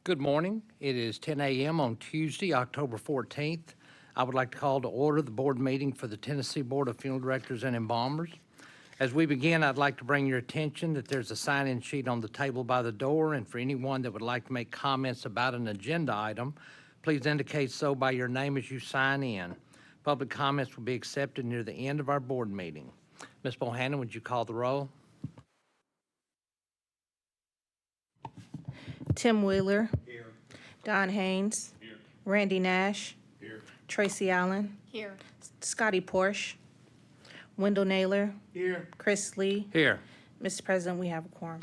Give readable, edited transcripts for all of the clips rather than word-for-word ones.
Good morning. It is 10 a.m. on Tuesday, October 14th. I would like to call to order the board meeting for the Tennessee Board of Funeral Directors and Embalmers. As we begin, I'd like to bring your attention that there's a sign-in sheet on the table by the door, and for anyone that would like to make comments about an agenda item, please indicate so by your name as you sign in. Public comments will be accepted near the end of our board meeting. Ms. Bohannon, would you call the roll? Tim Wheeler. Here. Don Haynes. Here. Randy Nash. Here. Tracy Allen. Here. Scotty Porsche. Wendell Naylor. Here. Chris Lee. Here. Mr. President, we have a quorum.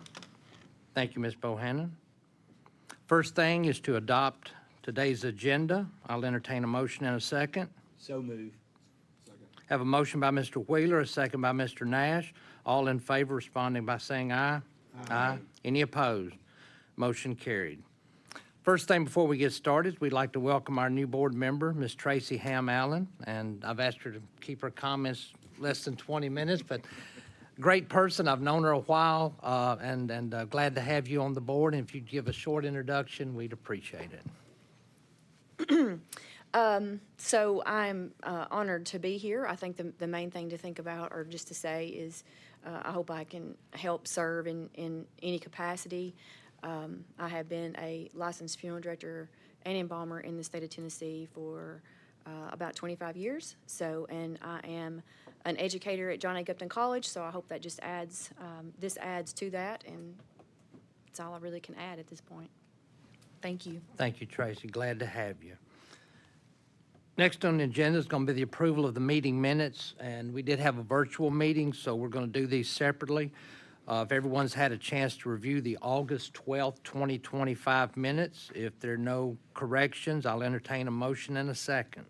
Thank you, Ms. Bohannon. First thing is to adopt today's agenda. I'll entertain a motion in a second. So move. Second. Have a motion by Mr. Wheeler, a second by Mr. Nash. All in favor responding by saying aye. Aye. Any opposed? Motion carried. First thing before we get started, we'd like to welcome our new board member, Ms. Tracy Ham Allen, and I've asked her to keep her comments less than 20 minutes, but great person. I've known her a while, and glad to have you on the board. And if you'd give a short introduction, we'd appreciate it. So I'm honored to be here. I think the main thing to think about, or just to say, is I hope I can help serve in any capacity. I have been a licensed funeral director and embalmer in the state of Tennessee for about 25 years. And I am an educator at John A. Gupton College, so I hope that just adds, this adds to that, and that's all I really can add at this point. Thank you. Thank you, Tracy. Glad to have you. Next on the agenda is going to be the approval of the meeting minutes, and we did have a virtual meeting, so we're going to do these separately. If everyone's had a chance to review the August 12th, 2025 minutes, if there are no corrections, I'll entertain a motion and a second.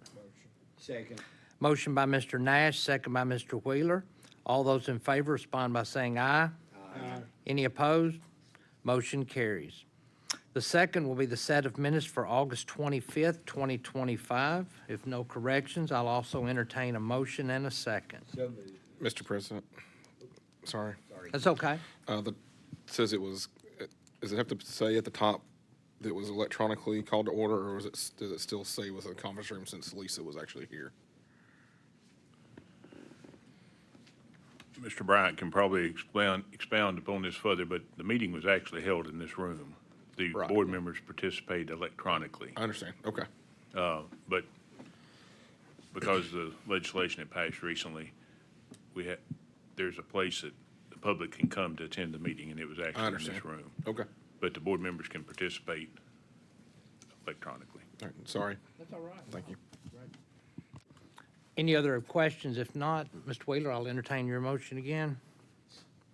Second. Motion by Mr. Nash, second by Mr. Wheeler. All those in favor respond by saying aye. Aye. Any opposed? Motion carries. The second will be the set of minutes for August 25th, 2025. If no corrections, I'll also entertain a motion and a second. So moved. Mr. President, sorry. That's okay. That says it was, does it have to say at the top that it was electronically called to order, or does it still say with a conference room since Lisa was actually here? Mr. Bryant can probably expound upon this further, but the meeting was actually held in this room. The Right. board members participated electronically. I understand, okay. But because the legislation had passed recently, there's a place that the public can come to attend the meeting, and it was I actually in understand. this room. Okay, But the board members can participate electronically. all right, sorry. That's all right. Thank you. Any other questions? If not, Mr. Wheeler, I'll entertain your motion again.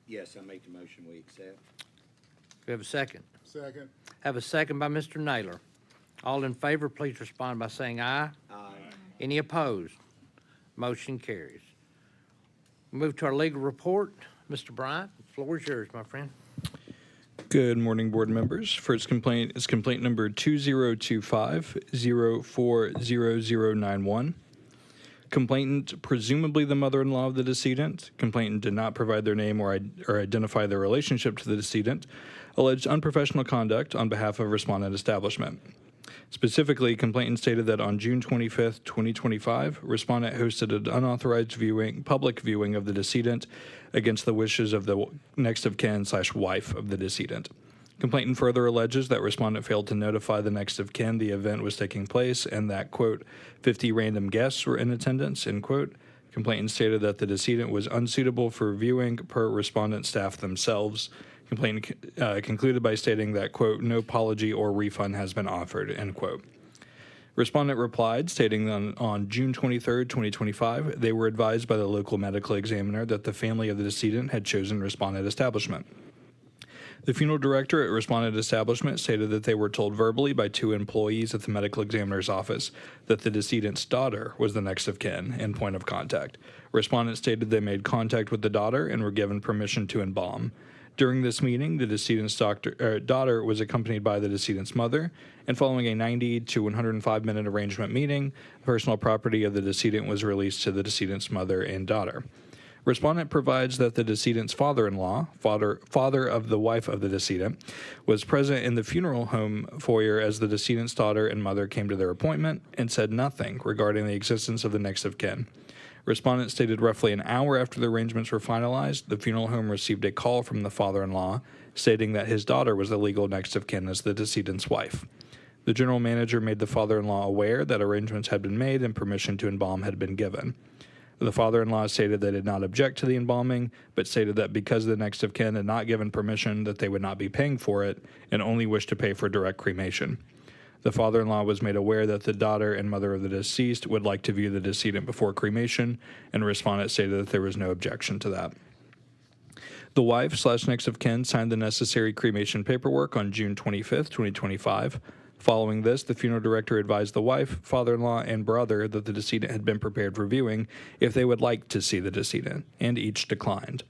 Yes, I make the motion, we accept. Do we have a second? Second. Have a second by Mr. Naylor. All in favor, please respond by saying aye. Aye. Any opposed? Motion carries. Move to our legal report. Mr. Bryant, the floor is yours, my friend. Good morning, board members. First complaint is complaint number 2025-040091. Complainant, presumably the mother-in-law of the decedent. Complainant did not provide their name or identify their relationship to the decedent. Alleged unprofessional conduct on behalf of respondent establishment. Specifically, complainant stated that on June 25th, 2025, respondent hosted an unauthorized public viewing of the decedent against the wishes of the next of kin / wife of the decedent. Complainant further alleges that respondent failed to notify the next of kin the event was taking place and that, quote, 50 random guests were in attendance, end quote. Complainant stated that the decedent was unsuitable for viewing per respondent staff themselves. Complainant concluded by stating that, quote, no apology or refund has been offered, end quote. Respondent replied, stating that on June 23rd, 2025, they were advised by the local medical examiner that the family of the decedent had chosen respondent establishment. The funeral director at respondent establishment stated that they were told verbally by two employees at the medical examiner's office that the decedent's daughter was the next of kin and point of contact. Respondent stated they made contact with the daughter and were given permission to embalm. During this meeting, the decedent's daughter was accompanied by the decedent's mother, and following a 90 to 105-minute arrangement meeting, personal property of the decedent was released to the decedent's mother and daughter. Respondent provides that the decedent's father-in-law, father of the wife of the decedent, was present in the funeral home foyer as the decedent's daughter and mother came to their appointment and said nothing regarding the existence of the next of kin. Respondent stated roughly an hour after the arrangements were finalized, the funeral home received a call from the father-in-law stating that his daughter was the legal next of kin as the decedent's wife. The general manager made the father-in-law aware that arrangements had been made and permission to embalm had been given. The father-in-law stated they did not object to the embalming, but stated that because the next of kin had not given permission that they would not be paying for it and only wished to pay for direct cremation. The father-in-law was made aware that the daughter and mother of the deceased would like to view the decedent before cremation, and respondent stated that there was no objection to that. The wife/next of kin signed the necessary cremation paperwork on June 25th, 2025. Following this, the funeral director advised the wife, father-in-law, and brother that the decedent had been prepared for viewing if they would like to see the decedent, and each declined.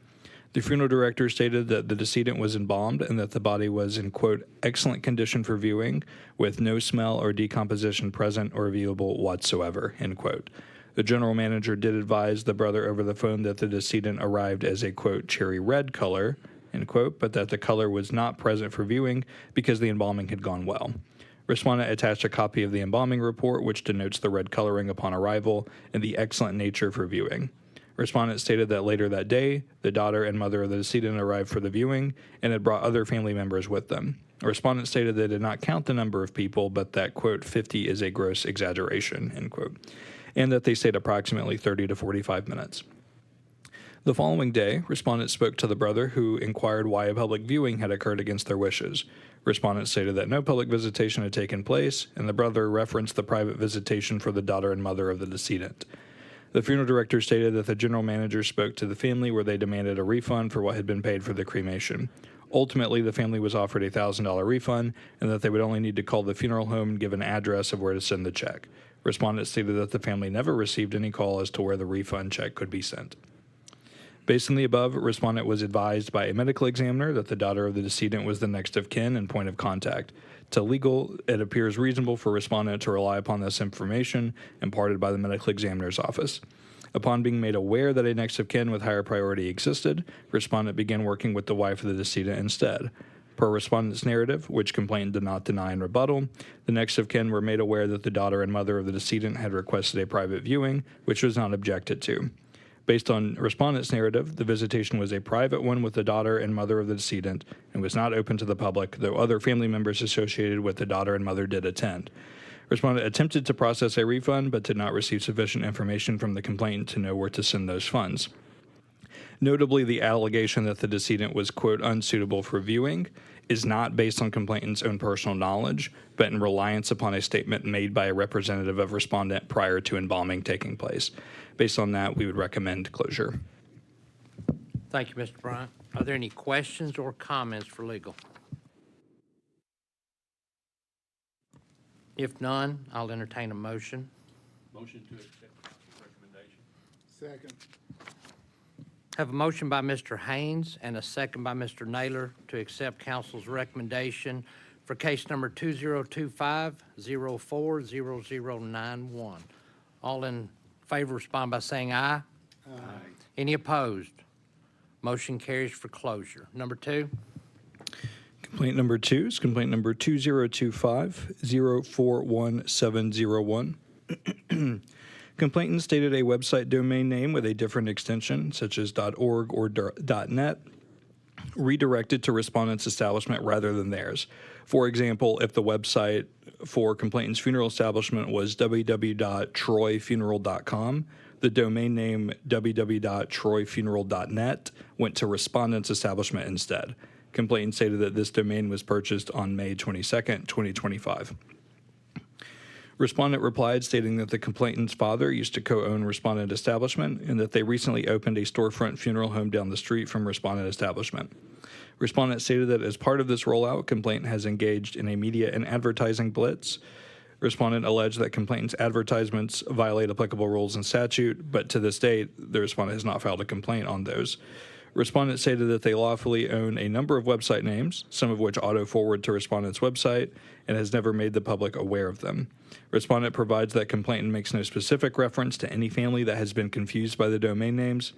The funeral director stated that the decedent was embalmed and that the body was in, quote, excellent condition for viewing, with no smell or decomposition present or viewable whatsoever, end quote. The general manager did advise the brother over the phone that the decedent arrived as a, quote, cherry red color, end quote, but that the color was not present for viewing because the embalming had gone well. Respondent attached a copy of the embalming report, which denotes the red coloring upon arrival and the excellent nature for viewing. Respondent stated that later that day, the daughter and mother of the decedent arrived for the viewing and had brought other family members with them. Respondent stated they did not count the number of people, but that, quote, 50 is a gross exaggeration, end quote, and that they stayed approximately 30 to 45 minutes. The following day, respondent spoke to the brother, who inquired why a public viewing had occurred against their wishes. Respondent stated that no public visitation had taken place, and the brother referenced the private visitation for the daughter and mother of the decedent. The funeral director stated that the general manager spoke to the family where they demanded a refund for what had been paid for the cremation. Ultimately, the family was offered a $1,000 refund and that they would only need to call the funeral home and give an address of where to send the check. Respondent stated that the family never received any call as to where the refund check could be sent. Based on the above, respondent was advised by a medical examiner that the daughter of the decedent was the next of kin and point of contact. To legal, it appears reasonable for respondent to rely upon this information imparted by the medical examiner's office. Upon being made aware that a next of kin with higher priority existed, respondent began working with the wife of the decedent instead. Per respondent's narrative, which complainant did not deny in rebuttal, the next of kin were made aware that the daughter and mother of the decedent had requested a private viewing, which was not objected to. Based on respondent's narrative, the visitation was a private one with the daughter and mother of the decedent and was not open to the public, though other family members associated with the daughter and mother did attend. Respondent attempted to process a refund, but did not receive sufficient information from the complainant to know where to send those funds. Notably, the allegation that the decedent was, quote, unsuitable for viewing is not based on complainant's own personal knowledge, but in reliance upon a statement made by a representative of respondent prior to embalming taking place. Based on that, we would recommend closure. Thank you, Mr. Bryant. Are there any questions or comments for legal? If none, I'll entertain a motion. Motion to accept council's recommendation. Second. Have a motion by Mr. Haynes and a second by Mr. Naylor to accept council's recommendation for case number 2025-040091. All in favor respond by saying aye. Aye. Any opposed? Motion carries for closure. Number two. Complaint number 2 is complaint number 2025-041701. Complainant stated a website domain name with a different extension, such as .org or .net, redirected to respondent's establishment rather than theirs. For example, if the website for complainant's funeral establishment was www.troyfuneral.com, the domain name www.troyfuneral.net went to respondent's establishment instead. Complainant stated that this domain was purchased on May 22nd, 2025. Respondent replied stating that the complainant's father used to co-own respondent establishment and that they recently opened a storefront funeral home down the street from respondent establishment. Respondent stated that as part of this rollout, complainant has engaged in a media and advertising blitz. Respondent alleged that complainant's advertisements violate applicable rules and statute, but to this date, the respondent has not filed a complaint on those. Respondent stated that they lawfully own a number of website names, some of which auto-forward to respondent's website, and has never made the public aware of them. Respondent provides that complainant makes no specific reference to any family that has been confused by the domain names,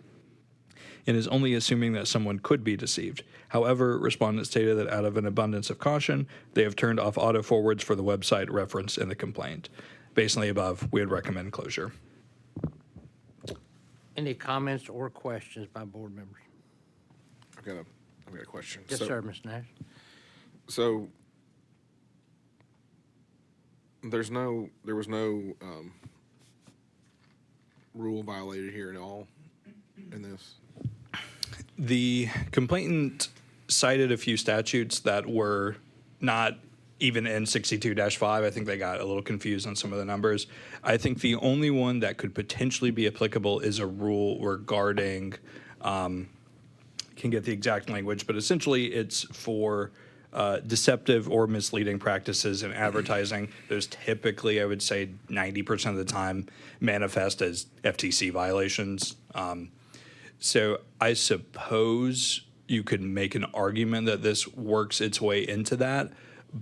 and is only assuming that someone could be deceived. However, respondent stated that out of an abundance of caution, they have turned off auto forwards for the website referenced in the complaint. Based on the above, we would recommend closure. Any comments or questions by board members? I've got a question. Yes, sir, Ms. Nash. So there was no rule violated here at all in this? The complainant cited a few statutes that were not even in 62-5. I think they got a little confused on some of the numbers. I think the only one that could potentially be applicable is a rule regarding, can get the exact language, but essentially it's for deceptive or misleading practices in advertising. Those typically, I would say 90% of the time, manifest as FTC violations. So I suppose you could make an argument that this works its way into that,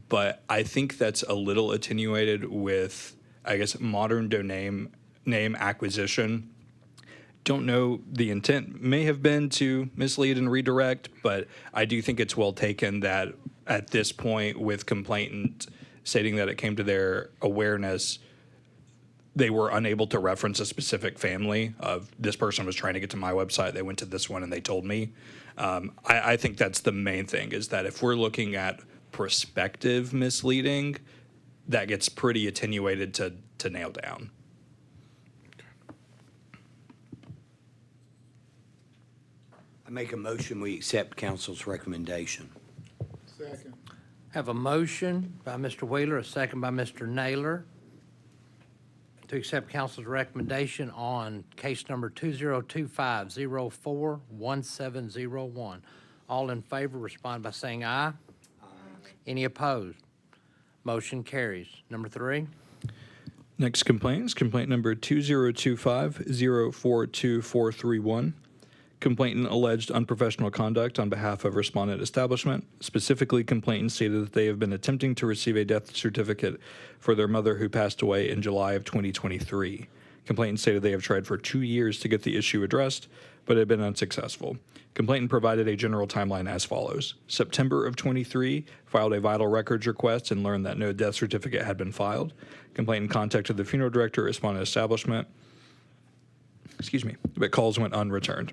but I think that's a little attenuated with, I guess, modern domain name acquisition. Don't know, the intent may have been to mislead and redirect, but I do think it's well taken that at this point, with complainant stating that it came to their awareness, they were unable to reference a specific family of this person was trying to get to my website. They went to this one and they told me. I think that's the main thing, is that if we're looking at prospective misleading, that gets pretty attenuated to nail down. I make a motion, we accept council's recommendation. Second. Have a motion by Mr. Wheeler, a second by Mr. Naylor, to accept council's recommendation on case number 2025-04-1701. All in favor, respond by saying aye. Aye. Any opposed? Motion carries. Number 3. Next complaint is complaint number 2025-042431. Complainant alleged unprofessional conduct on behalf of respondent establishment. Specifically, complainant stated that they have been attempting to receive a death certificate for their mother who passed away in July of 2023. Complainant stated they have tried for 2 years to get the issue addressed, but have been unsuccessful. Complainant provided a general timeline as follows. September of 23, filed a vital records request and learned that no death certificate had been filed. Complainant contacted the funeral director at respondent establishment, but calls went unreturned.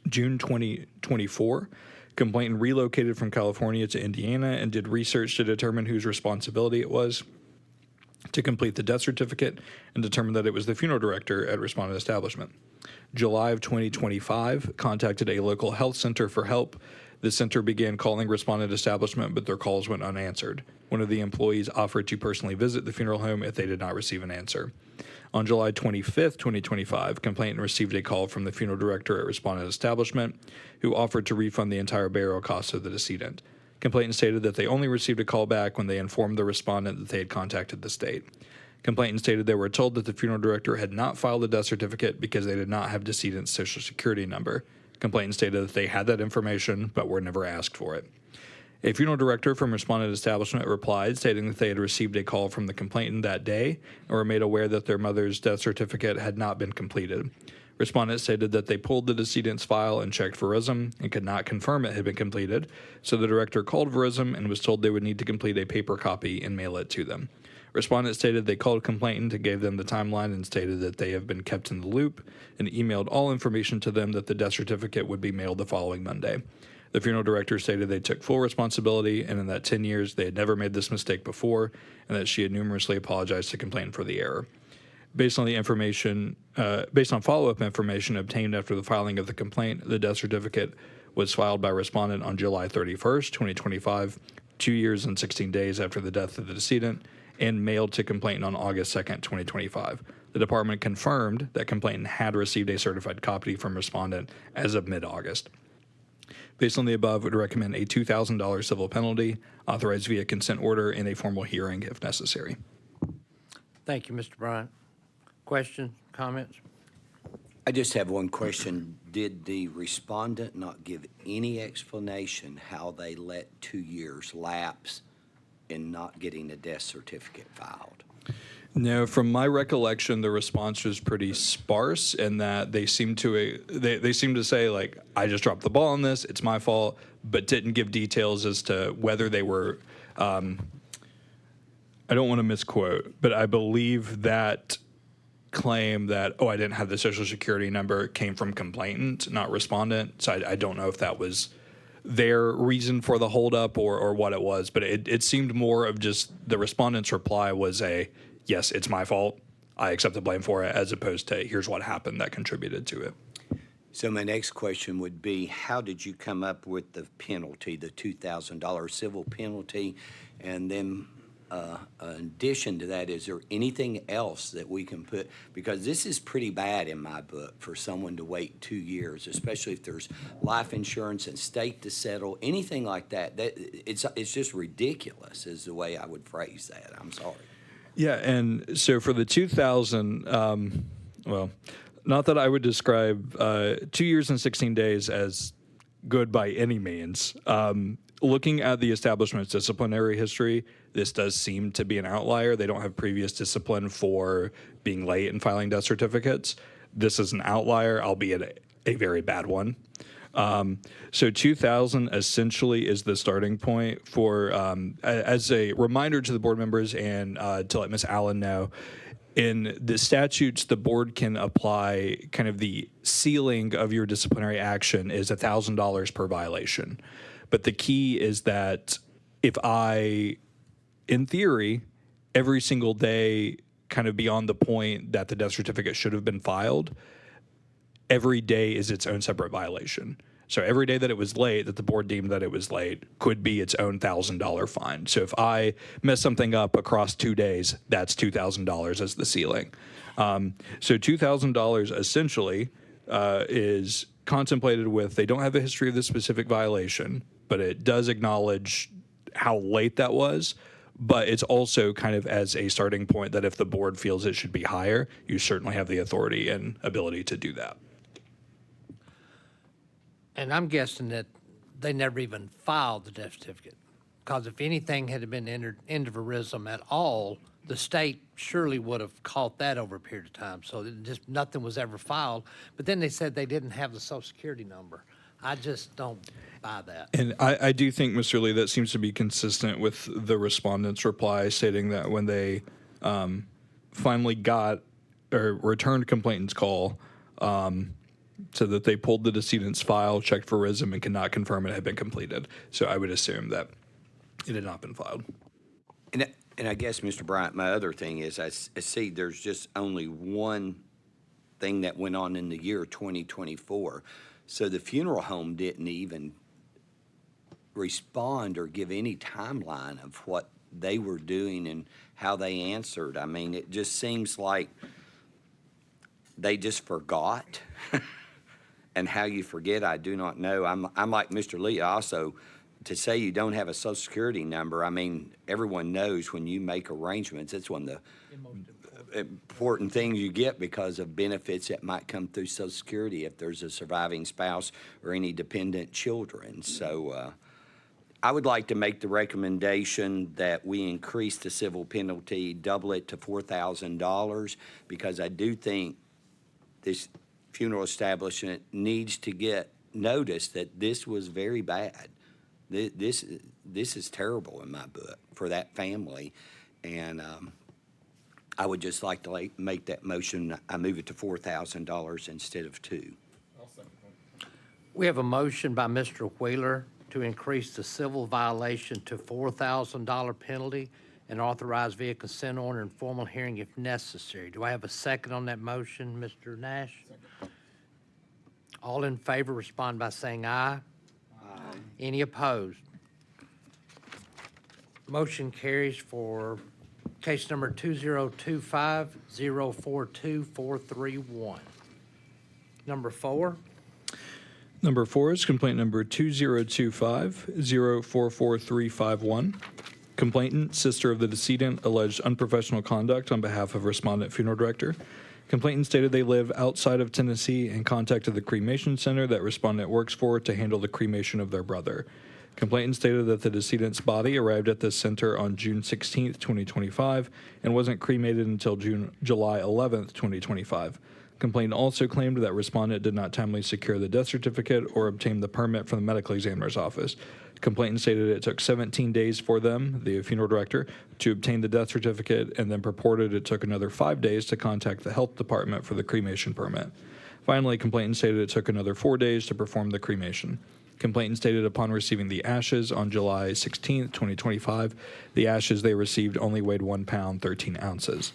June 2024, complainant relocated from California to Indiana and did research to determine whose responsibility it was to complete the death certificate and determined that it was the funeral director at respondent establishment. July of 2025, contacted a local health center for help. The center began calling respondent establishment, but their calls went unanswered. One of the employees offered to personally visit the funeral home if they did not receive an answer. On July 25th, 2025, complainant received a call from the funeral director at respondent establishment, who offered to refund the entire burial costs of the decedent. Complainant stated that they only received a call back when they informed the respondent that they had contacted the state. Complainant stated they were told that the funeral director had not filed a death certificate because they did not have decedent's social security number. Complainant stated that they had that information but were never asked for it. A funeral director from respondent establishment replied, stating that they had received a call from the complainant that day and were made aware that their mother's death certificate had not been completed. Respondent stated that they pulled the decedent's file and checked Verizon and could not confirm it had been completed, so the director called Verizon and was told they would need to complete a paper copy and mail it to them. Respondent stated they called complainant and gave them the timeline and stated that they have been kept in the loop and emailed all information to them that the death certificate would be mailed the following Monday. The funeral director stated they took full responsibility and in that 10 years they had never made this mistake before and that she had numerously apologized to complainant for the error. Based on follow-up information obtained after the filing of the complaint, the death certificate was filed by respondent on July 31st, 2025, 2 years and 16 days after the death of the decedent, and mailed to complainant on August 2nd, 2025. The department confirmed that complainant had received a certified copy from respondent as of mid-August. Based on the above, would recommend a $2,000 civil penalty, authorized via consent order, and a formal hearing if necessary. Thank you, Mr. Bryant. Questions, comments? I just have one question. Did the respondent not give any explanation how they let 2 years lapse in not getting a death certificate filed? No, from my recollection, the response was pretty sparse in that they seemed to say, like, I just dropped the ball on this, it's my fault, but didn't give details as to whether they were, I don't want to misquote, but I believe that claim that, oh, I didn't have the social security number came from complainant, not respondent. So I don't know if that was their reason for the holdup or what it was, but it seemed more of just the respondent's reply was a, yes, it's my fault, I accept the blame for it, as opposed to here's what happened that contributed to it. So my next question would be, how did you come up with the penalty, the $2,000 civil penalty? And then in addition to that, is there anything else that we can put? Because this is pretty bad in my book for someone to wait 2 years, especially if there's life insurance and state to settle, anything like that. It's just ridiculous is the way I would phrase that. I'm sorry. Yeah, and so for the 2,000, well, not that I would describe 2 years and 16 days as good by any means. Looking at the establishment's disciplinary history, this does seem to be an outlier. They don't have previous discipline for being late in filing death certificates. This is an outlier, albeit a very bad one. So 2,000 essentially is the starting point for, as a reminder to the board members and to let Ms. Allen know, in the statutes, the board can apply kind of the ceiling of your disciplinary action is $1,000 per violation. But the key is that if I, in theory, every single day, kind of beyond the point that the death certificate should have been filed, every day is its own separate violation. So every day that it was late, that the board deemed that it was late, could be its own $1,000 fine. So if I mess something up across 2 days, that's $2,000 as the ceiling. So $2,000 essentially is contemplated with, they don't have a history of this specific violation, but it does acknowledge how late that was. But it's also kind of as a starting point that if the board feels it should be higher, you certainly have the authority and ability to do that. And I'm guessing that they never even filed the death certificate, because if anything had been entered into verism at all, the state surely would have caught that over a period of time. So just nothing was ever filed. But then they said they didn't have the social security number. I just don't buy that. And I do think, Mr. Lee, that seems to be consistent with the respondent's reply stating that when they finally got or returned complainant's call, so that they pulled the decedent's file, checked for verism, and could not confirm it had been completed. So I would assume that it had not been filed. And I guess, Mr. Bryant, my other thing is I see there's just only one thing that went on in the year 2024. So the funeral home didn't even respond or give any timeline of what they were doing and how they answered. I mean, it just seems like they just forgot. And how you forget, I do not know. I'm like Mr. Lee also. To say you don't have a social security number, I mean, everyone knows when you make arrangements, it's one of the important things you get because of benefits that might come through social security if there's a surviving spouse or any dependent children. So I would like to make the recommendation that we increase the civil penalty, double it to $4,000, because I do think this funeral establishment needs to get notice that this was very bad. This is terrible in my book for that family, and I would just like to make that motion. I move it to $4,000 instead of $2,000. We have a motion by Mr. Wheeler to increase the civil violation to $4,000 penalty and authorize via consent order and formal hearing if necessary. Do I have a second on that motion, Mr. Nash? Second. All in favor respond by saying aye. Aye. Any opposed? Motion carries for case number 2025-042-431. Number 4. Number 4 is complaint number 2025-044351. Complainant, sister of the decedent, alleged unprofessional conduct on behalf of respondent funeral director. Complainant stated they live outside of Tennessee and contacted the cremation center that respondent works for to handle the cremation of their brother. Complainant stated that the decedent's body arrived at the center on June 16, 2025, and wasn't cremated until July 11, 2025. Complainant also claimed that respondent did not timely secure the death certificate or obtain the permit from the medical examiner's office. Complainant stated it took 17 days for them, the funeral director, to obtain the death certificate, and then purported it took another 5 days to contact the health department for the cremation permit. Finally, complainant stated it took another 4 days to perform the cremation. Complainant stated upon receiving the ashes on July 16, 2025, the ashes they received only weighed 1 pound, 13 ounces.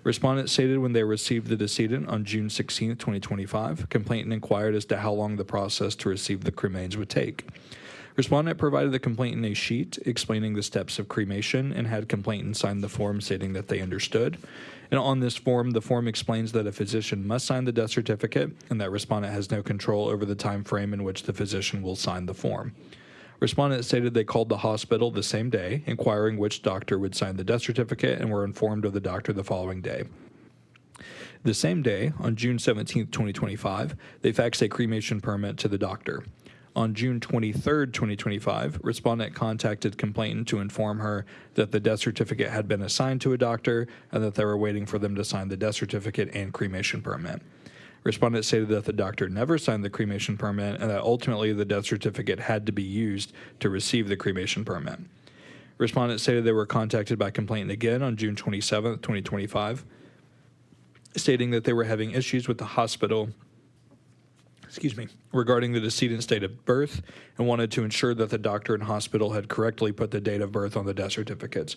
Respondent stated when they received the decedent on June 16, 2025, complainant inquired as to how long the process to receive the cremains would take. Respondent provided the complainant a sheet explaining the steps of cremation and had complainant sign the form stating that they understood. And on this form, the form explains that a physician must sign the death certificate and that respondent has no control over the time frame in which the physician will sign the form. Respondent stated they called the hospital the same day, inquiring which doctor would sign the death certificate, and were informed of the doctor the following day. The same day, on June 17, 2025, they faxed a cremation permit to the doctor. On June 23, 2025, respondent contacted complainant to inform her that the death certificate had been assigned to a doctor and that they were waiting for them to sign the death certificate and cremation permit. Respondent stated that the doctor never signed the cremation permit and that ultimately the death certificate had to be used to receive the cremation permit. Respondent stated they were contacted by complainant again on June 27, 2025, stating that they were having issues with the hospital regarding the decedent's date of birth and wanted to ensure that the doctor and hospital had correctly put the date of birth on the death certificates.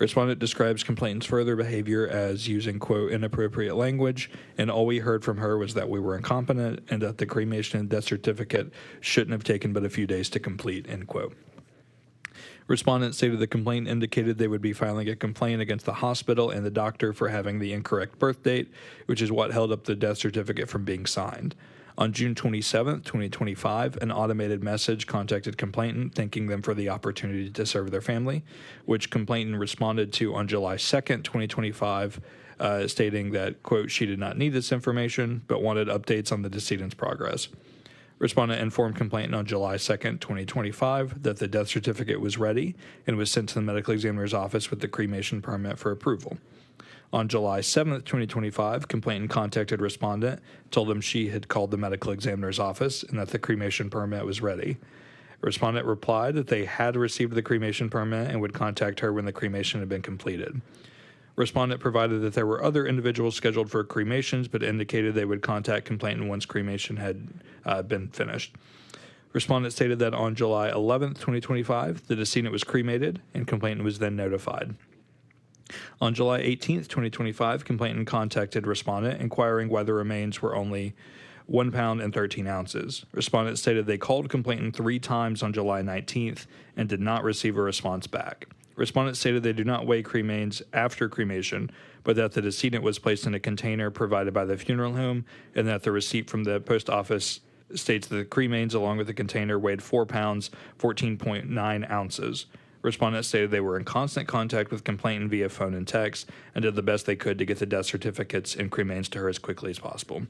Respondent describes complainant's further behavior as using, quote, inappropriate language, and all we heard from her was that we were incompetent and that the cremation and death certificate shouldn't have taken but a few days to complete, end quote. Respondent stated the complaint indicated they would be filing a complaint against the hospital and the doctor for having the incorrect birth date, which is what held up the death certificate from being signed. On June 27, 2025, an automated message contacted complainant thanking them for the opportunity to serve their family, which complainant responded to on July 2, 2025, stating that, quote, she did not need this information, but wanted updates on the decedent's progress. Respondent informed complainant on July 2, 2025, that the death certificate was ready and was sent to the medical examiner's office with the cremation permit for approval. On July 7, 2025, complainant contacted respondent, told them she had called the medical examiner's office and that the cremation permit was ready. Respondent replied that they had received the cremation permit and would contact her when the cremation had been completed. Respondent provided that there were other individuals scheduled for cremations, but indicated they would contact complainant once cremation had been finished. Respondent stated that on July 11, 2025, the decedent was cremated and complainant was then notified. On July 18, 2025, complainant contacted respondent inquiring why the remains were only 1 pound and 13 ounces. Respondent stated they called complainant 3 times on July 19th and did not receive a response back. Respondent stated they do not weigh cremains after cremation, but that the decedent was placed in a container provided by the funeral home and that the receipt from the post office states that the cremains along with the container weighed 4 pounds, 14.9 ounces. Respondents stated they were in constant contact with complainant via phone and text and did the best they could to get the death certificates and cremains to her as quickly as possible.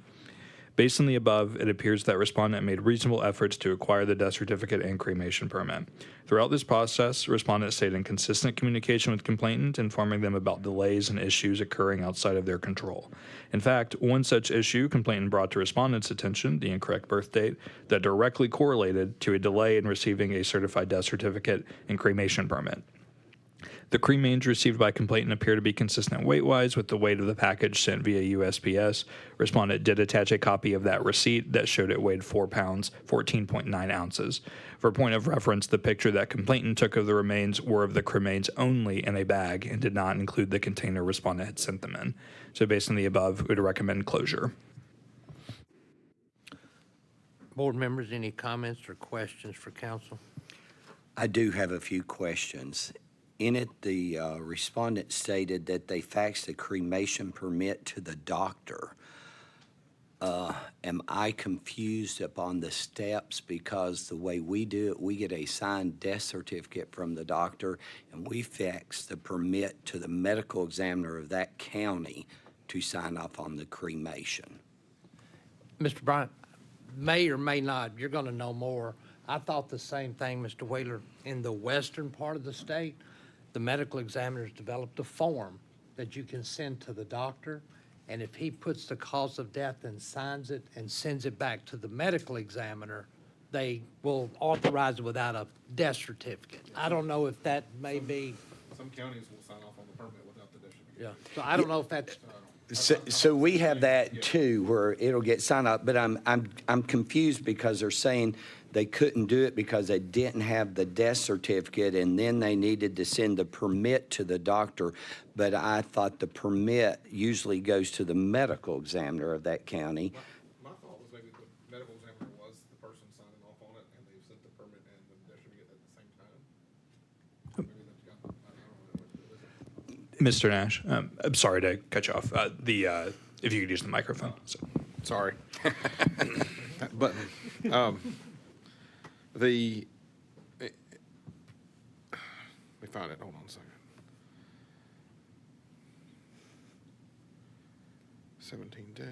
Based on the above, it appears that respondent made reasonable efforts to acquire the death certificate and cremation permit. Throughout this process, respondent stayed in consistent communication with complainant, informing them about delays and issues occurring outside of their control. In fact, one such issue complainant brought to respondent's attention, the incorrect birth date, that directly correlated to a delay in receiving a certified death certificate and cremation permit. The cremains received by complainant appear to be consistent weight-wise with the weight of the package sent via USPS. Respondent did attach a copy of that receipt that showed it weighed 4 pounds, 14.9 ounces. For a point of reference, the picture that complainant took of the remains were of the cremains only in a bag and did not include the container respondent had sent them in. So based on the above, we would recommend closure. Board members, any comments or questions for council? I do have a few questions. In it, the respondent stated that they faxed a cremation permit to the doctor. Am I confused upon the steps? Because the way we do it, we get a signed death certificate from the doctor, and we fax the permit to the medical examiner of that county to sign off on the cremation. Mr. Bryant, may or may not, you're going to know more. I thought the same thing, Mr. Whaler. In the western part of the state, the medical examiners developed a form that you can send to the doctor, and if he puts the cause of death and signs it and sends it back to the medical examiner, they will authorize it without a death certificate. I don't know if that may be, Some counties will sign off on the permit without the death certificate. yeah, so I don't know if that's, So we have that too, where it'll get signed up, but I'm confused because they're saying they couldn't do it because they didn't have the death certificate, and then they needed to send the permit to the doctor. But I thought the permit usually goes to the medical examiner of that county. My thought was maybe the medical examiner was the person signing off on it, and they sent the permit and the death certificate at the same time. Maybe that's got, I don't know what to do with it. Mr. Nash, I'm sorry to cut you off. If you could use the microphone. So. Sorry. That button. Let me find it. Hold on a second. 17 days.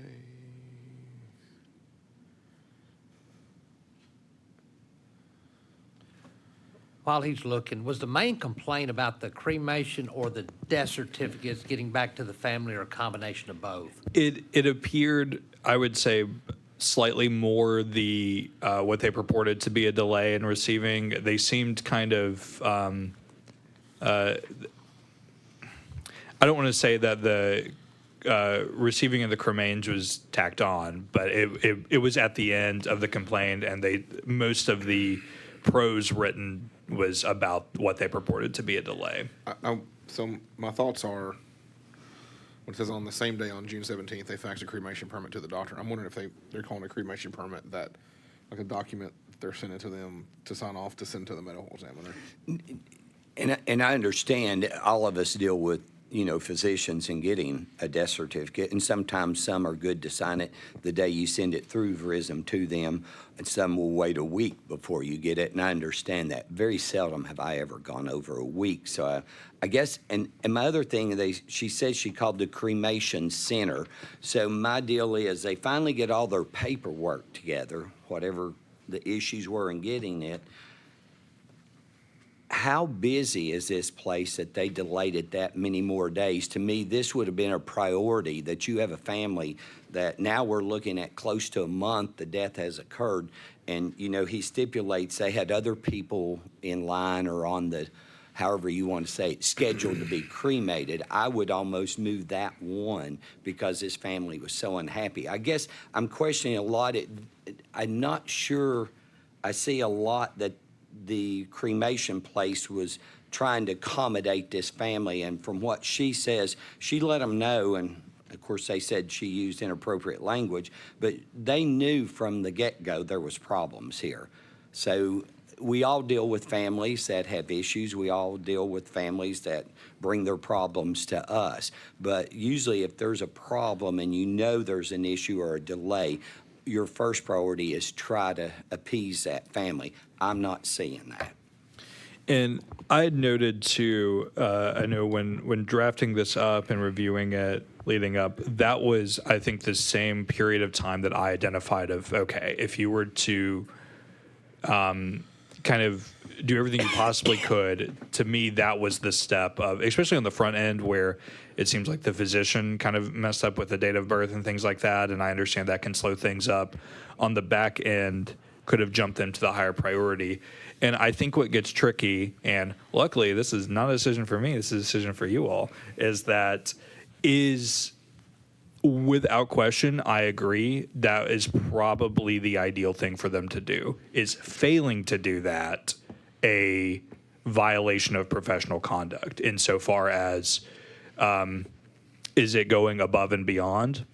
while he's looking, was the main complaint about the cremation or the death certificates getting back to the family, or a combination of both? It appeared, I would say, slightly more the what they purported to be a delay in receiving. They seemed kind of. I don't want to say that the receiving of the cremains was tacked on, but it was at the end of the complaint, and most of the prose written was about what they purported to be a delay. So my thoughts are, when it says on the same day, on June 17th, they faxed a cremation permit to the doctor. I'm wondering if they're calling a cremation permit that, like a document they're sending to them to sign off to send to the medical examiner. And I understand all of us deal with, physicians and getting a death certificate, and sometimes some are good to sign it the day you send it through Verism to them, and some will wait a week before you get it, and I understand that. Very seldom have I ever gone over a week, so I guess, and my other thing, she says she called the cremation center, so my deal is they finally get all their paperwork together, whatever the issues were in getting it. How busy is this place that they delayed it that many more days? To me, this would have been a priority, that you have a family that now we're looking at close to a month the death has occurred. And, he stipulates they had other people in line or on the, however you want to say it, scheduled to be cremated. I would almost move that one because this family was so unhappy. I guess I'm questioning a lot. I'm not sure. I see a lot that the cremation place was trying to accommodate this family, and from what she says, she let them know, and of course they said she used inappropriate language, but they knew from the get-go there was problems here. So we all deal with families that have issues. We all deal with families that bring their problems to us. But usually if there's a problem and there's an issue or a delay, your first priority is try to appease that family. I'm not seeing that. And I had noted too, I know when drafting this up and reviewing it leading up, that was, I think, the same period of time that I identified of, okay, if you were to kind of do everything you possibly could, to me, that was the step of, especially on the front end where it seems like the physician kind of messed up with the date of birth and things like that, and I understand that can slow things up. On the back end, could have jumped into the higher priority. And I think what gets tricky, and luckily this is not a decision for me, this is a decision for you all, is without question, I agree, that is probably the ideal thing for them to do. Is failing to do that a violation of professional conduct insofar as is it going above and beyond?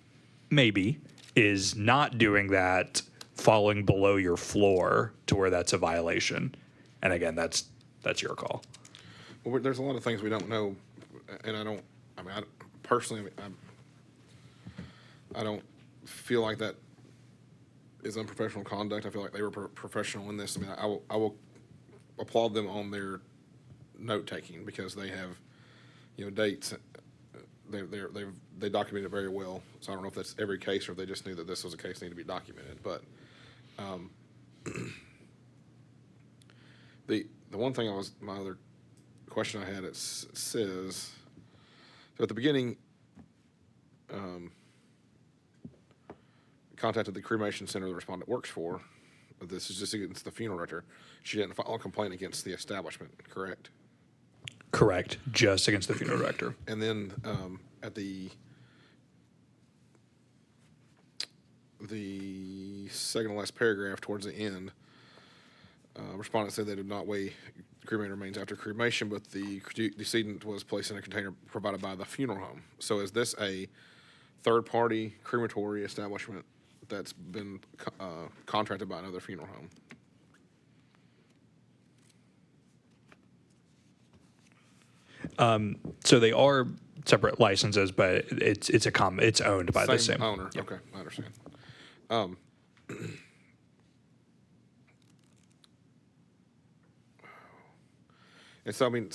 Maybe. Is not doing that falling below your floor to where that's a violation? And again, that's your call. Well, there's a lot of things we don't know, and I don't feel like that is unprofessional conduct. I feel like they were professional in this. I mean, I will applaud them on their note taking because they have, dates. They documented it very well. So I don't know if that's every case or if they just knew that this was a case that needed to be documented. But The one thing my other question I had, it says, so at the beginning, contacted the cremation center the respondent works for. But this is just against the funeral director. She didn't file a complaint against the establishment, correct? Correct. Just against the funeral director. And then at the second to last paragraph towards the end, respondent said they did not weigh cremated remains after cremation, but the decedent was placed in a container provided by the funeral home. So is this a third-party crematory establishment that's been contracted by another funeral home? So they are separate licenses, but it's owned by the same owner. Yep. Okay, I understand. And so I mean,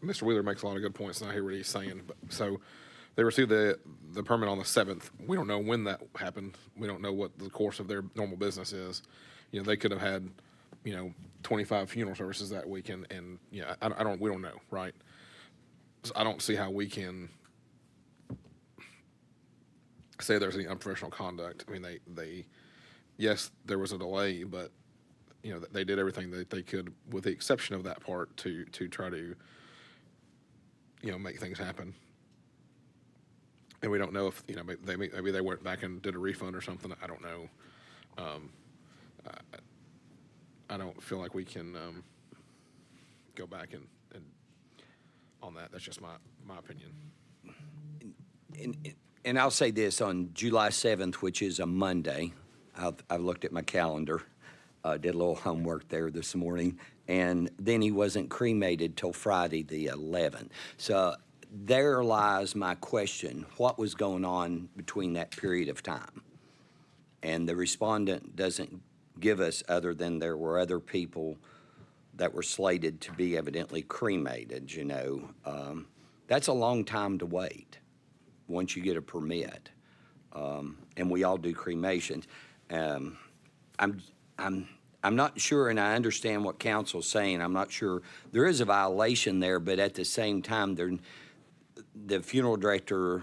Mr. Wheeler makes a lot of good points, and I hear what he's saying. But so they received the permit on the 7th. We don't know when that happened. We don't know what the course of their normal business is. You know, they could have had, 25 funeral services that week, and we don't know, right? So I don't see how we can say there's any unprofessional conduct. I mean, yes, there was a delay, but they did everything that they could, with the exception of that part, to try to make things happen. And we don't know if maybe they went back and did a refund or something. I don't know. I don't feel like we can go back and on that. That's just my opinion. And I'll say this, on July 7th, which is a Monday, I've looked at my calendar, did a little homework there this morning, and then he wasn't cremated till Friday the 11th. So there lies my question: what was going on between that period of time? And the respondent doesn't give us, other than there were other people that were slated to be evidently cremated. That's a long time to wait once you get a permit, and we all do cremations. I'm not sure, and I understand what counsel's saying. I'm not sure there is a violation there, but at the same time, the funeral director,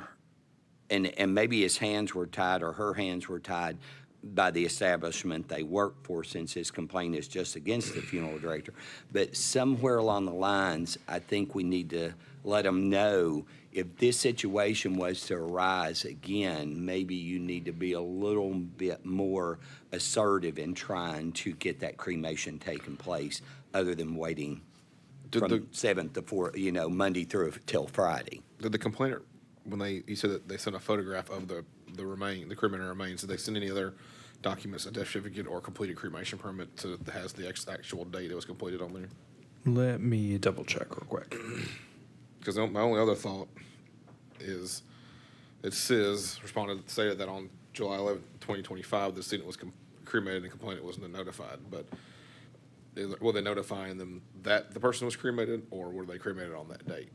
and maybe his hands were tied or her hands were tied by the establishment they work for, since his complaint is just against the funeral director. But somewhere along the lines, I think we need to let them know, if this situation was to arise again, maybe you need to be a little bit more assertive in trying to get that cremation taken place, other than waiting from 7th to 4th, Monday through till Friday. Did the complainant, when you said that they sent a photograph of the cremated remains, did they send any other documents, a death certificate or completed cremation permit that has the actual date it was completed on there? Let me double check real quick. Because my only other thought is, it says, respondent stated that on July 11th, 2025, the student was cremated and complainant wasn't notified. But were they notifying them that the person was cremated, or were they cremated on that date?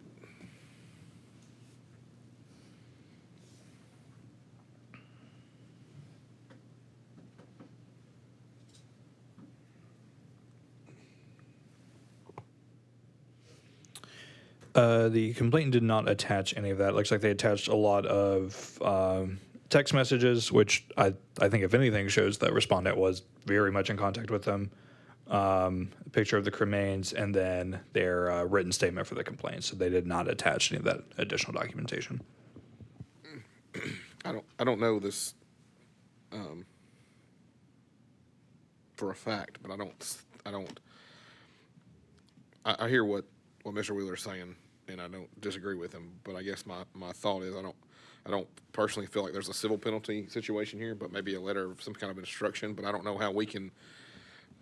The complainant did not attach any of that. It looks like they attached a lot of text messages, which I think, if anything, shows that respondent was very much in contact with them. A picture of the cremains, and then their written statement for the complaint. So they did not attach any of that additional documentation. I don't know this for a fact, but I hear what Mr. Wheeler is saying, and I don't disagree with him. But I guess my thought is, I don't personally feel like there's a civil penalty situation here, but maybe a letter of some kind of instruction. But I don't know how we can,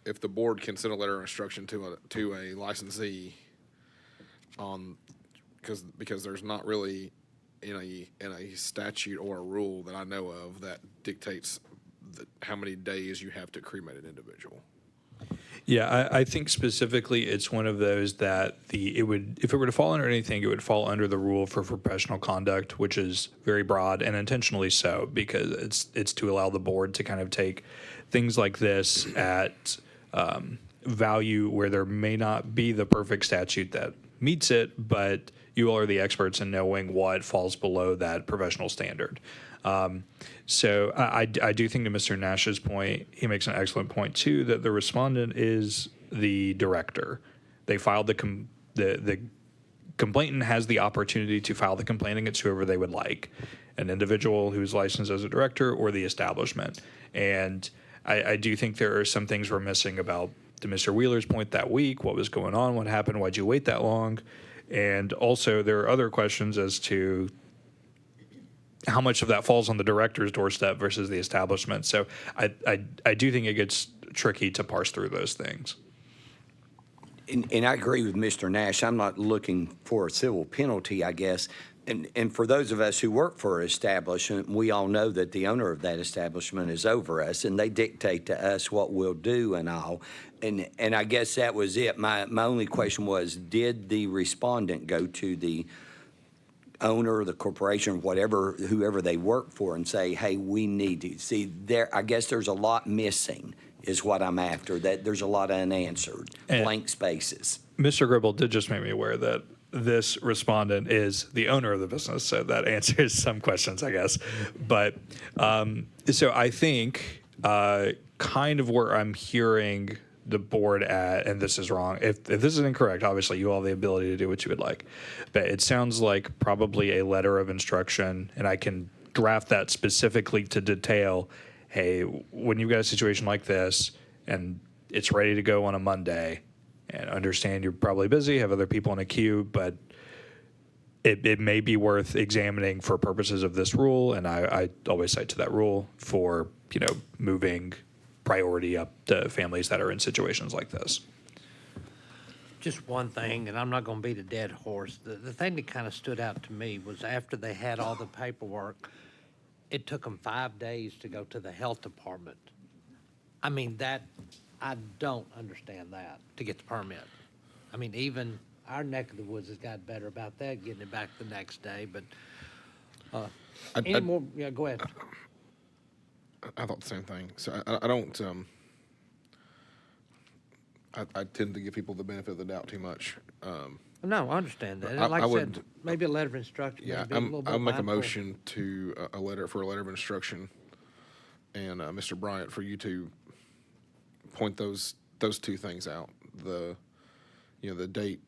if the board can send a letter of instruction to a licensee on, because there's not really in a statute or a rule that I know of that dictates how many days you have to cremate an individual. Yeah, I think specifically it's one of those that if it were to fall under anything, it would fall under the rule for professional conduct, which is very broad, and intentionally so, because it's to allow the board to kind of take things like this at value where there may not be the perfect statute that meets it, but you all are the experts in knowing what falls below that professional standard. So I do think to Mr. Nash's point, he makes an excellent point too, that the respondent is the director. They filed the complainant has the opportunity to file the complaint against whoever they would like, an individual who's licensed as a director or the establishment. And I do think there are some things we're missing about, to Mr. Wheeler's point, that week, what was going on, what happened, why'd you wait that long? And also there are other questions as to how much of that falls on the director's doorstep versus the establishment. So I do think it gets tricky to parse through those things. And I agree with Mr. Nash. I'm not looking for a civil penalty, I guess. And for those of us who work for an establishment, we all know that the owner of that establishment is over us, and they dictate to us what we'll do and all. And I guess that was it. My only question was, did the respondent go to the owner, the corporation, whatever, whoever they work for, and say, hey, we need to see there? I guess there's a lot missing is what I'm after, that there's a lot unanswered, blank spaces. Mr. Gribble did just make me aware that this respondent is the owner of the business, so that answers some questions, I guess. But so I think kind of where I'm hearing the board at, and this is wrong, if this is incorrect, obviously you all have the ability to do what you would like, but it sounds like probably a letter of instruction, and I can draft that specifically to detail, hey, when you've got a situation like this and it's ready to go on a Monday, and understand you're probably busy, have other people in a queue, but it may be worth examining for purposes of this rule, and I always cite to that rule for, moving priority up to families that are in situations like this. Just one thing, and I'm not going to beat a dead horse. The thing that kind of stood out to me was after they had all the paperwork, it took them 5 days to go to the health department. I mean, I don't understand that, to get the permit. I mean, even our neck of the woods has got better about that, getting it back the next day, but any more? Yeah, go ahead. I thought the same thing. So I don't. I tend to give people the benefit of the doubt too much. No, I understand that. And like I I said, would- maybe a letter of instruction. Yeah, maybe a little bit I'll make a mindful. motion to a letter of instruction, and Mr. Bryant, for you to point those two things out. The date,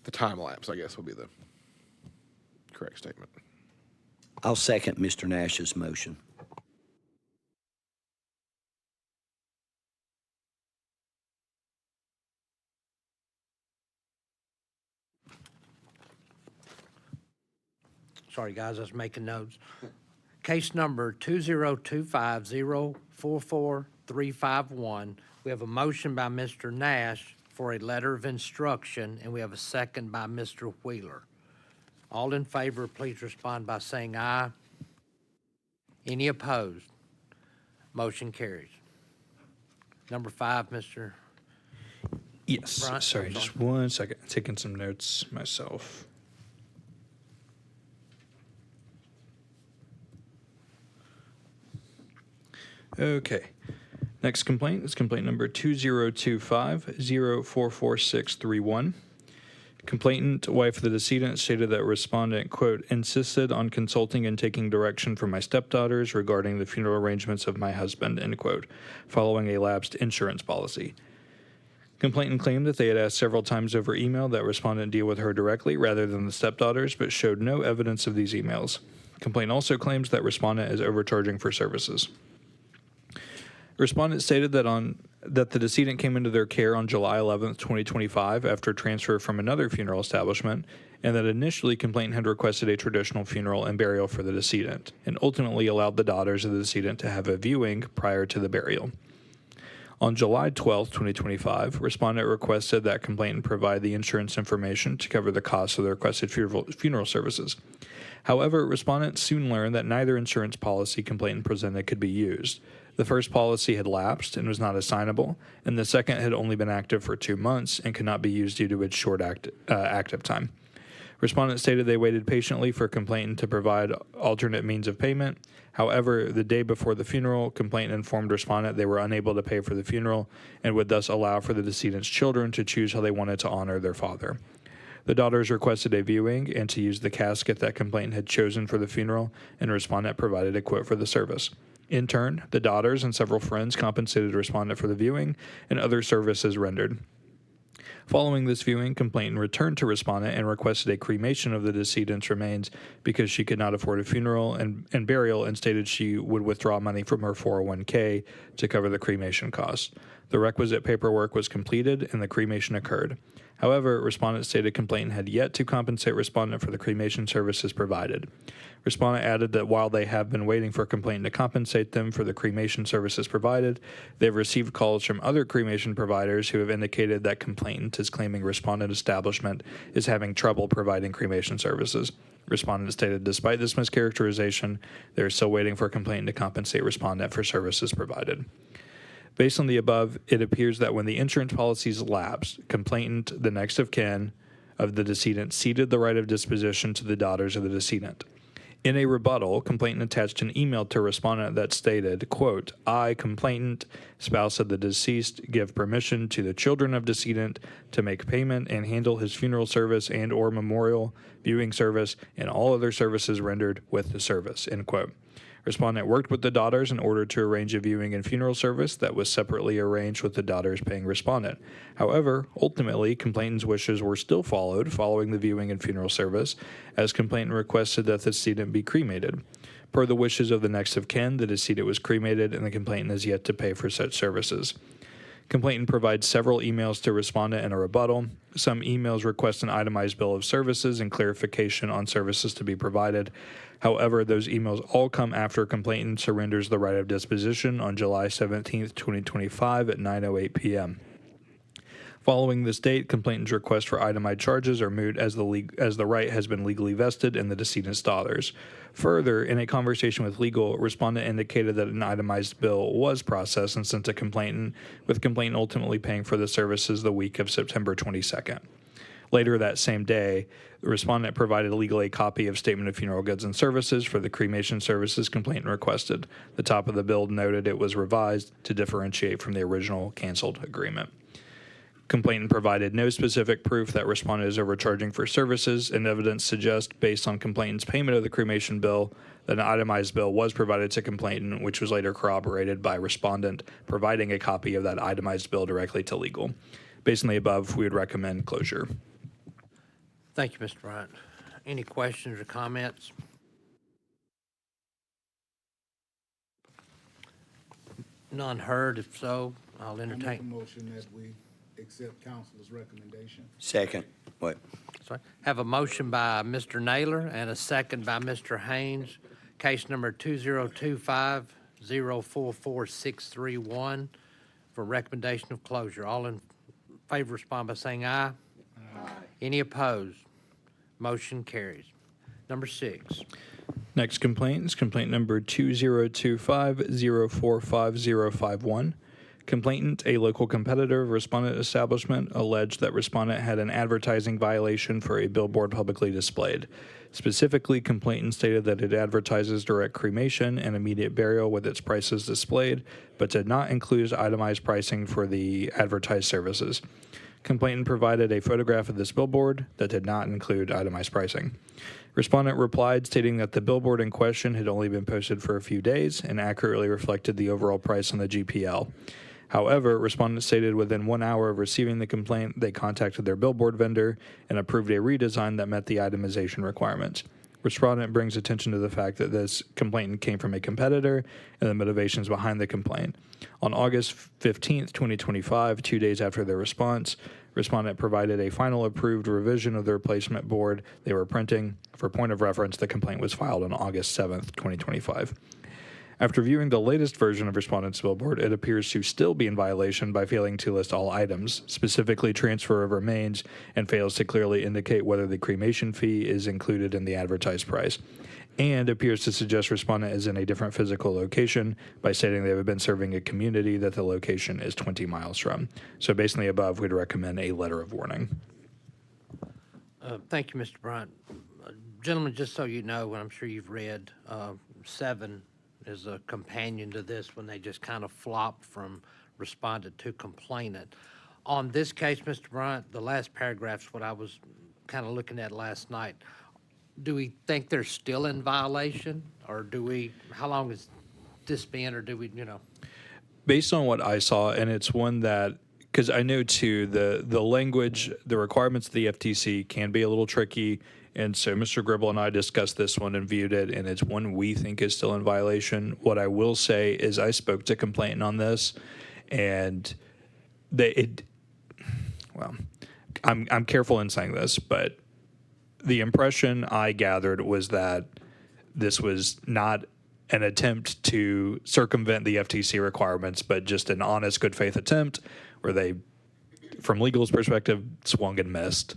the time lapse, I guess, would be the correct statement. I'll second Mr. Nash's motion. Sorry, guys, I was making notes. Case number 2025044-351. We have a motion by Mr. Nash for a letter of instruction, and we have a second by Mr. Wheeler. All in favor, please respond by saying aye. Any opposed? Motion carries. Number 5, Mr. Yes. Brian, Sorry, I'm just one second. Taking some notes myself. Okay. Next complaint is complaint number 2025-044631. Complainant, wife of the decedent, stated that respondent, quote, insisted on consulting and taking direction from my stepdaughters regarding the funeral arrangements of my husband, end quote, following a lapsed insurance policy. Complainant claimed that they had asked several times over email that respondent deal with her directly rather than the stepdaughters, but showed no evidence of these emails. Complainant also claims that respondent is overcharging for services. Respondent stated that the decedent came into their care on July 11th, 2025, after transfer from another funeral establishment, and that initially complainant had requested a traditional funeral and burial for the decedent, and ultimately allowed the daughters of the decedent to have a viewing prior to the burial. On July 12th, 2025, respondent requested that complainant provide the insurance information to cover the costs of the requested funeral services. However, respondent soon learned that neither insurance policy complainant presented could be used. The first policy had lapsed and was not assignable, and the second had only been active for 2 months and could not be used due to its short active time. Respondent stated they waited patiently for complainant to provide alternate means of payment. However, the day before the funeral, complainant informed respondent they were unable to pay for the funeral and would thus allow for the decedent's children to choose how they wanted to honor their father. The daughters requested a viewing and to use the casket that complainant had chosen for the funeral, and respondent provided a quote for the service. In turn, the daughters and several friends compensated respondent for the viewing and other services rendered. Following this viewing, complainant returned to respondent and requested a cremation of the decedent's remains because she could not afford a funeral and burial, and stated she would withdraw money from her 401k to cover the cremation costs. The requisite paperwork was completed and the cremation occurred. However, respondent stated complainant had yet to compensate respondent for the cremation services provided. Respondent added that while they have been waiting for complainant to compensate them for the cremation services provided, they have received calls from other cremation providers who have indicated that complainant is claiming respondent establishment is having trouble providing cremation services. Respondent stated despite this mischaracterization, they are still waiting for complainant to compensate respondent for services provided. Based on the above, it appears that when the insurance policies lapsed, complainant, the next of kin of the decedent, ceded the right of disposition to the daughters of the decedent. In a rebuttal, complainant attached an email to respondent that stated, quote, I, complainant, spouse of the deceased, give permission to the children of decedent to make payment and handle his funeral service and or memorial, viewing service, and all other services rendered with the service, end quote. Respondent worked with the daughters in order to arrange a viewing and funeral service that was separately arranged with the daughters paying respondent. However, ultimately, complainant's wishes were still followed following the viewing and funeral service, as complainant requested that the decedent be cremated. Per the wishes of the next of kin, the decedent was cremated and the complainant is yet to pay for such services. Complainant provides several emails to respondent in a rebuttal. Some emails request an itemized bill of services and clarification on services to be provided. However, those emails all come after complainant surrenders the right of disposition on July 17, 2025 at 9:08 p.m. Following this date, complainant's request for itemized charges are moot as the right has been legally vested in the decedent's daughters. Further, in a conversation with legal, respondent indicated that an itemized bill was processed and sent to complainant, with complainant ultimately paying for the services the week of September 22nd. Later that same day, the respondent provided legally a copy of Statement of Funeral Goods and Services for the cremation services complainant requested. The top of the bill noted it was revised to differentiate from the original canceled agreement. Complainant provided no specific proof that respondent is overcharging for services, and evidence suggests, based on complainant's payment of the cremation bill, that an itemized bill was provided to complainant, which was later corroborated by respondent providing a copy of that itemized bill directly to legal. Based on the above, we would recommend closure. Thank you, Mr. Bryant. Any questions or comments? None heard. If so, I'll I make a entertain. motion that we accept council's recommendation. Second. What? Sorry. Have a motion by Mr. Naylor and a second by Mr. Haynes. Case number 2025-044631 for recommendation of closure. All in favor respond by saying aye. Aye. Any opposed? Motion carries. Number 6. Next complaint is complaint number 2025-045051. Complainant, a local competitor of respondent establishment, alleged that respondent had an advertising violation for a billboard publicly displayed. Specifically, complainant stated that it advertises direct cremation and immediate burial with its prices displayed, but did not include itemized pricing for the advertised services. Complainant provided a photograph of this billboard that did not include itemized pricing. Respondent replied stating that the billboard in question had only been posted for a few days and accurately reflected the overall price on the GPL. However, respondent stated within 1 hour of receiving the complaint, they contacted their billboard vendor and approved a redesign that met the itemization requirements. Respondent brings attention to the fact that this complaint came from a competitor and the motivations behind the complaint. On August 15th, 2025, 2 days after their response, respondent provided a final approved revision of the replacement board they were printing. For point of reference, the complaint was filed on August 7th, 2025. After viewing the latest version of respondent's billboard, it appears to still be in violation by failing to list all items, specifically transfer of remains, and fails to clearly indicate whether the cremation fee is included in the advertised price, and appears to suggest respondent is in a different physical location by stating they have been serving a community that the location is 20 miles from. So based on the above, we'd recommend a letter of warning. Thank you, Mr. Bryant. Gentlemen, just so you know, and I'm sure you've read, 7 is a companion to this when they just kind of flopped from responded to complainant. On this case, Mr. Bryant, the last paragraph's what I was kind of looking at last night. Do we think they're still in violation, or how long has this been, or do we, Based on what I saw, and it's one that, because I know too, the language, the requirements of the FTC can be a little tricky. And so Mr. Gribble and I discussed this one and viewed it, and it's one we think is still in violation. What I will say is I spoke to complainant on this, and I'm careful in saying this, but the impression I gathered was that this was not an attempt to circumvent the FTC requirements, but just an honest, good faith attempt where they, from legal's perspective, swung and missed.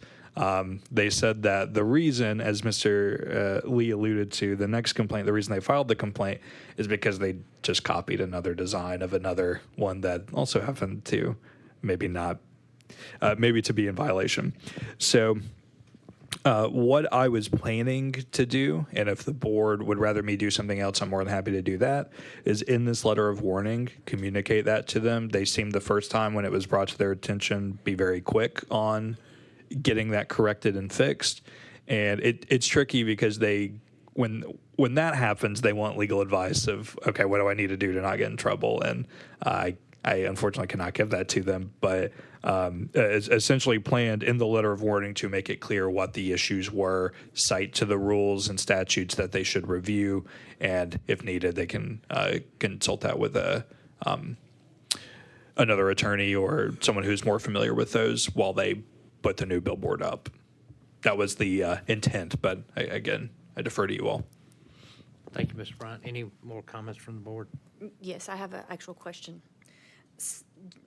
They said that the reason, as Mr. Lee alluded to, the next complaint, the reason they filed the complaint is because they just copied another design of another one that also happened to maybe to be in violation. So what I was planning to do, and if the board would rather me do something else, I'm more than happy to do that, is in this letter of warning, communicate that to them. They seemed the first time when it was brought to their attention, be very quick on getting that corrected and fixed. And it's tricky because when that happens, they want legal advice of, okay, what do I need to do to not get in trouble? And I unfortunately cannot give that to them, but it's essentially planned in the letter of warning to make it clear what the issues were, cite to the rules and statutes that they should review, and if needed, they can consult that with another attorney or someone who's more familiar with those while they put the new billboard up. That was the intent, but again, I defer to you all. Thank you, Mr. Bryant. Any more comments from the board? Yes, I have an actual question.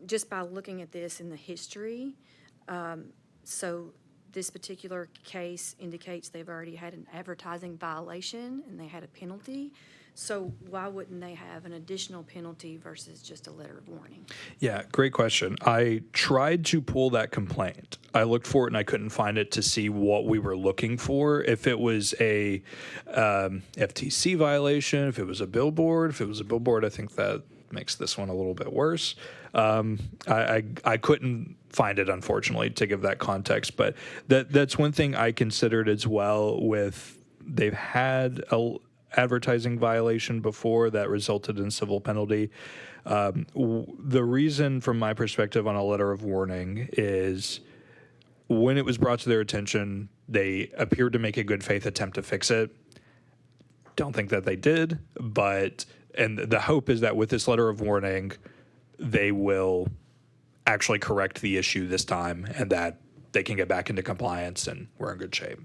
Just by looking at this in the history, so this particular case indicates they've already had an advertising violation and they had a penalty. So why wouldn't they have an additional penalty versus just a letter of warning? Yeah, great question. I tried to pull that complaint. I looked for it and I couldn't find it to see what we were looking for. If it was a FTC violation, if it was a billboard. If it was a billboard, I think that makes this one a little bit worse. I couldn't find it, unfortunately, to give that context. But that's one thing I considered as well. With they've had a advertising violation before that resulted in civil penalty. The reason, from my perspective, on a letter of warning is when it was brought to their attention, they appeared to make a good faith attempt to fix it. Don't think that they did, and the hope is that with this letter of warning, they will actually correct the issue this time and that they can get back into compliance and we're in good shape.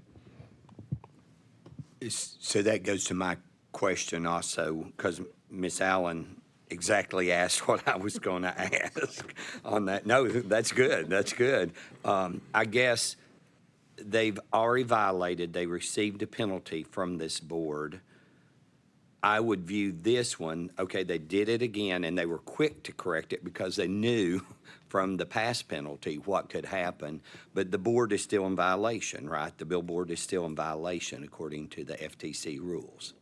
So that goes to my question also, because Ms. Allen exactly asked what I was going to ask on that. No, that's good. That's good. I guess they've already violated. They received a penalty from this board. I would view this one, okay, they did it again, and they were quick to correct it because they knew from the past penalty what could happen. But the board is still in violation, right? The billboard is still in violation according to the FTC rules.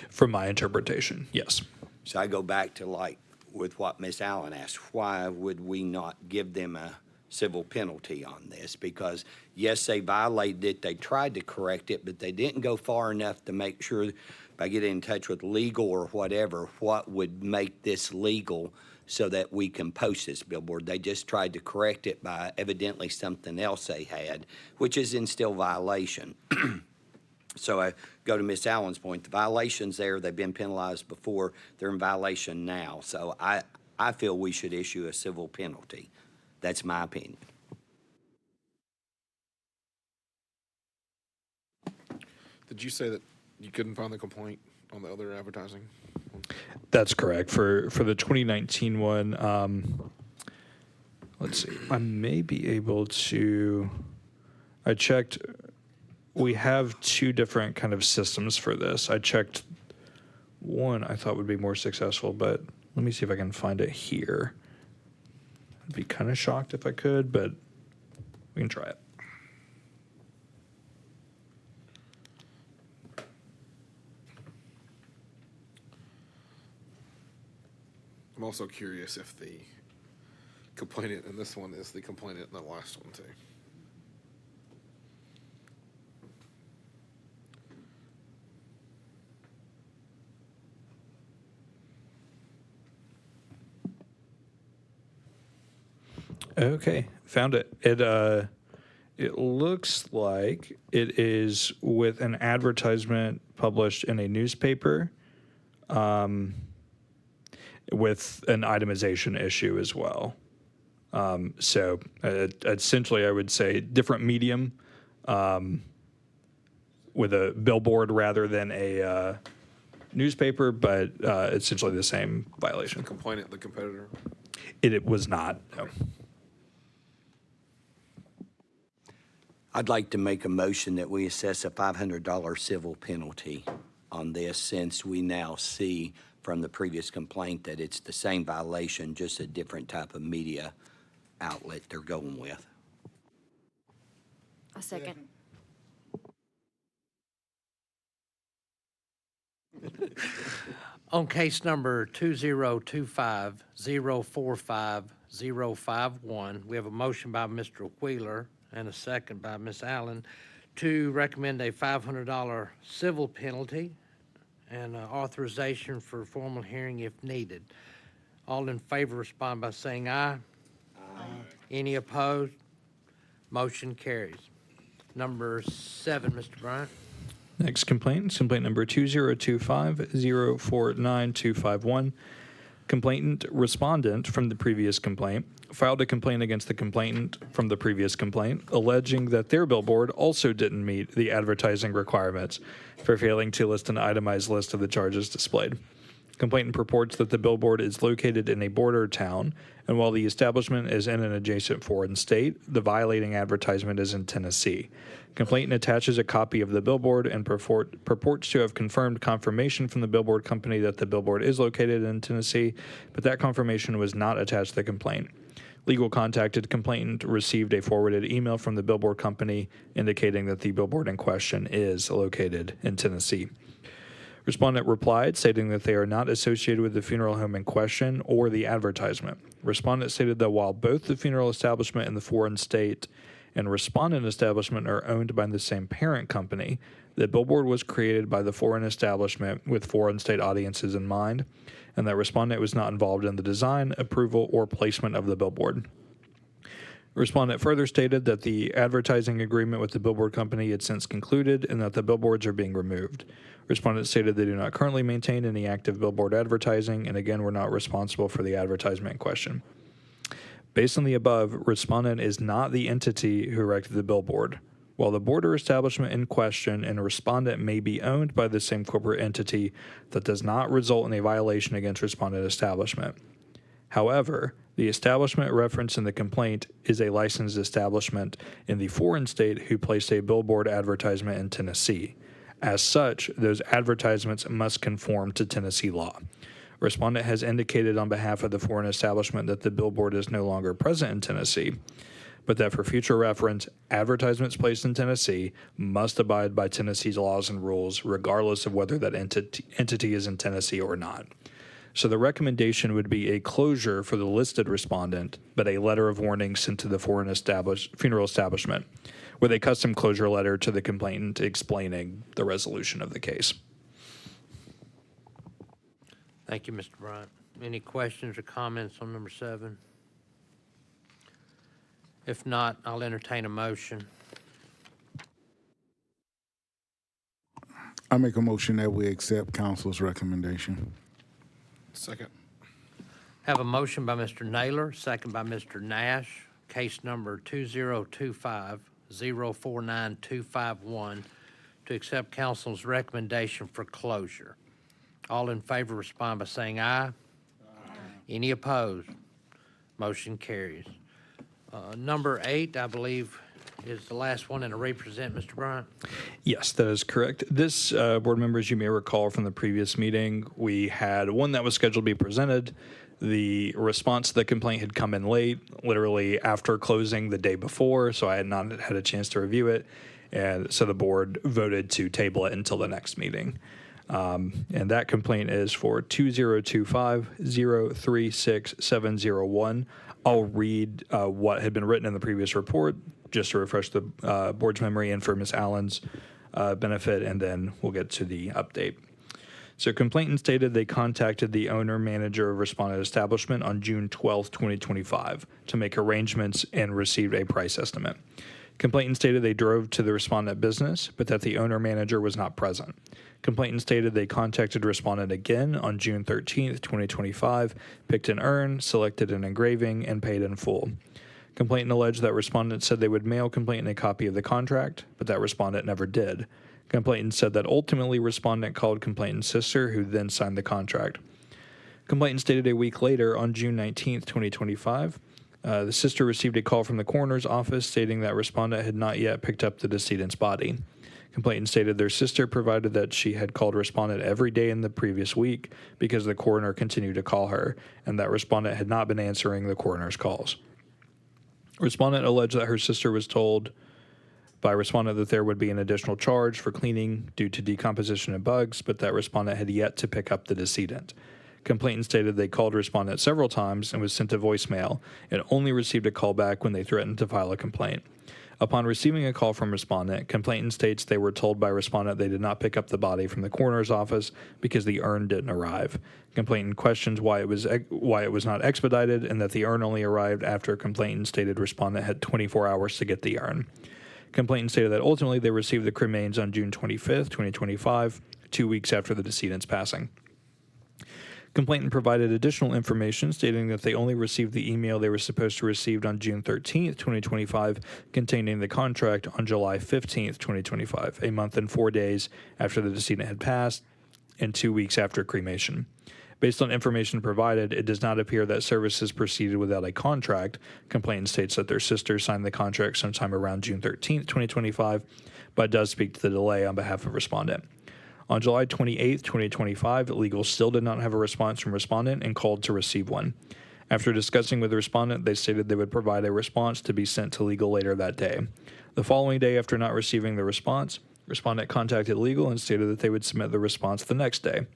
From my interpretation, yes. So I go back to like with what Ms. Allen asked, why would we not give them a civil penalty on this? Because yes, they violated it, they tried to correct it, but they didn't go far enough to make sure by getting in touch with legal or whatever, what would make this legal so that we can post this billboard. They just tried to correct it by evidently something else they had, which is in still violation. So I go to Ms. Allen's point, the violation's there, they've been penalized before, they're in violation now. So I feel we should issue a civil penalty. That's my opinion. Did you say that you couldn't find the complaint on the other advertising? That's correct. For the 2019 one, let's see. I may be able to. I checked. We have two different kind of systems for this. I checked one I thought would be more successful, but let me see if I can find it here. I'd be kind of shocked if I could, but we can try it. I'm also curious if the complainant in this one is the complainant in the last one too. Okay, found it. It looks like it is with an advertisement published in a newspaper, with an itemization issue as well. So essentially, I would say different medium, with a billboard rather than a newspaper, but essentially the same violation. Complainant, the competitor. It was not. No. I'd like to make a motion that we assess a $500 civil penalty on this, since we now see from the previous complaint that it's the same violation, just a different type of media outlet they're going with. A second. On case number 2025-045-051, we have a motion by Mr. Wheeler and a second by Ms. Allen to recommend a $500 civil penalty and authorization for formal hearing if needed. All in favor respond by saying aye. Aye. Any opposed? Motion carries. Number 7, Mr. Bryant. Next complaint, complaint number 2025-049-251. Complainant respondent from the previous complaint filed a complaint against the complainant from the previous complaint, alleging that their billboard also didn't meet the advertising requirements for failing to list an itemized list of the charges displayed. Complainant purports that the billboard is located in a border town, and while the establishment is in an adjacent foreign state, the violating advertisement is in Tennessee. Complainant attaches a copy of the billboard and purports to have confirmed confirmation from the billboard company that the billboard is located in Tennessee, but that confirmation was not attached to the complaint. Legal contacted complainant received a forwarded email from the billboard company indicating that the billboard in question is located in Tennessee. Respondent replied, stating that they are not associated with the funeral home in question or the advertisement. Respondent stated that while both the funeral establishment in the foreign state and respondent establishment are owned by the same parent company, the billboard was created by the foreign establishment with foreign state audiences in mind, and that respondent was not involved in the design, approval, or placement of the billboard. Respondent further stated that the advertising agreement with the billboard company had since concluded and that the billboards are being removed. Respondent stated they do not currently maintain any active billboard advertising and again were not responsible for the advertisement in question. Based on the above, respondent is not the entity who erected the billboard. While the border establishment in question and respondent may be owned by the same corporate entity, that does not result in a violation against respondent establishment. However, the establishment referenced in the complaint is a licensed establishment in the foreign state who placed a billboard advertisement in Tennessee. As such, those advertisements must conform to Tennessee law. Respondent has indicated on behalf of the foreign establishment that the billboard is no longer present in Tennessee, but that for future reference, advertisements placed in Tennessee must abide by Tennessee's laws and rules, regardless of whether that entity is in Tennessee or not. So the recommendation would be a closure for the listed respondent, but a letter of warning sent to the foreign funeral establishment, with a custom closure letter to the complainant explaining the resolution of the case. Thank you, Mr. Bryant. Any questions or comments on number 7? If not, I'll entertain a motion. I make a motion that we accept council's recommendation. Second. Have a motion by Mr. Naylor, second by Mr. Nash, case number 2025-049-251, to accept council's recommendation for closure. All in favor respond by saying aye. Aye. Any opposed? Motion carries. Number 8, I believe, is the last one in a represent, Mr. Bryant. Yes, that is correct. This, board members, you may recall from the previous meeting, we had one that was scheduled to be presented. The response to the complaint had come in late, literally after closing the day before, so I had not had a chance to review it. And so the board voted to table it until the next meeting. And that complaint is for 2025-036-701. I'll read what had been written in the previous report just to refresh the board's memory and for Ms. Allen's benefit, and then we'll get to the update. So complainant stated they contacted the owner-manager of respondent establishment on June 12, 2025 to make arrangements and received a price estimate. Complainant stated they drove to the respondent business, but that the owner-manager was not present. Complainant stated they contacted respondent again on June 13, 2025, picked an urn, selected an engraving, and paid in full. Complainant alleged that respondent said they would mail complainant a copy of the contract, but that respondent never did. Complainant said that ultimately respondent called complainant's sister, who then signed the contract. Complainant stated a week later, on June 19, 2025, the sister received a call from the coroner's office stating that respondent had not yet picked up the decedent's body. Complainant stated their sister provided that she had called respondent every day in the previous week because the coroner continued to call her, and that respondent had not been answering the coroner's calls. Respondent alleged that her sister was told by respondent that there would be an additional charge for cleaning due to decomposition and bugs, but that respondent had yet to pick up the decedent. Complainant stated they called respondent several times and was sent a voicemail and only received a call back when they threatened to file a complaint. Upon receiving a call from respondent, complainant states they were told by respondent they did not pick up the body from the coroner's office because the urn didn't arrive. Complainant questions why it was not expedited and that the urn only arrived after complainant stated respondent had 24 hours to get the urn. Complainant stated that ultimately they received the cremains on June 25th, 2025, 2 weeks after the decedent's passing. Complainant provided additional information stating that they only received the email they were supposed to receive on June 13th, 2025, containing the contract on July 15th, 2025, a month and 4 days after the decedent had passed and 2 weeks after cremation. Based on information provided, it does not appear that services proceeded without a contract. Complainant states that their sister signed the contract sometime around June 13th, 2025, but does speak to the delay on behalf of respondent. On July 28, 2025, legal still did not have a response from respondent and called to receive one. After discussing with the respondent, they stated they would provide a response to be sent to legal later that day. The following day, after not receiving the response, respondent contacted legal and stated that they would submit the response the next day,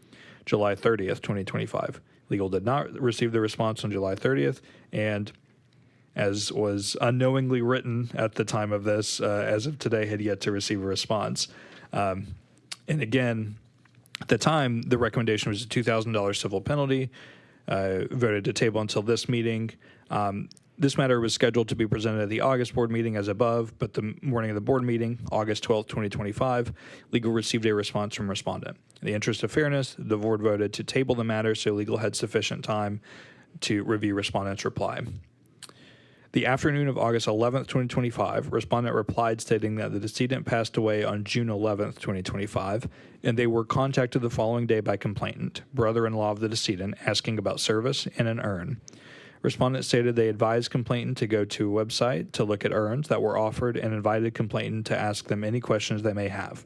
July 30th, 2025. Legal did not receive the response on July 30th, and as was unknowingly written at the time of this, as of today, had yet to receive a response. And again, at the time, the recommendation was a $2,000 civil penalty, voted to table until this meeting. This matter was scheduled to be presented at the August board meeting as above, but the morning of the board meeting, August 12th, 2025, legal received a response from respondent. In the interest of fairness, the board voted to table the matter so legal had sufficient time to review respondent's reply. The afternoon of August 11th, 2025, respondent replied stating that the decedent passed away on June 11th, 2025, and they were contacted the following day by complainant, brother-in-law of the decedent, asking about service and an urn. Respondent stated they advised complainant to go to a website to look at urns that were offered and invited complainant to ask them any questions they may have.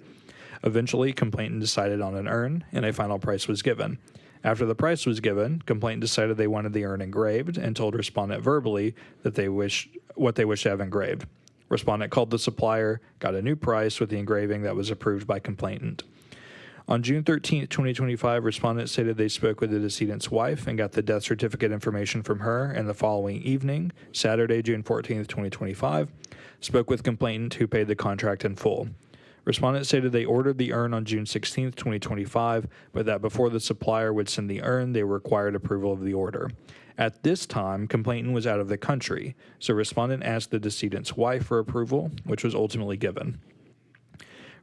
Eventually, complainant decided on an urn, and a final price was given. After the price was given, complainant decided they wanted the urn engraved and told respondent verbally that they wish to have engraved. Respondent called the supplier, got a new price with the engraving that was approved by complainant. On June 13, 2025, respondent stated they spoke with the decedent's wife and got the death certificate information from her, and the following evening, Saturday, June 14, 2025, spoke with complainant who paid the contract in full. Respondent stated they ordered the urn on June 16, 2025, but that before the supplier would send the urn, they required approval of the order. At this time, complainant was out of the country, so respondent asked the decedent's wife for approval, which was ultimately given.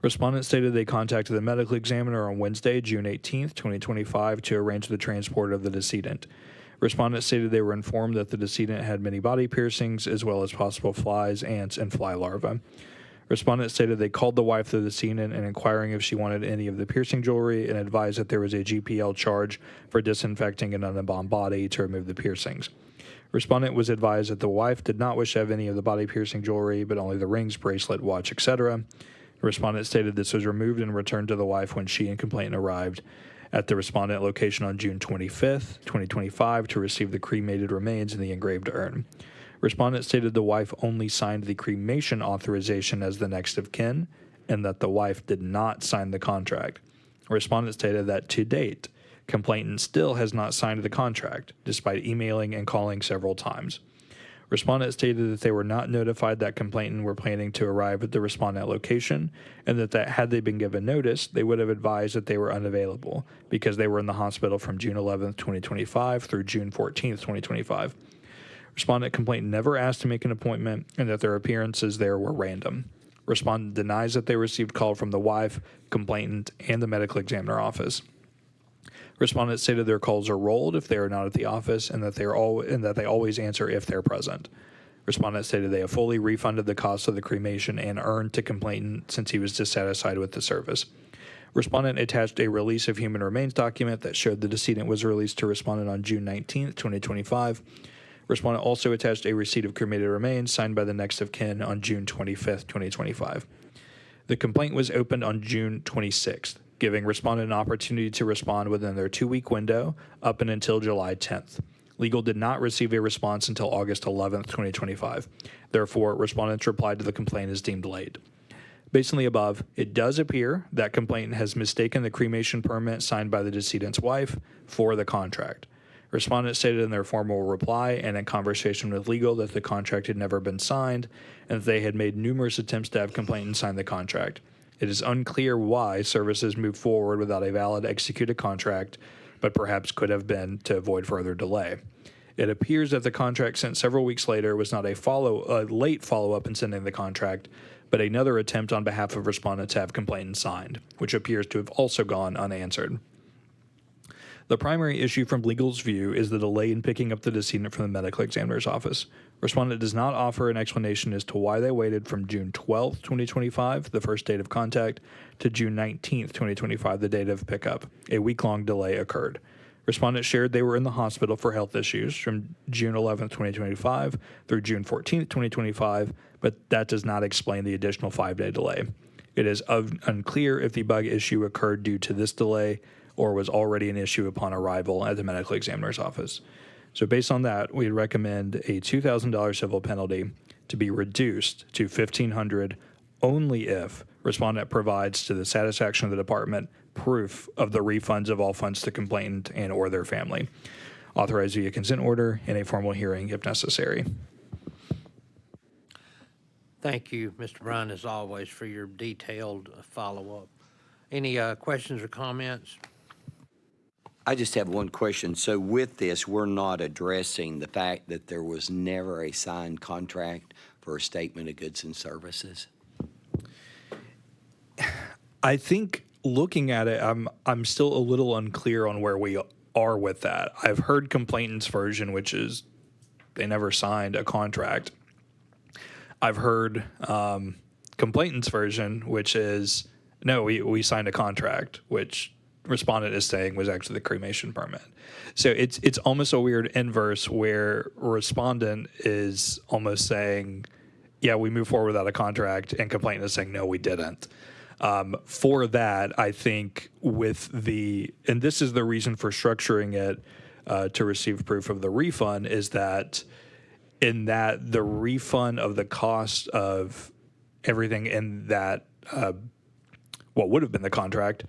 Respondent stated they contacted the medical examiner on Wednesday, June 18, 2025, to arrange the transport of the decedent. Respondent stated they were informed that the decedent had many body piercings, as well as possible flies, ants, and fly larvae. Respondent stated they called the wife of the decedent and inquiring if she wanted any of the piercing jewelry and advised that there was a GPL charge for disinfecting an unembalmed body to remove the piercings. Respondent was advised that the wife did not wish to have any of the body piercing jewelry, but only the rings, bracelet, watch, etc. Respondent stated this was removed and returned to the wife when she and complainant arrived at the respondent location on June 25th, 2025 to receive the cremated remains in the engraved urn. Respondent stated the wife only signed the cremation authorization as the next of kin and that the wife did not sign the contract. Respondent stated that to date, complainant still has not signed the contract, despite emailing and calling several times. Respondent stated that they were not notified that complainant were planning to arrive at the respondent location, and that had they been given notice, they would have advised that they were unavailable because they were in the hospital from June 11th, 2025 through June 14th, 2025. Respondent complainant never asked to make an appointment, and that their appearances there were random. Respondent denies that they received call from the wife, complainant, and the medical examiner office. Respondent stated their calls are rolled if they are not at the office, and that they always answer if they're present. Respondent stated they have fully refunded the cost of the cremation and earned to complainant since he was dissatisfied with the service. Respondent attached a release of human remains document that showed the decedent was released to respondent on June 19th, 2025. Respondent also attached a receipt of cremated remains signed by the next of kin on June 25th, 2025. The complaint was opened on June 26th, giving respondent an opportunity to respond within their 2-week window up and until July 10th. Legal did not receive a response until August 11th, 2025. Therefore, respondent's reply to the complaint is deemed late. Based on the above, it does appear that complainant has mistaken the cremation permit signed by the decedent's wife for the contract. Respondent stated in their formal reply and in conversation with legal that the contract had never been signed and that they had made numerous attempts to have complainant sign the contract. It is unclear why services moved forward without a valid executed contract, but perhaps could have been to avoid further delay. It appears that the contract sent several weeks later was not a late follow-up in sending the contract, but another attempt on behalf of respondent to have complainant signed, which appears to have also gone unanswered. The primary issue from legal's view is the delay in picking up the decedent from the medical examiner's office. Respondent does not offer an explanation as to why they waited from June 12th, 2025, the first date of contact, to June 19th, 2025, the date of pickup. A week-long delay occurred. Respondent shared they were in the hospital for health issues from June 11th, 2025 through June 14th, 2025, but that does not explain the additional 5-day delay. It is unclear if the bug issue occurred due to this delay or was already an issue upon arrival at the medical examiner's office. So based on that, we recommend a $2,000 civil penalty to be reduced to $1,500 only if respondent provides to the satisfaction of the department proof of the refunds of all funds to complainant and or their family, authorized via consent order in a formal hearing if necessary. Thank you, Mr. Bryan, as always, for your detailed follow-up. Any questions or comments? I just have one question. So with this, we're not addressing the fact that there was never a signed contract for a statement of goods and services? I think looking at it, I'm still a little unclear on where we are with that. I've heard complainant's version, which is they never signed a contract. I've heard complainant's version, which is no, we signed a contract, which respondent is saying was actually the cremation permit. So it's almost a weird inverse where respondent is almost saying, yeah, we moved forward without a contract, and complainant is saying, no, we didn't. For that, I think and this is the reason for structuring it to receive proof of the refund, is that in that the refund of the cost of everything in that, what would have been the contract,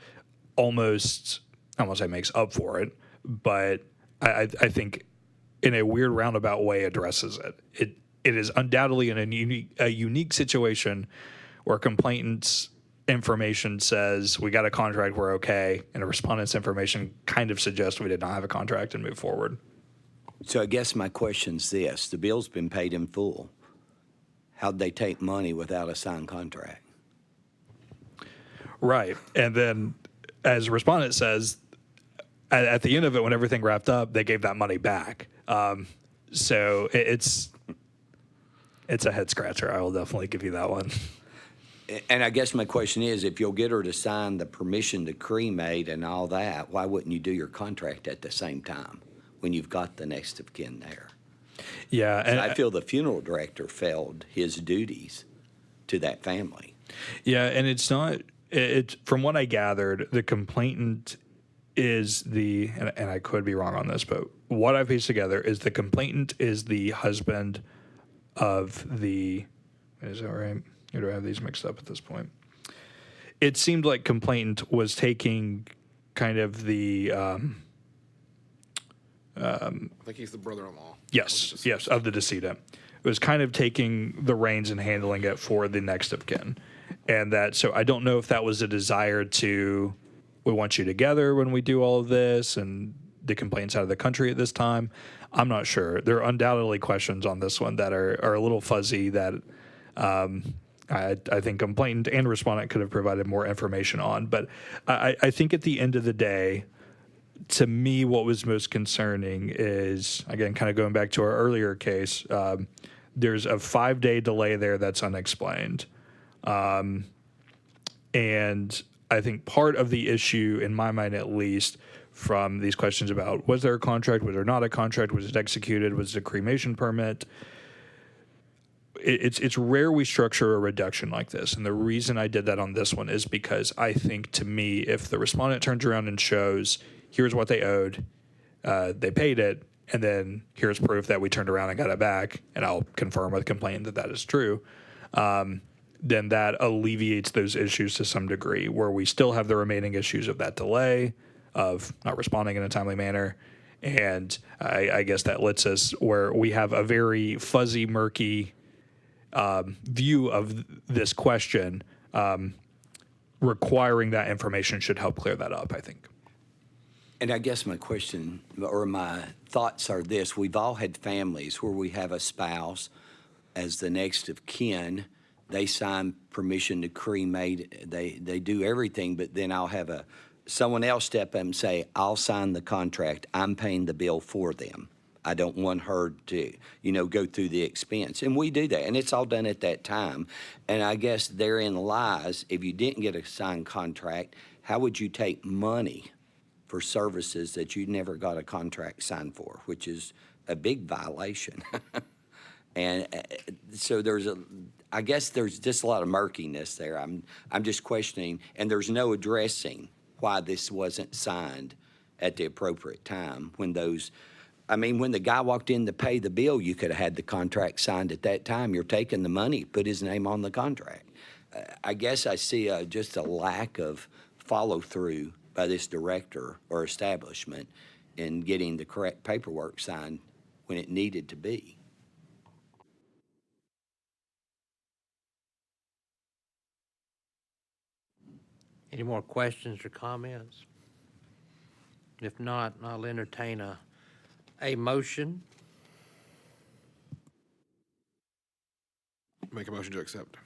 almost, I won't say makes up for it, but I think in a weird roundabout way addresses it. It is undoubtedly in a unique situation where complainant's information says we got a contract, we're okay, and a respondent's information kind of suggests we did not have a contract and move forward. So I guess my question's this. The bill's been paid in full. How'd they take money without a signed contract? Right. And then, as respondent says, at the end of it, when everything wrapped up, they gave that money back. So it's a head scratcher. I will definitely give you that one. And I guess my question is, if you'll get her to sign the permission to cremate and all that, why wouldn't you do your contract at the same time when you've got the next of kin there? Yeah. And I feel the funeral director failed his duties to that family. Yeah, and it's not. It's from what I gathered, the complainant is and I could be wrong on this, but what I pieced together is the complainant is the husband of the. Is that right? Or do I have these mixed up at this point? it seemed like complainant was taking kind of the I think he's the brother-in-law. yes, of the decedent. It was kind of taking the reins and handling it for the next of kin. And that, so I don't know if that was a desire to, we want you together when we do all of this and the complaints out of the country at this time. I'm not sure. There are undoubtedly questions on this one that are a little fuzzy that I think complainant and respondent could have provided more information on. But I think at the end of the day, to me, what was most concerning is, again, kind of going back to our earlier case, there's a 5-day delay there that's unexplained. And I think part of the issue, in my mind at least, from these questions about was there a contract, was there not a contract, was it executed, was it a cremation permit? It's rare we structure a reduction like this. And the reason I did that on this one is because I think, to me, if the respondent turns around and shows, here's what they owed, they paid it, and then here's proof that we turned around and got it back, and I'll confirm with complainant that that is true, then that alleviates those issues to some degree, where we still have the remaining issues of that delay, of not responding in a timely manner. And I guess that lets us where we have a very fuzzy, murky view of this question. Requiring that information should help clear that up, I think. And I guess my question or my thoughts are this. We've all had families where we have a spouse as the next of kin. They sign permission to cremate. They do everything, but then I'll have someone else step up and say, I'll sign the contract. I'm paying the bill for them. I don't want her to, go through the expense. And we do that, and it's all done at that time. And I guess therein lies, if you didn't get a signed contract, how would you take money for services that you never got a contract signed for, which is a big violation? And so I guess there's just a lot of murkiness there. I'm just questioning, and there's no addressing why this wasn't signed at the appropriate time when when the guy walked in to pay the bill, you could have had the contract signed at that time. You're taking the money, put his name on the contract. I guess I see just a lack of follow-through by this director or establishment in getting the correct paperwork signed when it needed to be. Any more questions or comments? If not, I'll entertain a motion. Make a motion to accept.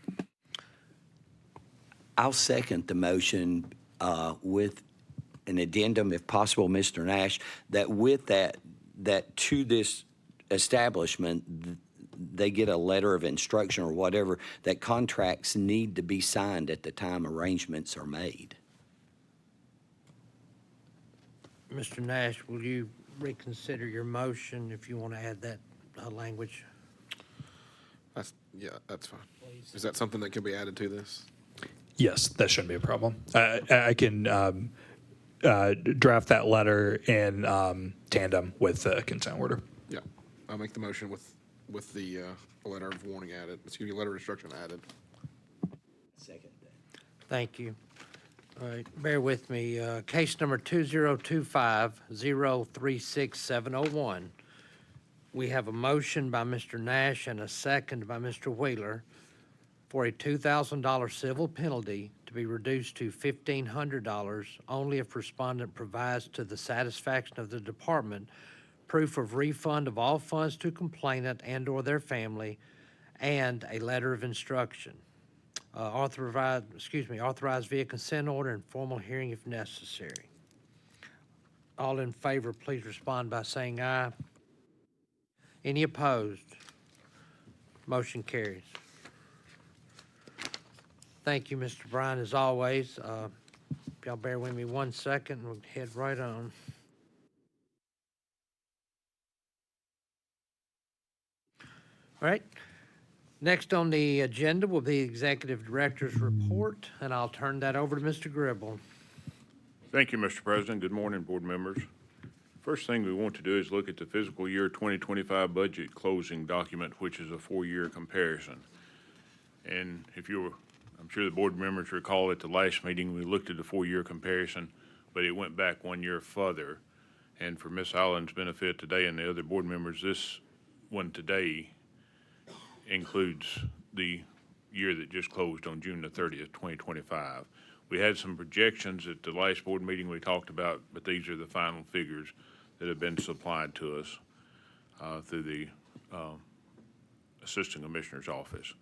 I'll second the motion with an addendum, if possible, Mr. Nash, that with that to this establishment, they get a letter of instruction or whatever, that contracts need to be signed at the time arrangements are made. Mr. Nash, will you reconsider your motion if you want to add that language? That's fine. Is that something that can be added to this? Yes, that shouldn't be a problem. I can draft that letter in tandem with the consent order. Yeah, I'll make the motion with the letter of warning added. Excuse me, letter of instruction added. Second that. Thank you. All right, bear with me. Case number 2025-036701. We have a motion by Mr. Nash and a second by Mr. Wheeler for a $2,000 civil penalty to be reduced to $1,500 only if respondent provides to the satisfaction of the department proof of refund of all funds to complainant and/or their family, and a letter of instruction. Authorized via consent order and formal hearing if necessary. All in favor, please respond by saying aye. Any opposed? Motion carries. Thank you, Mr. Bryan, as always. If y'all bear with me 1 second, we'll head right on. All right. Next on the agenda will be Executive Director's report, and I'll turn that over to Mr. Gribble. Thank you, Mr. President. Good morning, board members. First thing we want to do is look at the fiscal year 2025 budget closing document, which is a 4-year comparison. And if you'll I'm sure the board members recall at the last meeting, we looked at the 4-year comparison, but it went back 1 year further. And for Ms. Allen's benefit today and the other board members, this one today includes the year that just closed on June the 30th, 2025. We had some projections at the last board meeting we talked about, but these are the final figures that have been supplied to us through the Assistant Commissioner's Office.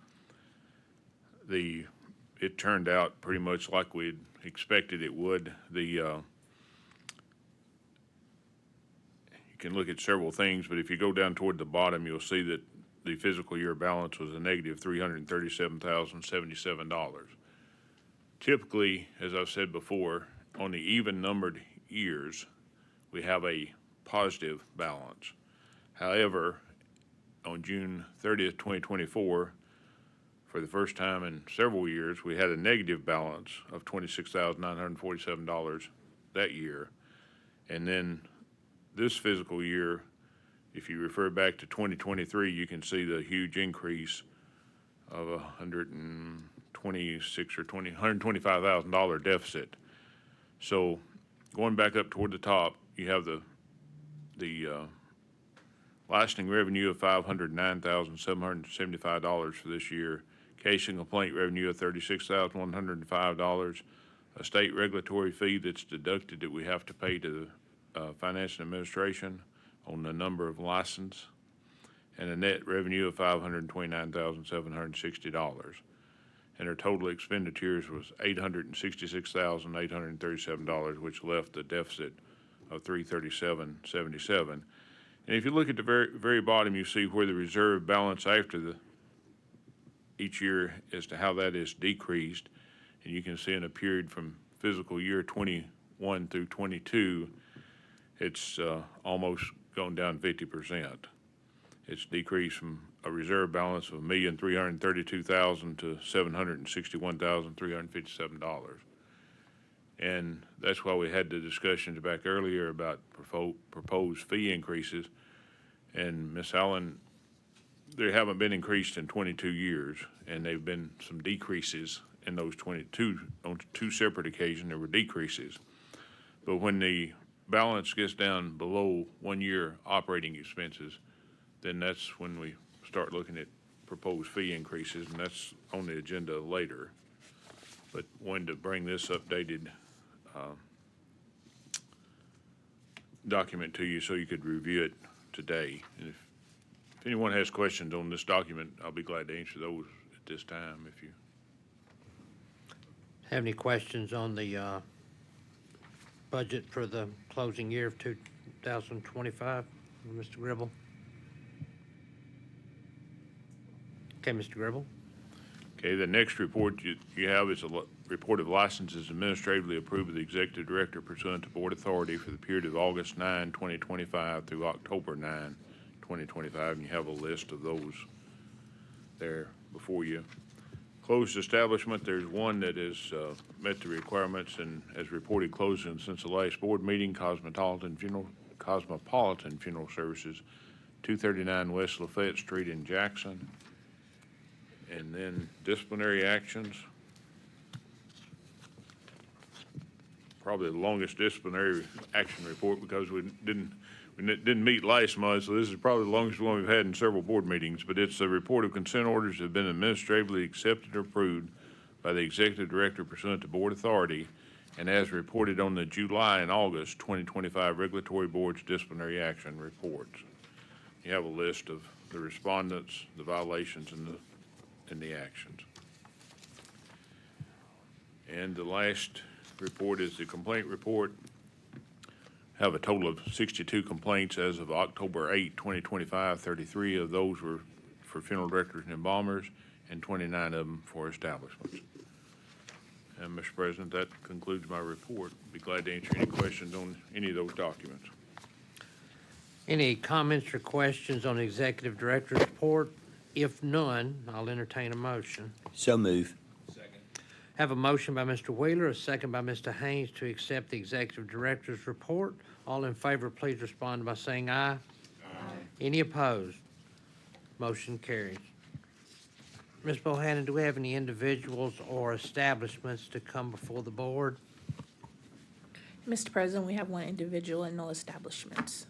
It turned out pretty much like we'd expected it would. You can look at several things, but if you go down toward the bottom, you'll see that the fiscal year balance was a negative $337,077. Typically, as I've said before, on the even numbered years, we have a positive balance. However, on June 30th, 2024, for the first time in several years, we had a negative balance of $26,947 that year. And then this fiscal year, if you refer back to 2023, you can see the huge increase of $125,000 deficit. So going back up toward the top, you have the licensing revenue of $509,775 for this year, case and complaint revenue of $36,105, a state regulatory fee that's deducted that we have to pay to the Finance and Administration on the number of license, and a net revenue of $529,760. And our total expenditures was $866,837, which left a deficit of $337,77. And if you look at the very bottom, you see where the reserve balance after each year as to how that is decreased. And you can see in a period from fiscal year 21 through 22, it's almost gone down 50%. It's decreased from a reserve balance of $1,332,000 to $761,357. And that's why we had the discussions back earlier about proposed fee increases. And Ms. Allen, they haven't been increased in 22 years, and there have been some decreases in those 22, on two separate occasions, there were decreases. But when the balance gets down below 1 year operating expenses, then that's when we start looking at proposed fee increases, and that's on the agenda later. But wanted to bring this updated document to you so you could review it today. And if anyone has questions on this document, I'll be glad to answer those at this time if you. Have any questions on the budget for the closing year of 2025, Mr. Gribble? Okay, Mr. Gribble. Okay, the next report you have is a report of licenses administratively approved by the Executive Director pursuant to Board authority for the period of August 9, 2025 through October 9, 2025, and you have a list of those there before you. Closed establishment, there's one that has met the requirements and has reported closing since the last board meeting, Cosmopolitan Funeral Services, 239 West Lafayette Street in Jackson. And then disciplinary actions. Probably the longest disciplinary action report because we didn't meet last month, so this is probably the longest one we've had in several board meetings. But it's a report of consent orders that have been administratively accepted or approved by the Executive Director pursuant to Board authority, and as reported on the July and August 2025 Regulatory Board's disciplinary action reports. You have a list of the respondents, the violations, and the actions. And the last report is the complaint report. Have a total of 62 complaints as of October 8, 2025. 33 of those were for funeral directors and embalmers, and 29 of them for establishments. And Mr. President, that concludes my report. Be glad to answer any questions on any of those documents. Any comments or questions on the Executive Director's report? If none, I'll entertain a motion. So move. Have a motion by Mr. Wheeler, a second by Mr. Haynes to accept the Executive Director's report. All in favor, please respond by saying aye. Aye. Any opposed? Motion carries. Ms. Bohannon, do we have any individuals or establishments to come before the board? Mr. President, we have one individual and no establishments.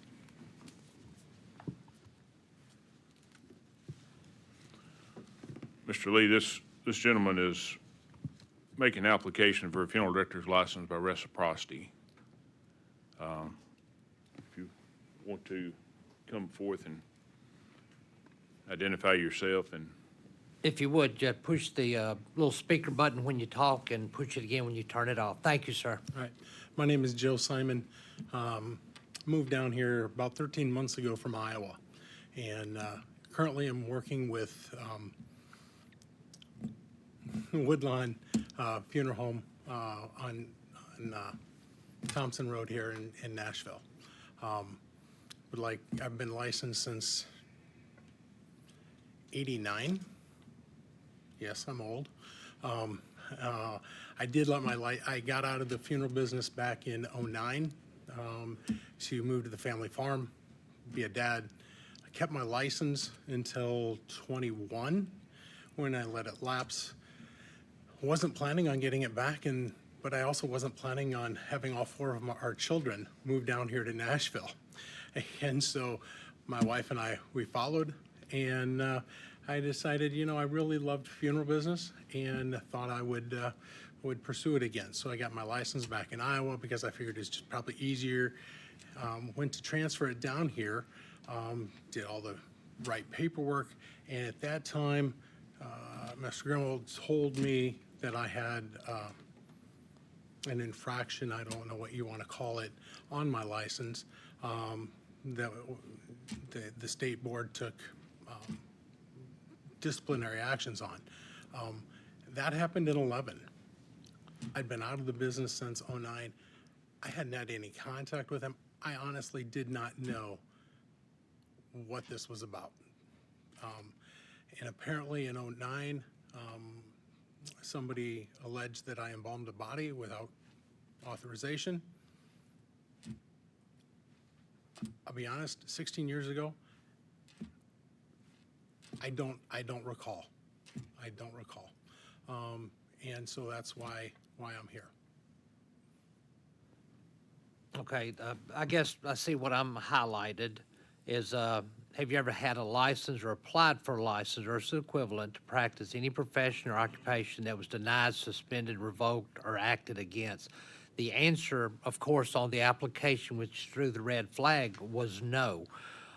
Mr. Lee, this gentleman is making application for a funeral director's license by reciprocity. If you want to come forth and identify yourself and If you would, just push the little speaker button when you talk and push it again when you turn it off. Thank you, sir. All right. My name is Joe Simon. Moved down here about 13 months ago from Iowa. And currently I'm working with Woodlawn Funeral Home on Thompson Road here in Nashville. I've been licensed since '89. Yes, I'm old. I did let I got out of the funeral business back in '09 to move to the family farm, be a dad. I kept my license until 21 when I let it lapse. Wasn't planning on getting it back, but I also wasn't planning on having all four of our children move down here to Nashville. And so my wife and we followed, and I decided, I really loved funeral business and thought I would pursue it again. So I got my license back in Iowa because I figured it's just probably easier. Went to transfer it down here, did all the right paperwork, and at that time, Mr. Grimwald told me that I had an infraction, I don't know what you want to call it, on my license that the state board took disciplinary actions on. That happened in '11. I'd been out of the business since '09. I hadn't had any contact with him. I honestly did not know what this was about. And apparently in '09, somebody alleged that I embalmed a body without authorization. I'll be honest, 16 years ago, I don't recall. I don't recall. And so that's why I'm here. Okay, I guess I see what I'm highlighted is, have you ever had a license or applied for a license or its equivalent to practice any profession or occupation that was denied, suspended, revoked, or acted against? The answer, of course, on the application, which drew the red flag, was no.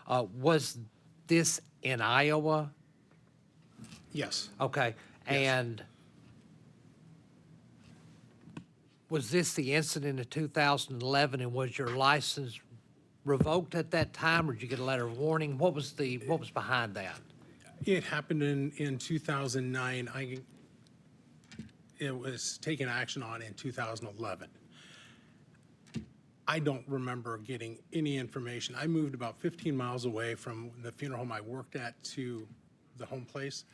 Was this in Iowa? Yes. Okay, and was this the incident in 2011, and was your license revoked at that time, or did you get a letter of warning? What was behind that? It happened in 2009. It was taken action on in 2011. I don't remember getting any information. I moved about 15 miles away from the funeral home I worked at to the home place.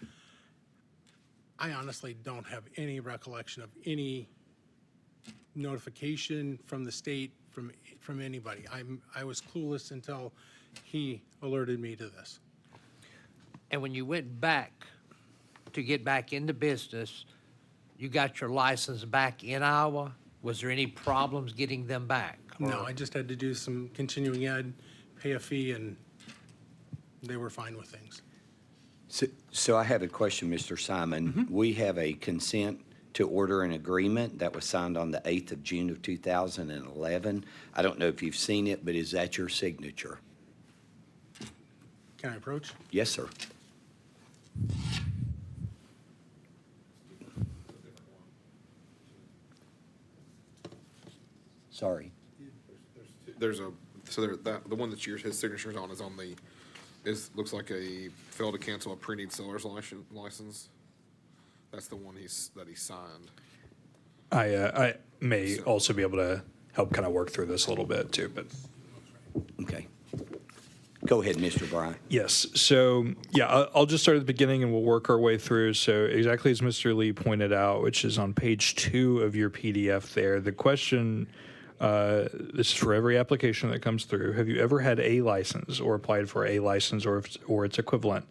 I honestly don't have any recollection of any notification from the state, from anybody. I was clueless until he alerted me to this. And when you went back to get back into business, you got your license back in Iowa? Was there any problems getting them back? No, I just had to do some continuing ed, pay a fee, and they were fine with things. So I have a question, Mr. Simon. We have a consent to order an agreement that was signed on the 8th of June of 2011. I don't know if you've seen it, but is that your signature? Can I approach? Yes, sir. Sorry. The one that's his signature's on is on looks like a failed to cancel a pre-need seller's license. That's the one that he signed. I may also be able to help kind of work through this a little bit too, but. Okay. Go ahead, Mr. Bryant. Yes. So, yeah, I'll just start at the beginning and we'll work our way through. So, exactly as Mr. Lee pointed out, which is on page 2 of your PDF there, the question, this is for every application that comes through. Have you ever had a license or applied for a license or its equivalent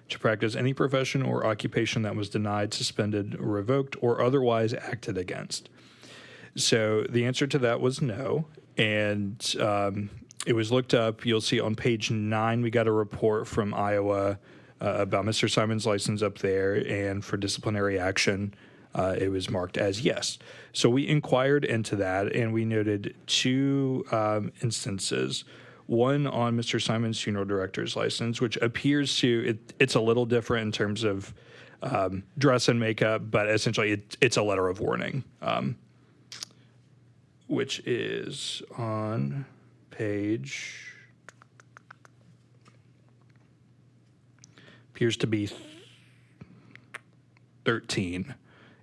to practice any profession or occupation that was denied, suspended, revoked, or otherwise acted against. So the answer to that was no. And it was looked up. You'll see on page 9, we got a report from Iowa about Mr. Simon's license up there. And for disciplinary action, it was marked as yes. So we inquired into that, and we noted 2 instances. One on Mr. Simon's funeral director's license, which appears to, it's a little different in terms of dress and makeup, but essentially it's a letter of warning, which is on page, appears to be 13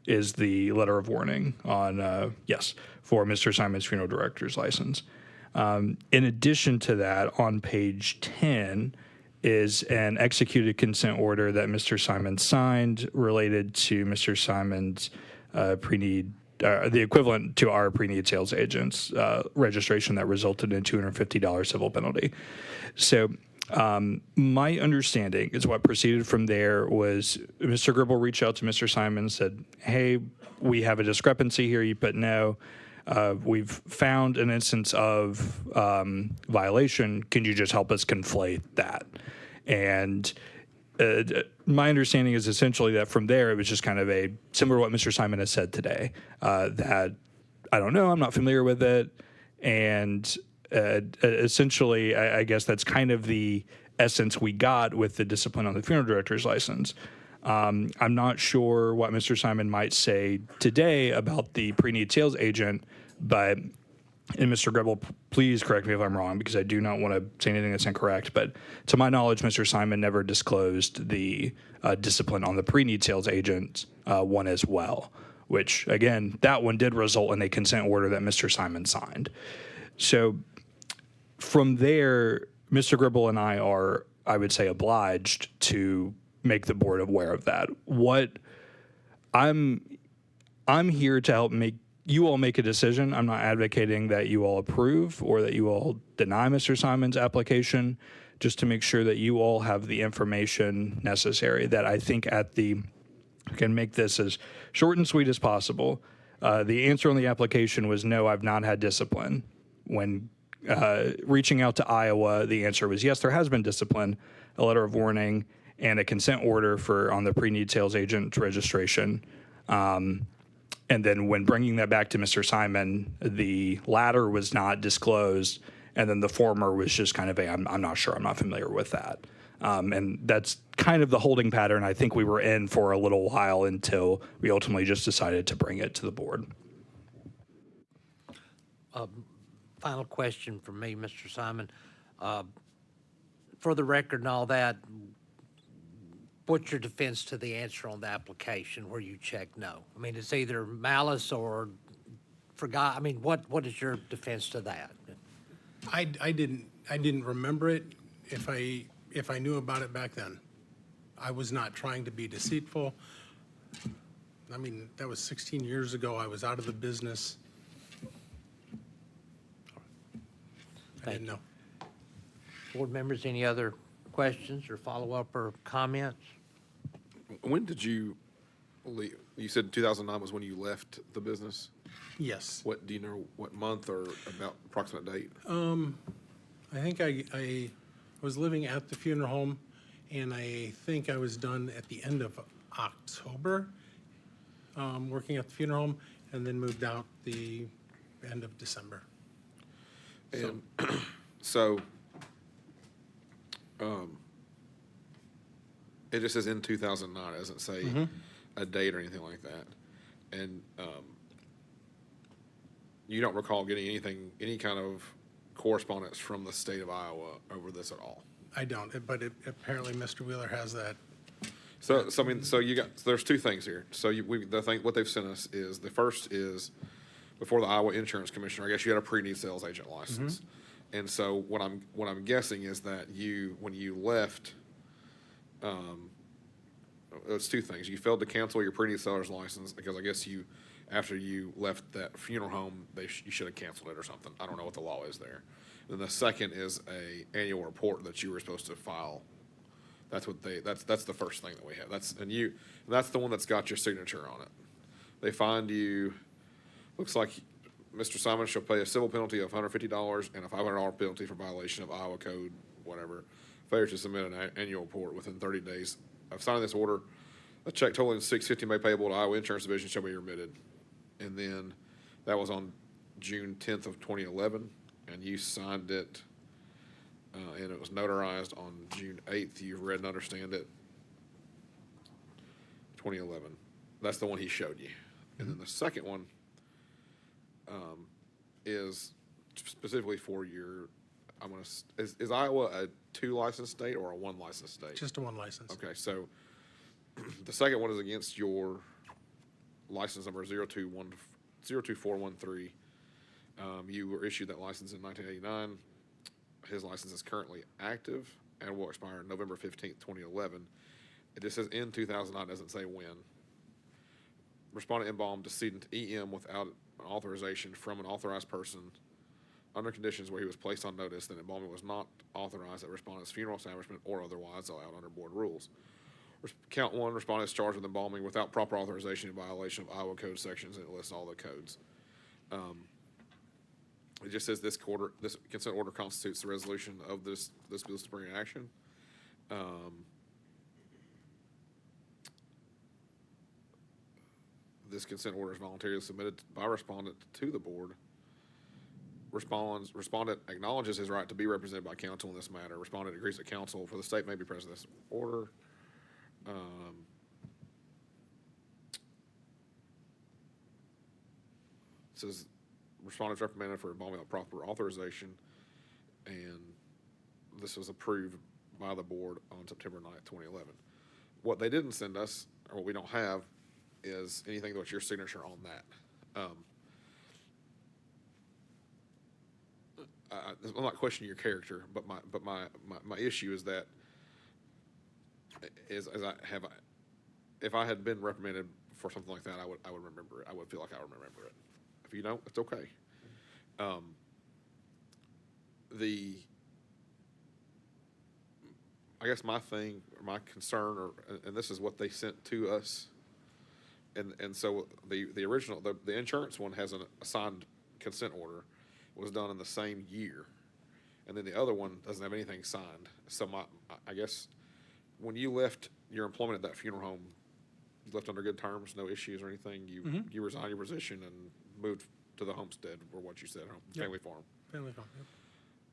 is the letter of warning on, yes, for Mr. Simon's funeral director's license. In addition to that, on page 10 is an executed consent order that Mr. Simon signed related to Mr. Simon's pre-need, the equivalent to our pre-need sales agent's registration that resulted in $250 civil penalty. So my understanding is what proceeded from there was Mr. Gribble reached out to Mr. Simon and said, hey, we have a discrepancy here. You put no. We've found an instance of violation. Can you just help us conflate that? And my understanding is essentially that from there, it was just kind of a similar to what Mr. Simon has said today, that I don't know, I'm not familiar with it. And essentially, I guess that's kind of the essence we got with the discipline on the funeral director's license. I'm not sure what Mr. Simon might say today about the pre-need sales agent, but, and Mr. Gribble, please correct me if I'm wrong, because I do not want to say anything that's incorrect, but to my knowledge, Mr. Simon never disclosed the discipline on the pre-need sales agent one as well, which, again, that one did result in a consent order that Mr. Simon signed. So from there, Mr. Gribble and I are, I would say, obliged to make the board aware of that. What I'm here to help make you all make a decision. I'm not advocating that you all approve or that you all deny Mr. Simon's application, just to make sure that you all have the information necessary that I think can make this as short and sweet as possible. The answer on the application was no, I've not had discipline. When reaching out to Iowa, the answer was yes, there has been discipline, a letter of warning, and a consent order on the pre-need sales agent registration. And then when bringing that back to Mr. Simon, the latter was not disclosed, and then the former was just kind of I'm not sure, I'm not familiar with that. And that's kind of the holding pattern I think we were in for a little while until we ultimately just decided to bring it to the board. Final question from me, Mr. Simon. For the record and all that, what's your defense to the answer on the application where you check no? I mean, it's either malice or forgot. I mean, what is your defense to that? I didn't remember it if I knew about it back then. I was not trying to be deceitful. I mean, that was 16 years ago. I was out of the business. I didn't know. Board members, any other questions or follow-up or comments? When did you leave? You said 2009 was when you left the business? Yes. What, do you know what month or about approximate date? I think I was living at the funeral home, and I think I was done at the end of October, working at the funeral home, and then moved out the end of December. And so, it just says in 2009. It doesn't say a date or anything like that. And you don't recall getting any kind of correspondence from the state of Iowa over this at all? I don't, but apparently Mr. Wheeler has that. So I mean, so there's two things here. So what they've sent us is, the first is before the Iowa Insurance Commissioner. I guess you had a pre-need sales agent license, and so what I'm guessing is that when you left, it's two things. You failed to cancel your pre-need seller's license because I guess after you left that funeral home, you should have canceled it or something. I don't know what the law is there. And then the second is a annual report that you were supposed to file That's the first thing that we have. That's the one that's got your signature on it. They find you, looks like Mr. Simon shall pay a civil penalty of $150 and a $500 penalty for violation of Iowa code, whatever, failure to submit an annual report within 30 days of signing this order. A check totaling $650 may payable to Iowa Insurance Division shall be remitted. And then that was on June 10th of 2011, and you signed it, and it was notarized on June 8th. You've read and understand it. 2011. That's the one he showed you. And then the second one is specifically for your, is Iowa a 2 license state or a 1 license state? Just a one license. Okay, so the second one is against your license number 02413. You were issued that license in 1989. His license is currently active and will expire November 15th, 2011. It just says in 2009, doesn't say when. Respondent embalmed decedent EM without an authorization from an authorized person under conditions where he was placed on notice that embalming was not authorized at respondent's funeral establishment or otherwise allowed under board rules. Count 1, respondent is charged with embalming without proper authorization in violation of Iowa code sections, and it lists all the codes. It just says this consent order constitutes the resolution of this disciplinary action. This consent order is voluntarily submitted by respondent to the board. Respondent acknowledges his right to be represented by counsel in this matter. Respondent agrees that counsel for the state may be present in this order. It says respondent's reprimanded for embalming without proper authorization, and this was approved by the board on September 9th, 2011. What they didn't send us, or what we don't have, is anything that's your signature on that. I'm not questioning your character, but my issue is that if I had been reprimanded for something like that, I would remember it. I would feel like I would remember it. If you don't, it's okay. I guess my thing, or my concern, and this is what they sent to us, and so the original, the insurance one has an assigned consent order. It was done in the same year, and then the other one doesn't have anything signed. So I guess when you left your employment at that funeral home, you left under good terms, no issues or anything. You resigned your position and moved to the homestead, or what you said, family farm. Family farm,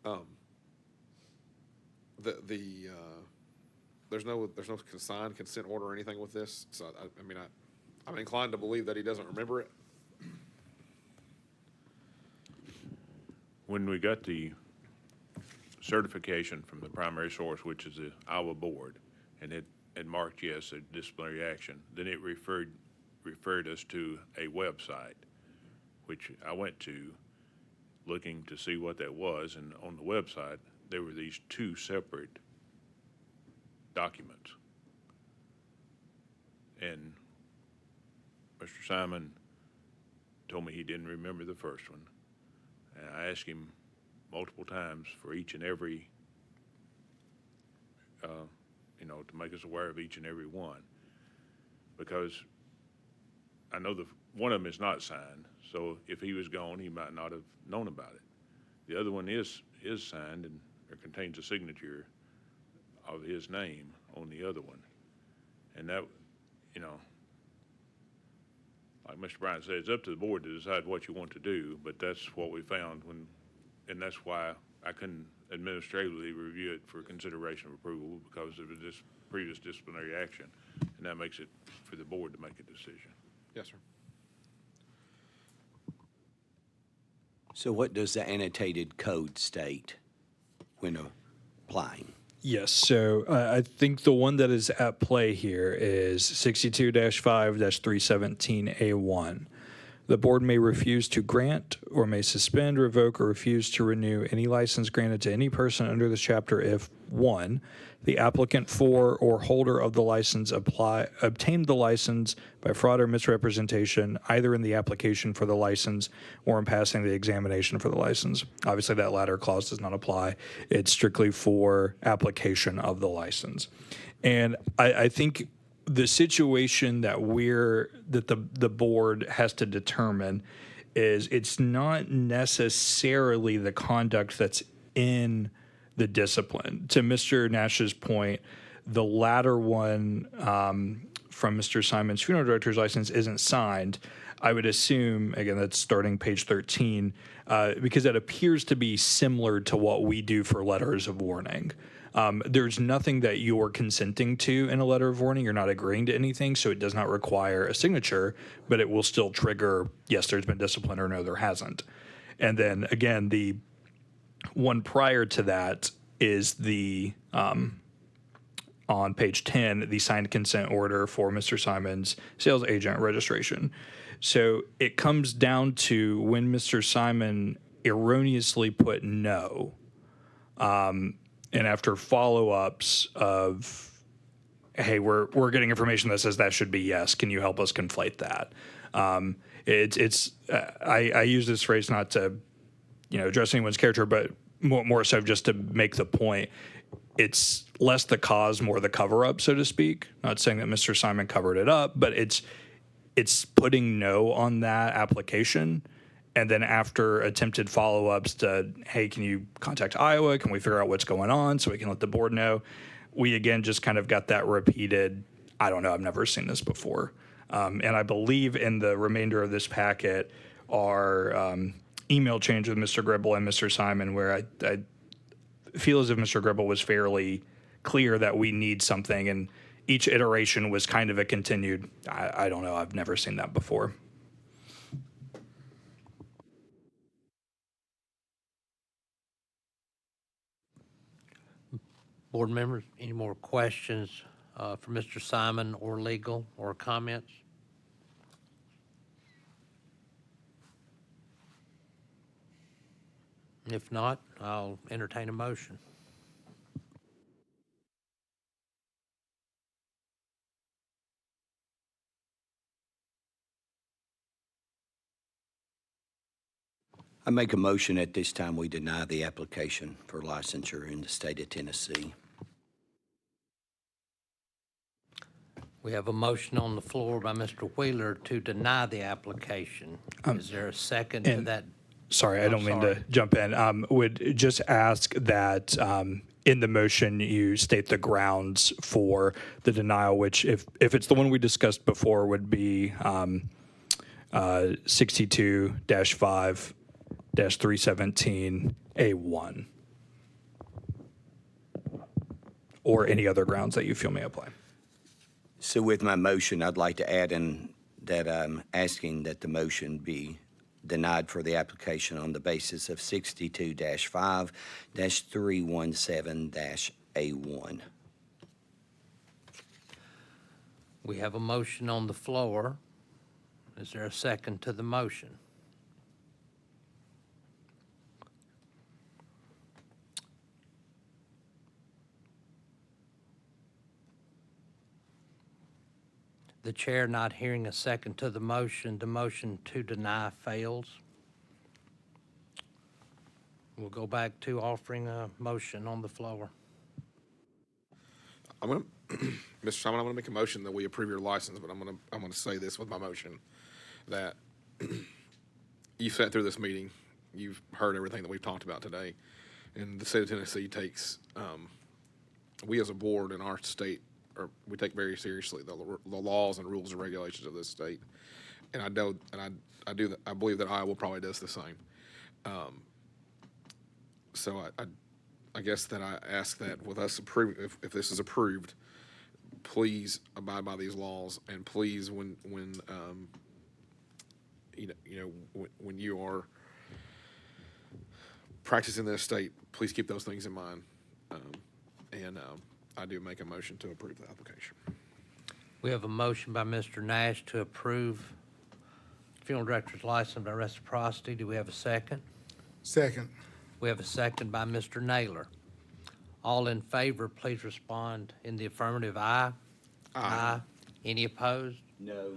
yep. There's no signed consent order or anything with this. So I'm inclined to believe that he doesn't remember it. When we got the certification from the primary source, which is the Iowa board, and it marked yes a disciplinary action, then it referred us to a website, which I went to looking to see what that was, and on the website there were these 2 separate documents. And Mr. Simon told me he didn't remember the first one. And I asked him multiple times for each and every, to make us aware of each and every one. Because I know one of them is not signed, so if he was gone, he might not have known about it. The other one is signed, and it contains a signature of his name on the other one. And that, like Mr. Bryant said, it's up to the board to decide what you want to do, but that's what we found and that's why I couldn't administratively review it for consideration of approval, because of this previous disciplinary action, and that makes it for the board to make a decision. Yes, sir. So what does the annotated code state when applying? Yes, so I think the one that is at play here is 62-5-317A1. The board may refuse to grant or may suspend, revoke, or refuse to renew any license granted to any person under this chapter if, 1, the applicant for or holder of the license obtained the license by fraud or misrepresentation, either in the application for the license or in passing the examination for the license. Obviously, that latter clause does not apply. It's strictly for application of the license. And I think the situation that the board has to determine is it's not necessarily the conduct that's in the discipline. To Mr. Nash's point, the latter one from Mr. Simon's funeral director's license isn't signed. I would assume, again, that's starting page 13, because it appears to be similar to what we do for letters of warning. There's nothing that you're consenting to in a letter of warning. You're not agreeing to anything, so it does not require a signature, but it will still trigger, yes, there's been discipline, or no, there hasn't. And then, again, the one prior to that is the, on page 10, the signed consent order for Mr. Simon's sales agent registration. So it comes down to when Mr. Simon erroneously put no, and after follow-ups of, hey, we're getting information that says that should be yes, can you help us conflate that? I use this phrase not to, address anyone's character, but more so just to make the point. It's less the cause, more the cover-up, so to speak. Not saying that Mr. Simon covered it up, but it's putting no on that application. And then after attempted follow-ups to, hey, can you contact Iowa? Can we figure out what's going on so we can let the board know? We, again, just kind of got that repeated, I don't know, I've never seen this before. And I believe in the remainder of this packet are email change with Mr. Gribble and Mr. Simon, where I feel as if Mr. Gribble was fairly clear that we need something, and each iteration was kind of a continued, I don't know, I've never seen that before. Board members, any more questions for Mr. Simon or legal or comments? If not, I'll entertain a motion. I make a motion at this time we deny the application for licensure in the state of Tennessee. We have a motion on the floor by Mr. Wheeler to deny the application. Is there a second to that? Sorry, I don't mean to jump in. Would just ask that in the motion you state the grounds for the denial, which if it's the one we discussed before would be 62-5-317A1, or any other grounds that you feel may apply. So with my motion, I'd like to add in that I'm asking that the motion be denied for the application on the basis of 62-5-317-A1. We have a motion on the floor. Is there a second to the motion? The chair not hearing a second to the motion to deny fails. We'll go back to offering a motion on the floor. Mr. Simon, I'm gonna make a motion that we approve your license, but I'm gonna say this with my motion, that you've sat through this meeting, you've heard everything that we've talked about today, and the state of Tennessee takes, we as a board in our state, we take very seriously the laws and rules and regulations of this state, and I believe that Iowa probably does the same. So I guess that I ask that with us if this is approved, please abide by these laws, and please when you are practicing this state, please keep those things in mind. I do make a motion to approve the application. We have a motion by Mr. Nash to approve funeral director's license by reciprocity. Do we have a second? Second. We have a second by Mr. Naylor. All in favor, please respond in the affirmative. Aye. Aye. Any opposed? No.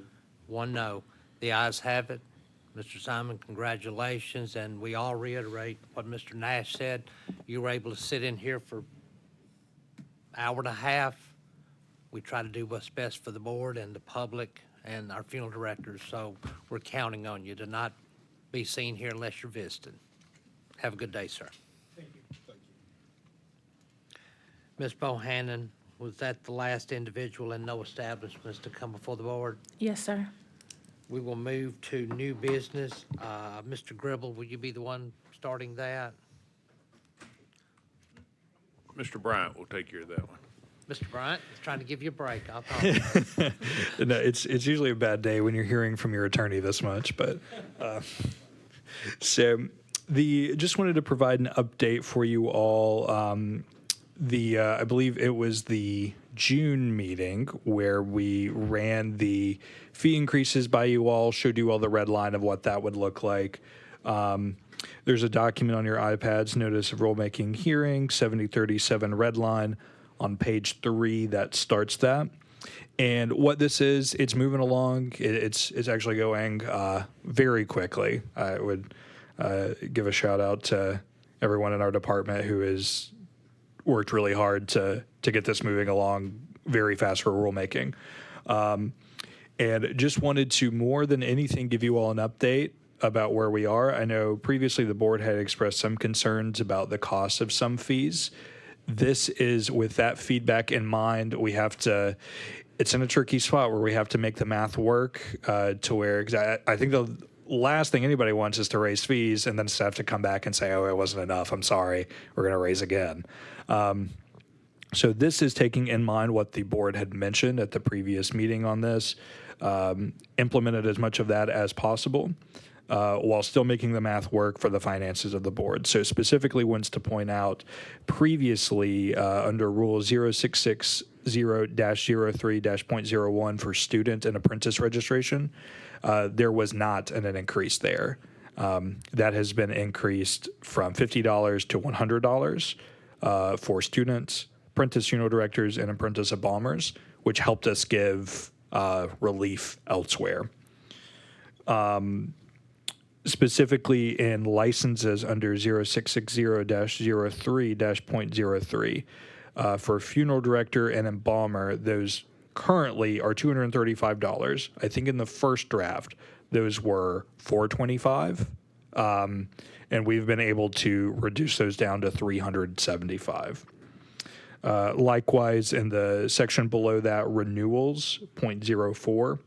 One no. The ayes have it. Mr. Simon, congratulations, and we all reiterate what Mr. Nash said. You were able to sit in here for an hour and a half. We try to do what's best for the board and the public and our funeral directors, so we're counting on you to not be seen here unless you're visiting. Have a good day, sir. Thank you. Thank you. Ms. Bohannon, was that the last individual and no establishments to come before the board? Yes, sir. We will move to new business. Mr. Gribble, will you be the one starting that? Mr. Bryant will take care of that one. Mr. Bryant, trying to give you a break. I'll talk. No, it's usually a bad day when you're hearing from your attorney this much, but so just wanted to provide an update for you all. I believe it was the June meeting where we ran the fee increases by you all, showed you all the red line of what that would look like. There's a document on your iPads, notice of rulemaking hearing, 7037 red line on page 3 that starts that. And what this is, it's moving along. It's actually going very quickly. I would give a shout out to everyone in our department who has worked really hard to get this moving along very fast for rulemaking. And just wanted to, more than anything, give you all an update about where we are. I know previously the board had expressed some concerns about the cost of some fees. This is with that feedback in mind. We have to, it's in a tricky spot where we have to make the math work to where, cause I think the last thing anybody wants is to raise fees and then just have to come back and say, oh, it wasn't enough. I'm sorry. We're going to raise again. So this is taking in mind what the board had mentioned at the previous meeting on this, implemented as much of that as possible, while still making the math work for the finances of the board. So specifically wants to point out previously under Rule 0660-03-.01 for student and apprentice registration, there was not an increase there. That has been increased from $50 to $100 for students, apprentice funeral directors, and apprentice embalmers, which helped us give relief elsewhere. Specifically in licenses under 0660-03-.03, for funeral director and embalmer, those currently are $235. I think in the first draft, those were $425. And we've been able to reduce those down to $375. Likewise, in the section below that, renewals, 0.04,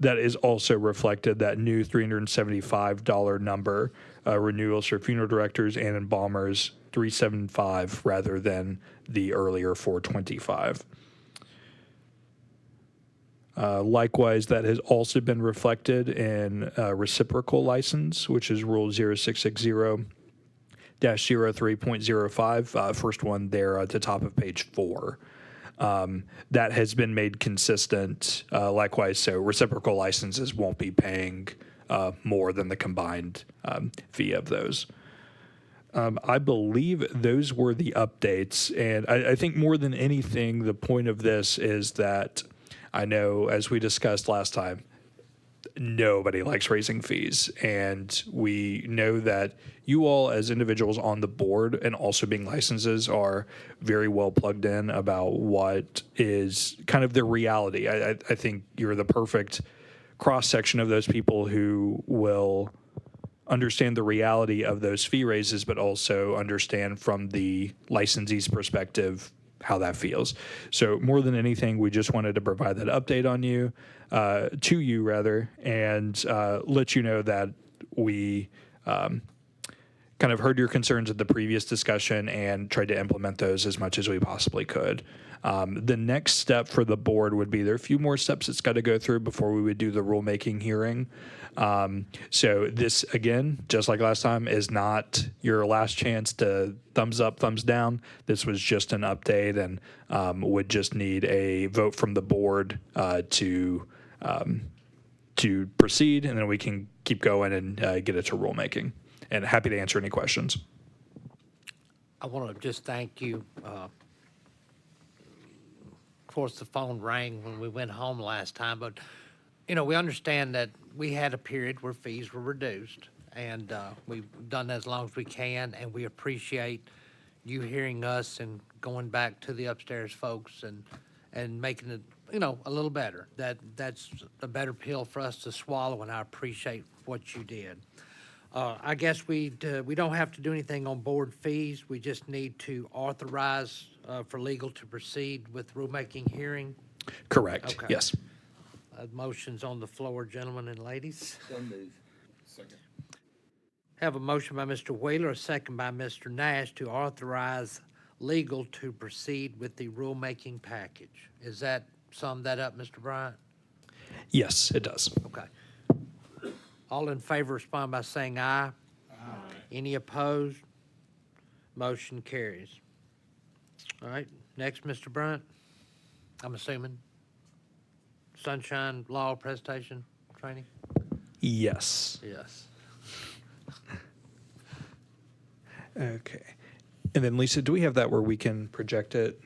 that is also reflected, that new $375 number, renewals for funeral directors and embalmers, $375 rather than the earlier $425. Likewise, that has also been reflected in reciprocal license, which is Rule 0660-03.05, first one there at the top of page 4. That has been made consistent. Likewise, so reciprocal licenses won't be paying more than the combined fee of those. I believe those were the updates, and I think more than anything, the point of this is that I know, as we discussed last time, nobody likes raising fees, and we know that you all as individuals on the board and also being licenses are very well plugged in about what is kind of the reality. I think you're the perfect cross-section of those people who will understand the reality of those fee raises, but also understand from the licensee's perspective how that feels. So more than anything, we just wanted to provide that update on you, to you rather, and let you know that we kind of heard your concerns at the previous discussion and tried to implement those as much as we possibly could. The next step for the board would be, there are a few more steps it's got to go through before we would do the rulemaking hearing. So this, again, just like last time, is not your last chance to thumbs up, thumbs down. This was just an update and would just need a vote from the board to to proceed, and then we can keep going and get it to rulemaking. And happy to answer any questions. I want to just thank you. Of course, the phone rang when we went home last time, but, we understand that we had a period where fees were reduced, and we've done that as long as we can, and we appreciate you hearing us and going back to the upstairs folks and making it, a little better. That's a better pill for us to swallow, and I appreciate what you did. I guess we don't have to do anything on board fees. We just need to authorize for legal to proceed with rulemaking hearing. Correct. Okay. Yes. Motion's on the floor, gentlemen and ladies. So move. Second. Have a motion by Mr. Wheeler, a second by Mr. Nash to authorize legal to proceed with the rulemaking package. Is that sum that up, Mr. Bryant? Yes, it does. Okay. All in favor respond by saying aye. Aye. Any opposed? Motion carries. All right, next, Mr. Bryant, I'm assuming. Sunshine Law presentation training? Yes. Yes. Okay. And then, Lisa, do we have that where we can project it?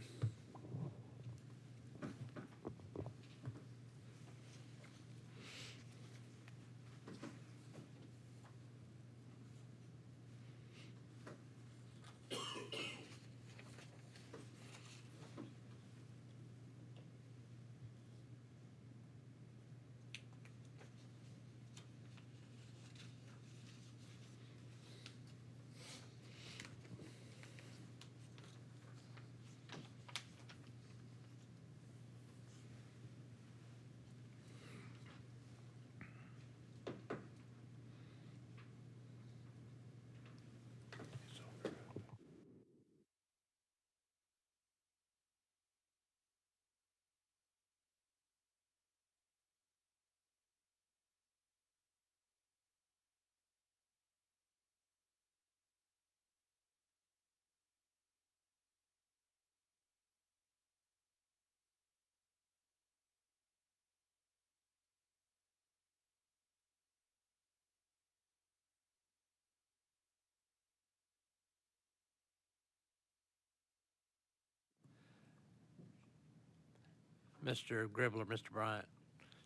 Mr. Gribbler, Mr. Bryant,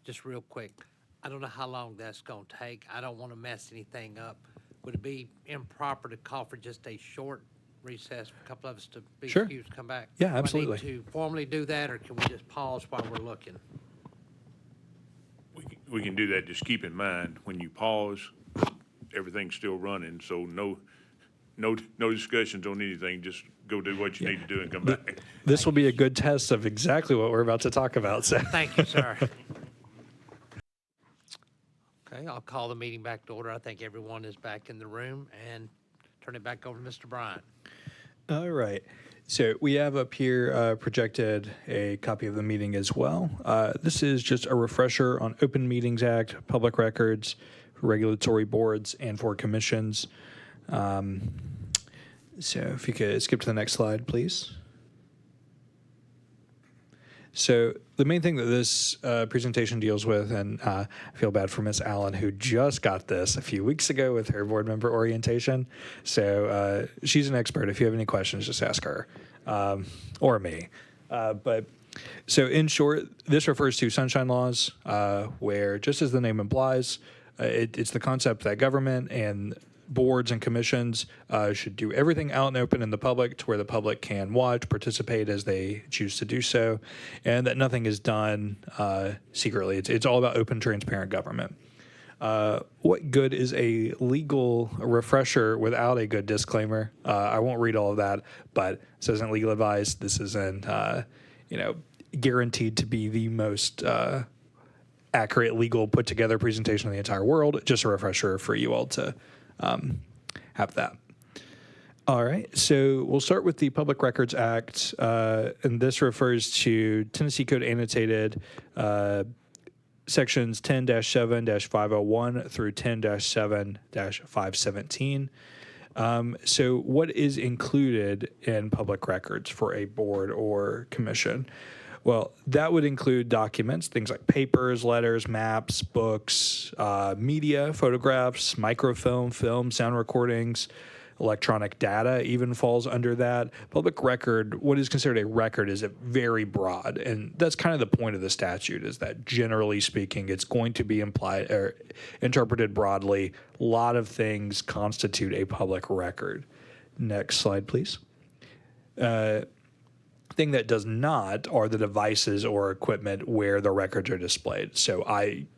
just real quick, I don't know how long that's gonna take. I don't wanna mess anything up. Would it be improper to call for just a short recess for a couple of us to be Sure. excused, come back? Yeah, Do I need absolutely. to formally do that, or can we just pause while we're looking? We can do that. Just keep in mind, when you pause, everything's still running, so no discussions on anything. Just go do what you need to do and come back. This will be a good test of exactly what we're about to talk about. So. Thank you, sir. Okay, I'll call the meeting back to order. I think everyone is back in the room, and turn it back over to Mr. Bryant. All right. So we have up here projected a copy of the meeting as well. This is just a refresher on Open Meetings Act, public records, regulatory boards, and for commissions. So if you could skip to the next slide, please. So the main thing that this presentation deals with, and I feel bad for Miss Allen, who just got this a few weeks ago with her board member orientation. So she's an expert. If you have any questions, just ask her or me. But so in short, this refers to sunshine laws, where just as the name implies, it's the concept that government and boards and commissions should do everything out and open in the public to where the public can watch, participate as they choose to do so, and that nothing is done secretly. It's all about open, transparent government. What good is a legal refresher without a good disclaimer? I won't read all of that, but this isn't legal advice. This isn't, guaranteed to be the most accurate legal put together presentation in the entire world. Just a refresher for you all to have that. All right, so we'll start with the Public Records Act, and this refers to Tennessee Code Annotated sections 10-7-501 through 10-7-517. So what is included in public records for a board or commission? Well, that would include documents, things like papers, letters, maps, books, media, photographs, microfilm, film, sound recordings, electronic data even falls under that. Public record, what is considered a record, is very broad, and that's kind of the point of the statute, is that generally speaking, it's going to be implied or interpreted broadly. A lot of things constitute a public record. Next slide, please. Thing that does not are the devices or equipment where the records are displayed. So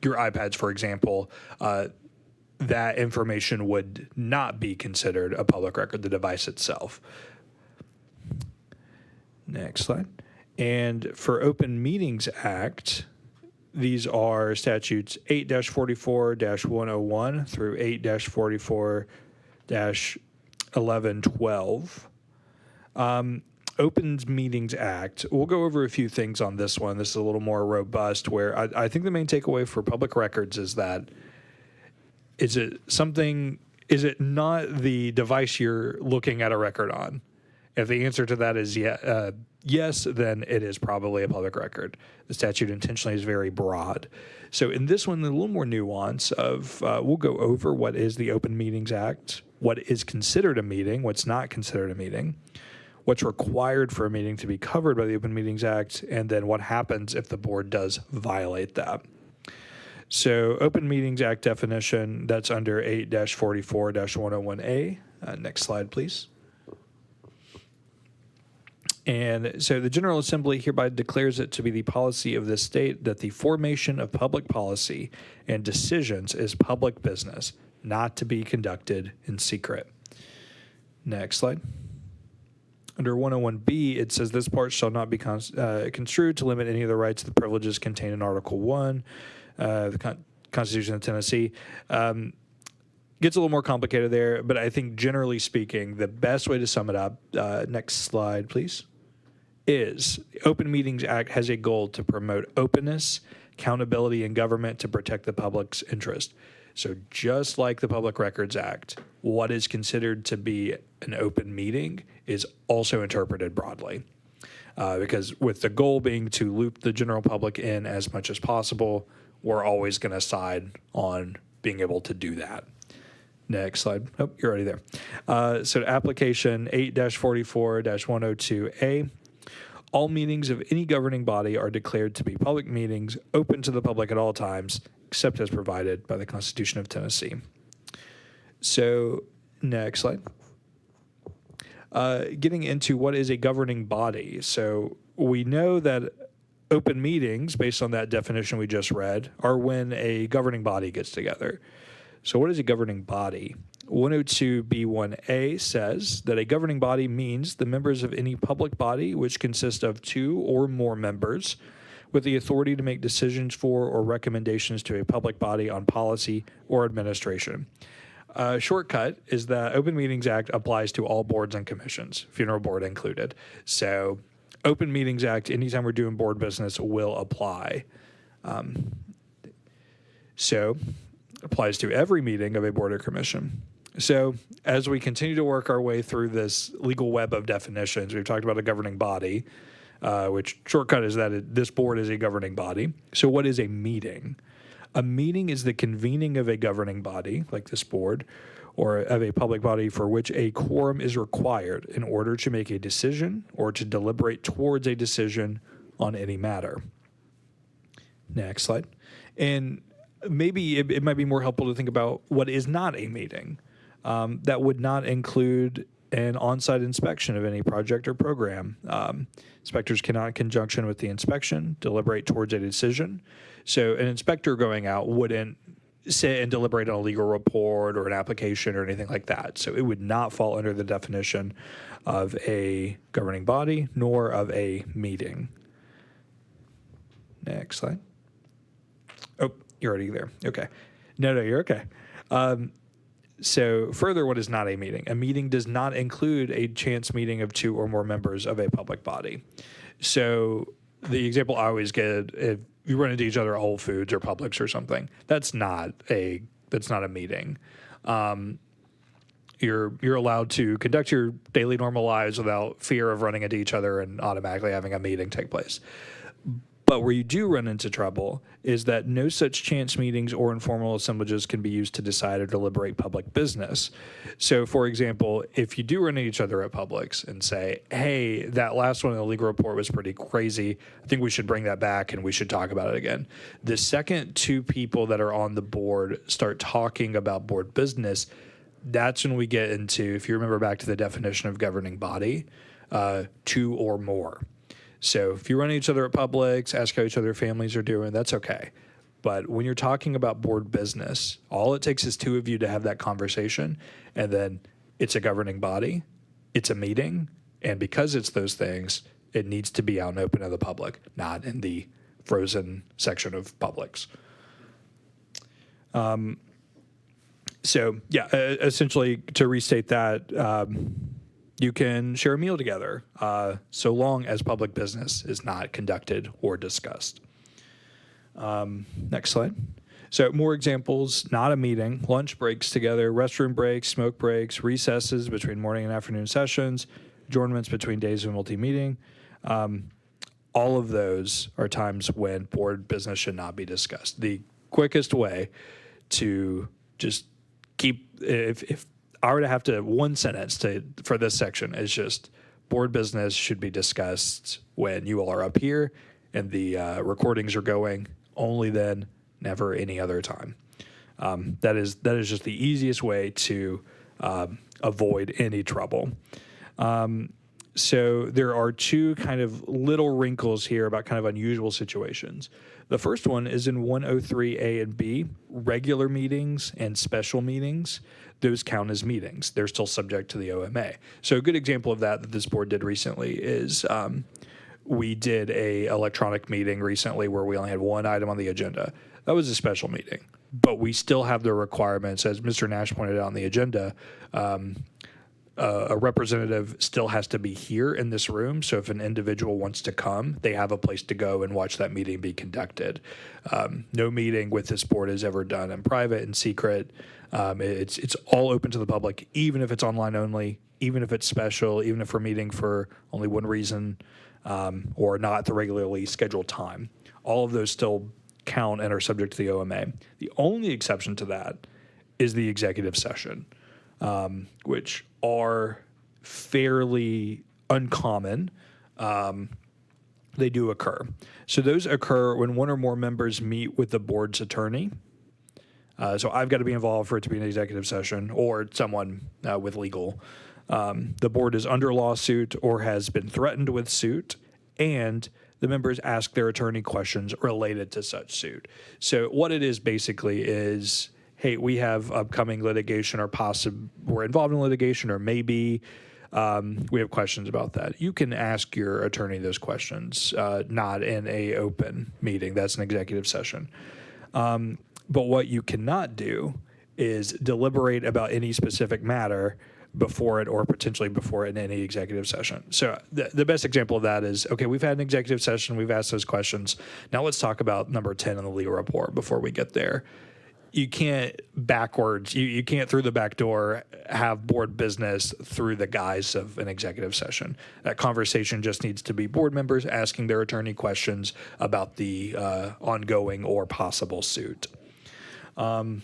your iPads, for example, that information would not be considered a public record, the device itself. Next slide. And for Open Meetings Act, these are statutes 8-44-101 through 8-44-1112. Open Meetings Act, we'll go over a few things on this one. This is a little more robust, where I think the main takeaway for public records is that is it not the device you're looking at a record on? If the answer to that is yes, then it is probably a public record. The statute intentionally is very broad. So in this one, a little more nuance of, we'll go over what is the Open Meetings Act, what is considered a meeting, what's not considered a meeting, what's required for a meeting to be covered by the Open Meetings Act, and then what happens if the board does violate that. So Open Meetings Act definition, that's under 8-44-101A. Next slide, please. And so the General Assembly hereby declares it to be the policy of the state that the formation of public policy and decisions is public business, not to be conducted in secret. Next slide. Under 101B, it says this part shall not be construed to limit any of the rights or the privileges contained in Article 1, the Constitution of Tennessee. Gets a little more complicated there, but I think generally speaking, the best way to sum it up, next slide, please, is the Open Meetings Act has a goal to promote openness, accountability in government to protect the public's interest. So just like the Public Records Act, what is considered to be an open meeting is also interpreted broadly. Because with the goal being to loop the general public in as much as possible, we're always going to side on being able to do that. Next slide. Oh, you're already there. So application 8-44-102A. All meetings of any governing body are declared to be public meetings, open to the public at all times, except as provided by the Constitution of Tennessee. So next slide. Getting into what is a governing body. So we know that open meetings, based on that definition we just read, are when a governing body gets together. So what is a governing body? 102B1A says that a governing body means the members of any public body which consist of 2 or more members with the authority to make decisions for or recommendations to a public body on policy or administration. Shortcut is that Open Meetings Act applies to all boards and commissions, funeral board included. So Open Meetings Act, anytime we're doing board business, will apply. So applies to every meeting of a board or commission. So as we continue to work our way through this legal web of definitions, we've talked about a governing body, which shortcut is that this board is a governing body. So what is a meeting? A meeting is the convening of a governing body, like this board, or of a public body for which a quorum is required in order to make a decision or to deliberate towards a decision on any matter. Next slide. And maybe it might be more helpful to think about what is not a meeting. That would not include an on-site inspection of any project or program. Inspectors cannot, in conjunction with the inspection, deliberate towards a decision. So an inspector going out wouldn't sit and deliberate on a legal report or an application or anything like that. So it would not fall under the definition of a governing body nor of a meeting. Next slide. Oh, you're already there. Okay. No, you're okay. So further, what is not a meeting? A meeting does not include a chance meeting of 2 or more members of a public body. So the example I always get, if you run into each other at Whole Foods or Publix or something, that's not a meeting. You're allowed to conduct your daily normal lives without fear of running into each other and automatically having a meeting take place. But where you do run into trouble is that no such chance meetings or informal assemblages can be used to decide or deliberate public business. So, for example, if you do run into each other at Publix and say, hey, that last one in the legal report was pretty crazy, I think we should bring that back and we should talk about it again. The second two people that are on the board start talking about board business, that's when we get into, if you remember back to the definition of governing body, two or more. So if you run into each other at Publix, ask how each other families are doing, that's okay. But when you're talking about board business, all it takes is two of you to have that conversation, and then it's a governing body, it's a meeting, and because it's those things, it needs to be out and open to the public, not in the frozen section of Publix. So yeah, essentially to restate that, you can share a meal together, so long as public business is not conducted or discussed. Next slide. So more examples, not a meeting, lunch breaks together, restroom breaks, smoke breaks, recesses between morning and afternoon sessions, adjournments between days of multi-meeting. All of those are times when board business should not be discussed. The quickest way to just keep, if I were to have to one sentence for this section is just board business should be discussed when you all are up here and the recordings are going, only then, never any other time. That is just the easiest way to avoid any trouble. So there are two kind of little wrinkles here about kind of unusual situations. The first one is in 103A and B, regular meetings and special meetings. Those count as meetings. They're still subject to the OMA. So a good example of that this board did recently is we did a electronic meeting recently where we only had one item on the agenda. That was a special meeting, but we still have the requirements, as Mr. Nash pointed out on the agenda, a representative still has to be here in this room. So if an individual wants to come, they have a place to go and watch that meeting be conducted. No meeting with this board is ever done in private and secret. It's all open to the public, even if it's online only, even if it's special, even if we're meeting for only one reason, or not at the regularly scheduled time. All of those still count and are subject to the OMA. The only exception to that is the executive session, which are fairly uncommon. They do occur. So those occur when one or more members meet with the board's attorney. So I've got to be involved for it to be an executive session, or someone with legal. The board is under lawsuit or has been threatened with suit, and the members ask their attorney questions related to such suit. So what it is basically is, hey, we have upcoming litigation, or we're involved in litigation, or maybe we have questions about that. You can ask your attorney those questions, not in a open meeting. That's an executive session. But what you cannot do is deliberate about any specific matter before it, or potentially before it in any executive session. So the best example of that is, okay, we've had an executive session, we've asked those questions. Now let's talk about number 10 in the legal report before we get there. You can't backwards, you can't through the back door have board business through the guise of an executive session. That conversation just needs to be board members asking their attorney questions about the ongoing or possible suit. And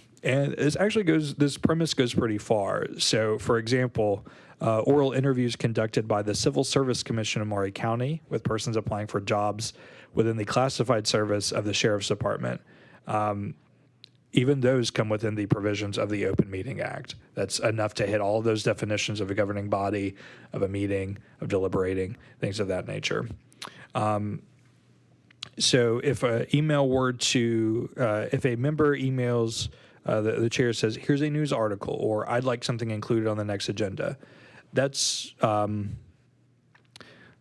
this premise goes pretty far. So, for example, oral interviews conducted by the Civil Service Commission of Maury County with persons applying for jobs within the classified service of the Sheriff's Department. Even those come within the provisions of the Open Meeting Act. That's enough to hit all of those definitions of a governing body, of a meeting, of deliberating, things of that nature. So if a member emails, the chair says, here's a news article, or I'd like something included on the next agenda. That's,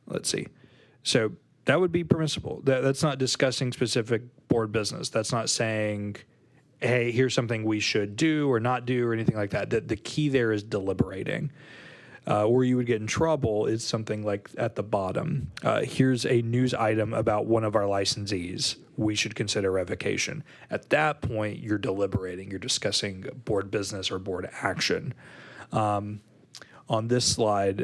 let's see. So that would be permissible. That's not discussing specific board business. That's not saying, hey, here's something we should do or not do or anything like that. The key there is deliberating. Where you would get in trouble is something like at the bottom. Here's a news item about one of our licensees. We should consider revocation. At that point, you're deliberating. You're discussing board business or board action. On on this slide,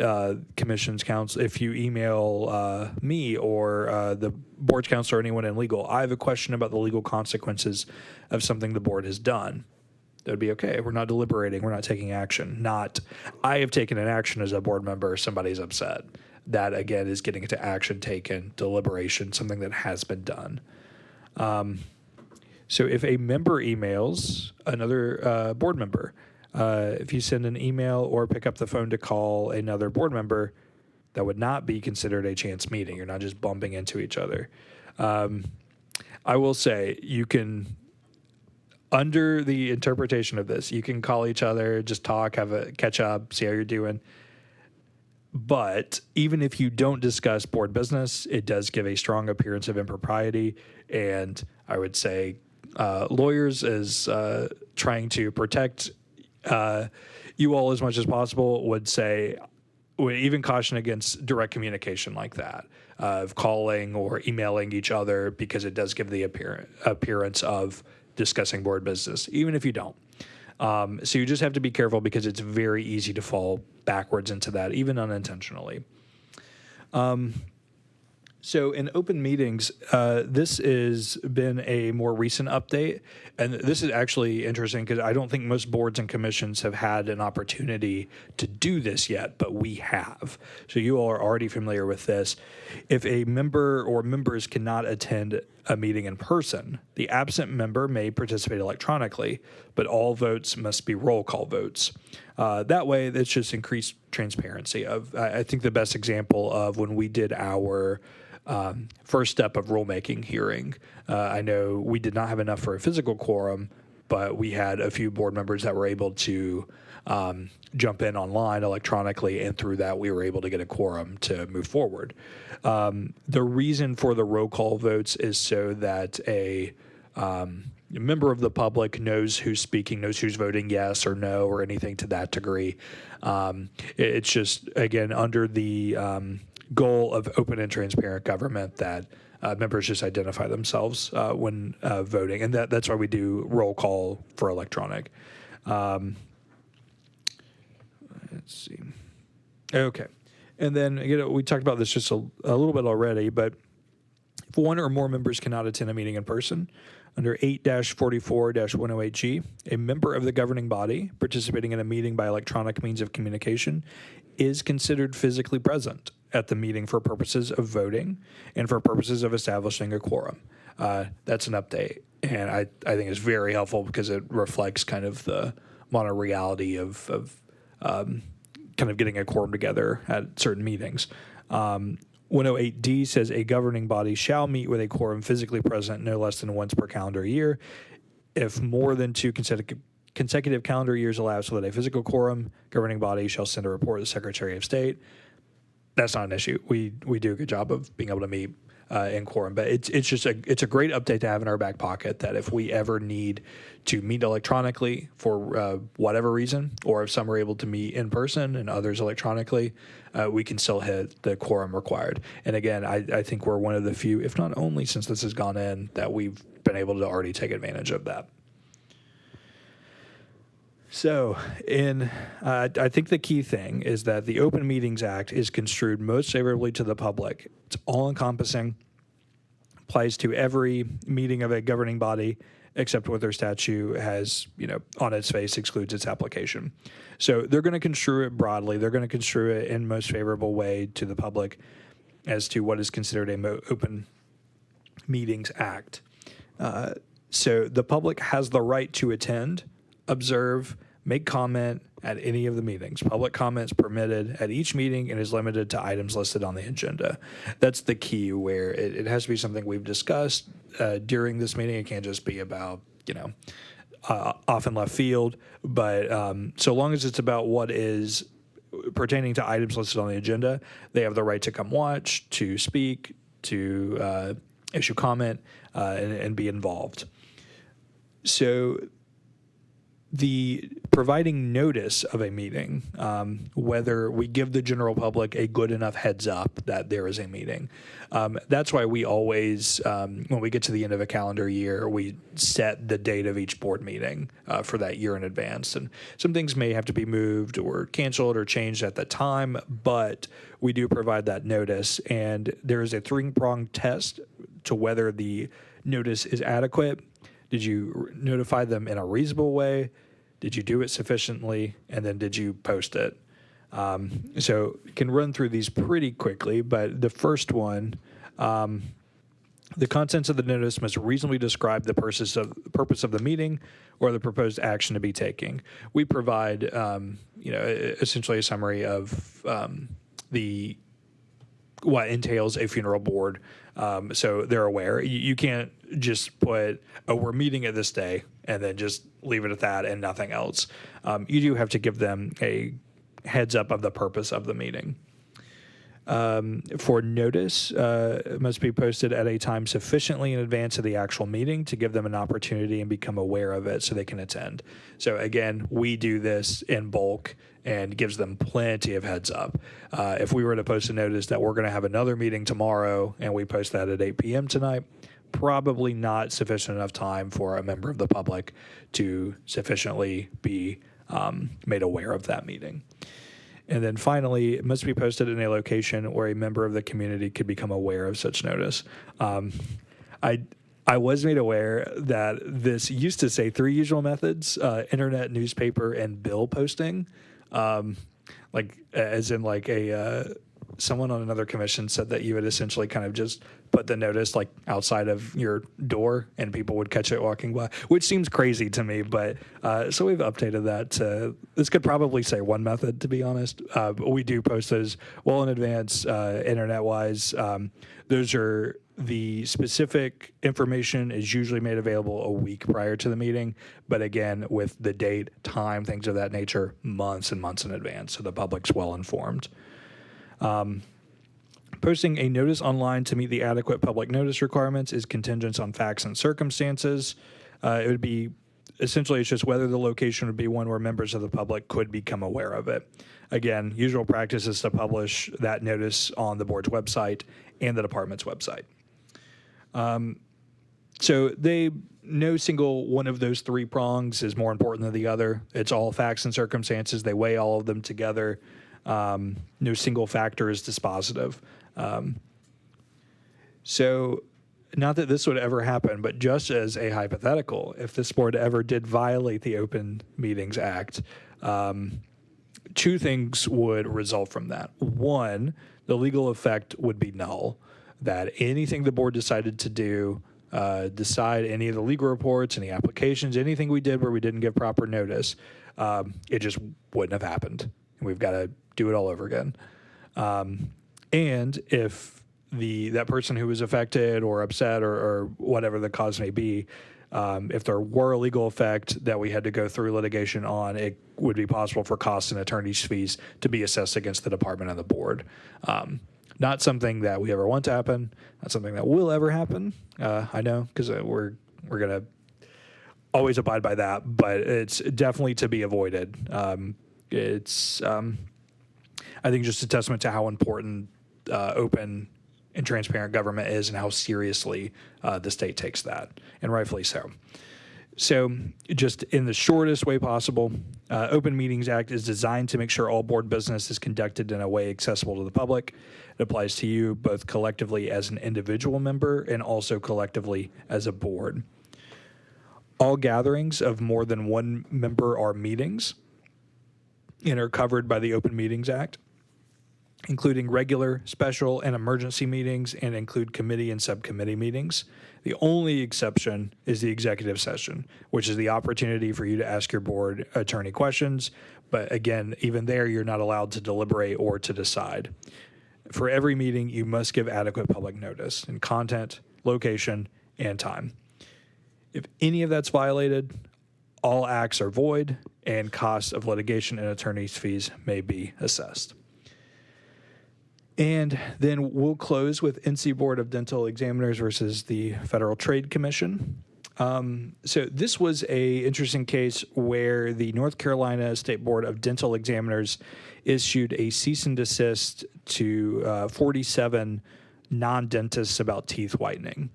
commissions council, if you email me or the board's counsel or anyone in legal, I have a question about the legal consequences of something the board has done. That would be okay. We're not deliberating. We're not taking action. Not, I have taken an action as a board member. Somebody's upset. That, again, is getting into action taken, deliberation, something that has been done. So if a member emails another board member, if you send an email or pick up the phone to call another board member, that would not be considered a chance meeting. You're not just bumping into each other. I will say you can, under the interpretation of this, you can call each other, just talk, have a catch up, see how you're doing. But even if you don't discuss board business, it does give a strong appearance of impropriety. And I would say lawyers, as trying to protect you all as much as possible, would even caution against direct communication like that, of calling or emailing each other, because it does give the appearance of discussing board business, even if you don't. So you just have to be careful, because it's very easy to fall backwards into that, even unintentionally. So in open meetings, this has been a more recent update. And this is actually interesting because I don't think most boards and commissions have had an opportunity to do this yet, but we have. So you all are already familiar with this. If a member or members cannot attend a meeting in person, the absent member may participate electronically, but all votes must be roll call votes. That way, it's just increased transparency. I think the best example of when we did our first step of rulemaking hearing. I know we did not have enough for a physical quorum, but we had a few board members that were able to jump in online electronically, and through that we were able to get a quorum to move forward. The reason for the roll call votes is so that a member of the public knows who's speaking, knows who's voting yes or no or anything to that degree. It's just, again, under the goal of open and transparent government, that members just identify themselves when voting, and that's why we do roll call for electronic. Let's see. Okay, and then we talked about this just a little bit already, but if one or more members cannot attend a meeting in person, under 8-44-108G, a member of the governing body participating in a meeting by electronic means of communication is considered physically present at the meeting for purposes of voting and for purposes of establishing a quorum. That's an update, and I think it's very helpful because it reflects kind of the modern reality of kind of getting a quorum together at certain meetings. 108D says a governing body shall meet with a quorum physically present no less than once per calendar year. If more than 2 consecutive calendar years elapse without a physical quorum, governing body shall send a report to the Secretary of State. That's not an issue. We do a good job of being able to meet in quorum, but it's a great update to have in our back pocket, that if we ever need to meet electronically for whatever reason, or if some are able to meet in person and others electronically, we can still hit the quorum required. And again, I think we're one of the few, if not only since this has gone in, that we've been able to already take advantage of that. So, I think the key thing is that the Open Meetings Act is construed most favorably to the public. It's all-encompassing, applies to every meeting of a governing body, except what their statute has, on its face excludes its application. So they're going to construe it broadly. They're going to construe it in most favorable way to the public as to what is considered a Open Meetings Act. So the public has the right to attend, observe, make comment at any of the meetings. Public comment is permitted at each meeting and is limited to items listed on the agenda. That's the key, where it has to be something we've discussed during this meeting. It can't just be about, off in left field. But so long as it's about what is pertaining to items listed on the agenda, they have the right to come watch, to speak, to issue comment, and be involved. So the providing notice of a meeting, whether we give the general public a good enough heads up that there is a meeting. That's why we always, when we get to the end of a calendar year, we set the date of each board meeting for that year in advance. And some things may have to be moved or canceled or changed at the time, but we do provide that notice. And there is a three-pronged test to whether the notice is adequate. Did you notify them in a reasonable way? Did you do it sufficiently? And then did you post it? So can run through these pretty quickly, but the first one, the contents of the notice must reasonably describe the purpose of the meeting or the proposed action to be taken. We provide, essentially a summary of what entails a funeral board, so they're aware. You can't just put, oh, we're meeting at this day, and then just leave it at that and nothing else. You do have to give them a heads up of the purpose of the meeting. For notice, it must be posted at a time sufficiently in advance of the actual meeting to give them an opportunity and become aware of it so they can attend. So again, we do this in bulk and gives them plenty of heads up. If we were to post a notice that we're going to have another meeting tomorrow and we post that at 8 p.m. tonight, probably not sufficient enough time for a member of the public to sufficiently be made aware of that meeting. And then finally, it must be posted in a location where a member of the community could become aware of such notice. I was made aware that this used to say 3 usual methods: internet, newspaper, and bill posting. Someone on another commission said that you would essentially kind of just put the notice like outside of your door and people would catch it walking by, which seems crazy to me. But so we've updated that to, this could probably say one method, to be honest. But we do post those well in advance, internet wise. Those are the specific information is usually made available a week prior to the meeting. But again, with the date, time, things of that nature, months and months in advance. So the public's well informed. Posting a notice online to meet the adequate public notice requirements is contingent on facts and circumstances. It would be essentially, it's just whether the location would be one where members of the public could become aware of it. Again, usual practice is to publish that notice on the board's website and the department's website. So no single one of those 3 prongs is more important than the other. It's all facts and circumstances. They weigh all of them together. No single factor is dispositive. So not that this would ever happen, but just as a hypothetical, if this board ever did violate the Open Meetings Act, 2 things would result from that. One, the legal effect would be null, that anything the board decided to do, decide any of the legal reports, any applications, anything we did where we didn't give proper notice, it just wouldn't have happened. And we've got to do it all over again. And if that person who was affected or upset or whatever the cause may be, if there were a legal effect that we had to go through litigation on, it would be possible for costs and attorney's fees to be assessed against the department and the board. Not something that we ever want to happen, not something that will ever happen. I know, because we're going to always abide by that, but it's definitely to be avoided. It's, I think, just a testament to how important open and transparent government is and how seriously the state takes that, and rightfully so. So just in the shortest way possible, Open Meetings Act is designed to make sure all board business is conducted in a way accessible to the public. It applies to you both collectively as an individual member and also collectively as a board. All gatherings of more than 1 member are meetings and are covered by the Open Meetings Act, including regular, special, and emergency meetings, and include committee and subcommittee meetings. The only exception is the executive session, which is the opportunity for you to ask your board attorney questions. But again, even there, you're not allowed to deliberate or to decide. For every meeting, you must give adequate public notice in content, location, and time. If any of that's violated, all acts are void, and costs of litigation and attorney's fees may be assessed. And then we'll close with NC Board of Dental Examiners versus the Federal Trade Commission. So this was a interesting case where the North Carolina State Board of Dental Examiners issued a cease and desist to 47 non-dentists about teeth whitening.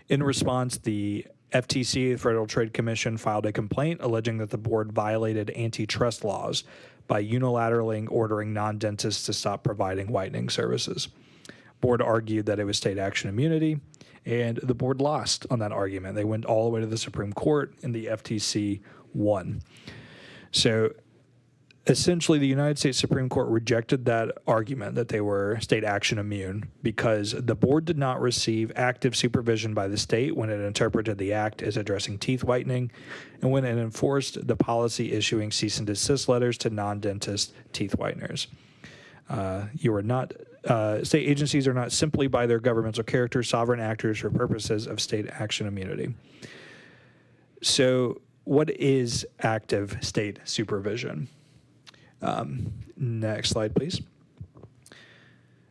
In response, the FTC, the Federal Trade Commission, filed a complaint alleging that the board violated antitrust laws by unilaterally ordering non-dentists to stop providing whitening services. Board argued that it was state action immunity, and the board lost on that argument. They went all the way to the Supreme Court, and the FTC won. So essentially, the United States Supreme Court rejected that argument that they were state action immune because the board did not receive active supervision by the state when it interpreted the act as addressing teeth whitening and when it enforced the policy issuing cease and desist letters to non-dentist teeth whiteners. State agencies are not simply by their governmental character sovereign actors for purposes of state action immunity. So what is active state supervision? Next slide, please.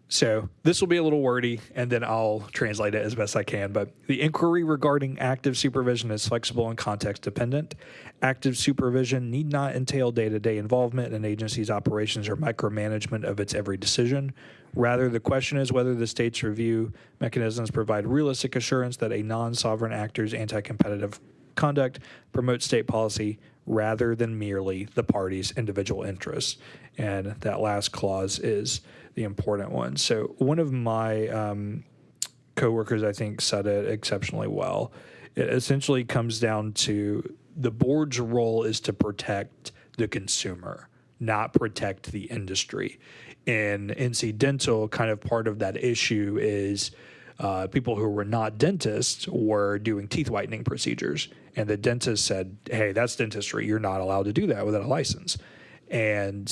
So this will be a little wordy, and then I'll translate it as best I can. But the inquiry regarding active supervision is flexible and context dependent. Active supervision need not entail day-to-day involvement in an agency's operations or micromanagement of its every decision. Rather, the question is whether the state's review mechanisms provide realistic assurance that a non-sovereign actor's anti-competitive conduct promotes state policy rather than merely the party's individual interests. And that last clause is the important one. So one of my coworkers, I think, said it exceptionally well. It essentially comes down to the board's role is to protect the consumer, not protect the industry. In NC Dental, kind of part of that issue is people who were not dentists were doing teeth whitening procedures. And the dentist said, hey, that's dentistry. You're not allowed to do that without a license. And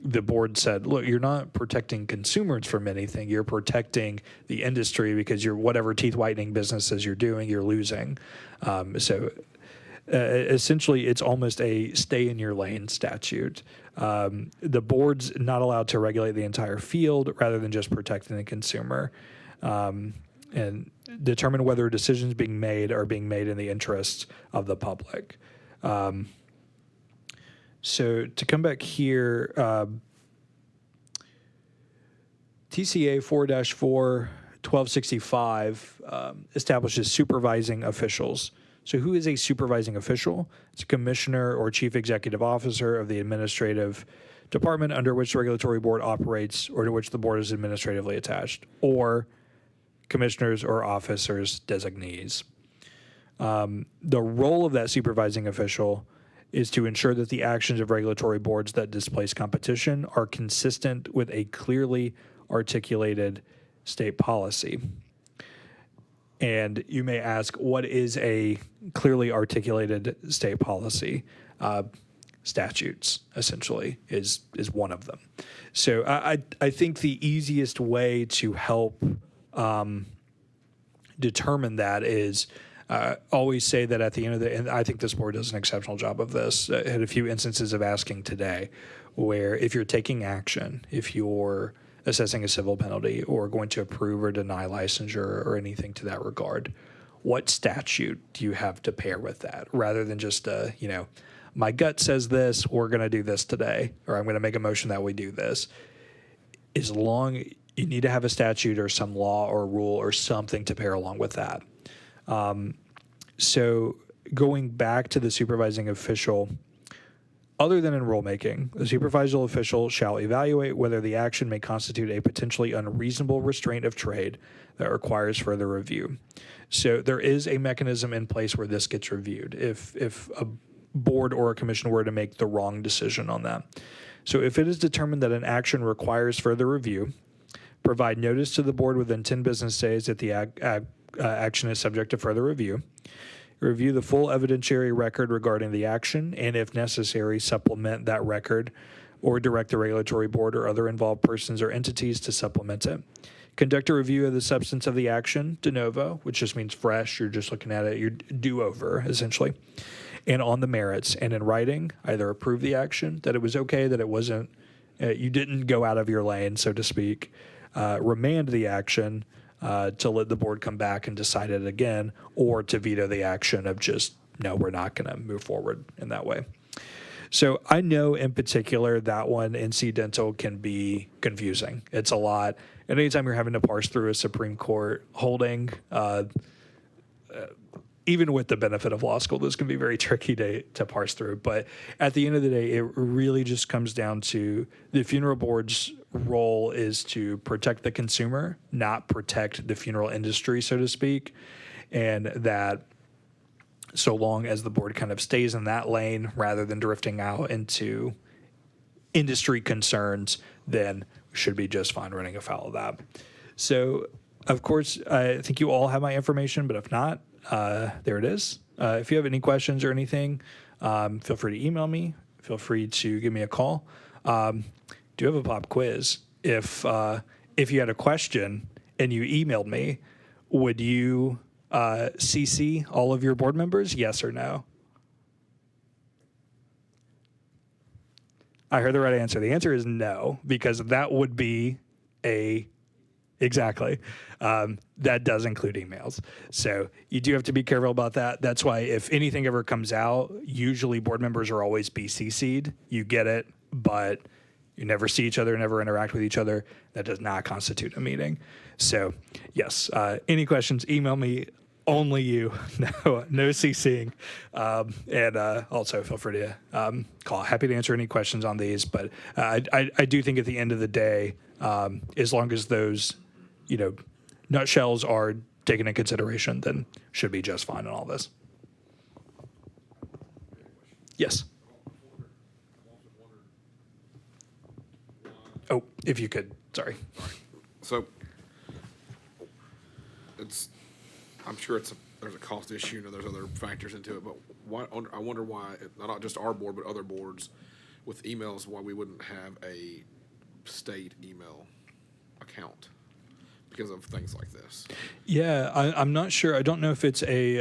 the board said, look, you're not protecting consumers from anything. You're protecting the industry because whatever teeth whitening businesses you're doing, you're losing. Essentially, it's almost a stay in your lane statute. The board's not allowed to regulate the entire field rather than just protecting the consumer. And determine whether decisions being made are being made in the interests of the public. So to come back here, TCA 4-4-1265 establishes supervising officials. So who is a supervising official? It's a commissioner or chief executive officer of the administrative department under which the regulatory board operates or to which the board is administratively attached, or commissioners or officers designees. The role of that supervising official is to ensure that the actions of regulatory boards that displace competition are consistent with a clearly articulated state policy. And you may ask, what is a clearly articulated state policy? Statutes, essentially, is one of them. So I think the easiest way to help determine that is always say that at the end of and I think this board does an exceptional job of this. I had a few instances of asking today where if you're taking action, if you're assessing a civil penalty or going to approve or deny licensure or anything to that regard, what statute do you have to pair with that rather than just, my gut says this, we're going to do this today, or I'm going to make a motion that we do this. As long you need to have a statute or some law or rule or something to pair along with that. So going back to the supervising official, other than in rulemaking, the supervising official shall evaluate whether the action may constitute a potentially unreasonable restraint of trade that requires further review. So there is a mechanism in place where this gets reviewed if a board or a commission were to make the wrong decision on that. So if it is determined that an action requires further review, provide notice to the board within 10 business days that the action is subject to further review. Review the full evidentiary record regarding the action, and if necessary, supplement that record or direct the regulatory board or other involved persons or entities to supplement it. Conduct a review of the substance of the action, de novo, which just means fresh. You're just looking at it, you're do-over, essentially. And on the merits, and in writing, either approve the action, that it was okay, that it wasn't, you didn't go out of your lane, so to speak, remand the action, to let the board come back and decide it again, or to veto the action of just, no, we're not going to move forward in that way. So I know in particular that one, incidental, can be confusing. It's a lot. And anytime you're having to parse through a Supreme Court holding, even with the benefit of law school, this can be very tricky to parse through. But at the end of the day, it really just comes down to the funeral board's role is to protect the consumer, not protect the funeral industry, so to speak. And that so long as the board kind of stays in that lane rather than drifting out into industry concerns, then we should be just fine running afoul of that. So, of course, I think you all have my information, but if not, there it is. If you have any questions or anything, feel free to email me. Feel free to give me a call. Do have a pop quiz. If you had a question and you emailed me, would you CC all of your board members? Yes or no? I heard the right answer. The answer is no, because that would be exactly. That does include emails. So you do have to be careful about that. That's why if anything ever comes out, usually board members are always BCC'd. You get it, but you never see each other, never interact with each other. That does not constitute a meeting. So yes, any questions, email me. Only you, no CCing. And also feel free to call. Happy to answer any questions on these. But I do think at the end of the day, as long as those, nutshells are taken into consideration, then should be just fine in all this. Yes. Oh, if you could, sorry. So I'm sure there's a cost issue and there's other factors into it, but I wonder why, not just our board, but other boards with emails, why we wouldn't have a state email account because of things like this. Yeah, I'm not sure. I don't know if it's a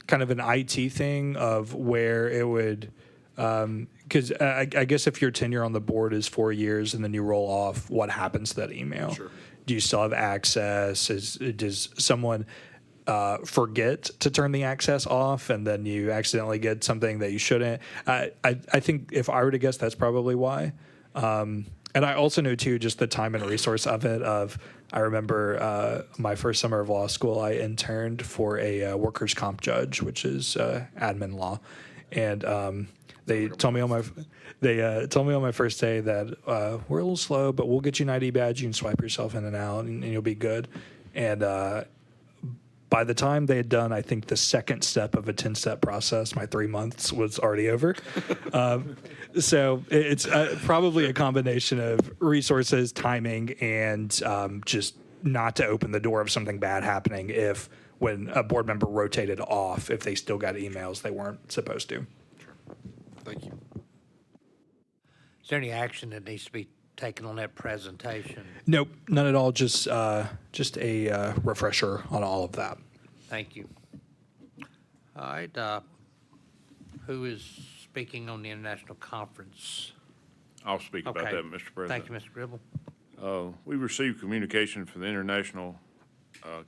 kind of an IT thing of where it would, because I guess if your tenure on the board is 4 years and then you roll off, what happens to that email? Sure. Do you still have access? Does someone forget to turn the access off and then you accidentally get something that you shouldn't? I think if I were to guess, that's probably why. And I also know, too, just the time and resource of it. I remember my first summer of law school, I interned for a workers' comp judge, which is admin law. And they told me on my first day that we're a little slow, but we'll get you an ID badge. You can swipe yourself in and out, and you'll be good. And by the time they had done, I think, the second step of a 10-step process, my 3 months was already over. So it's probably a combination of resources, timing, and just not to open the door of something bad happening if when a board member rotated off, if they still got emails they weren't supposed to. Sure. Thank you. Is there any action that needs to be taken on that presentation? Nope, none at all. Just a refresher on all of that. Thank you. All right. Who is speaking on the international conference? I'll speak about Okay. that, Mr. President. Thank you, Mr. Gribble. We received communication from the International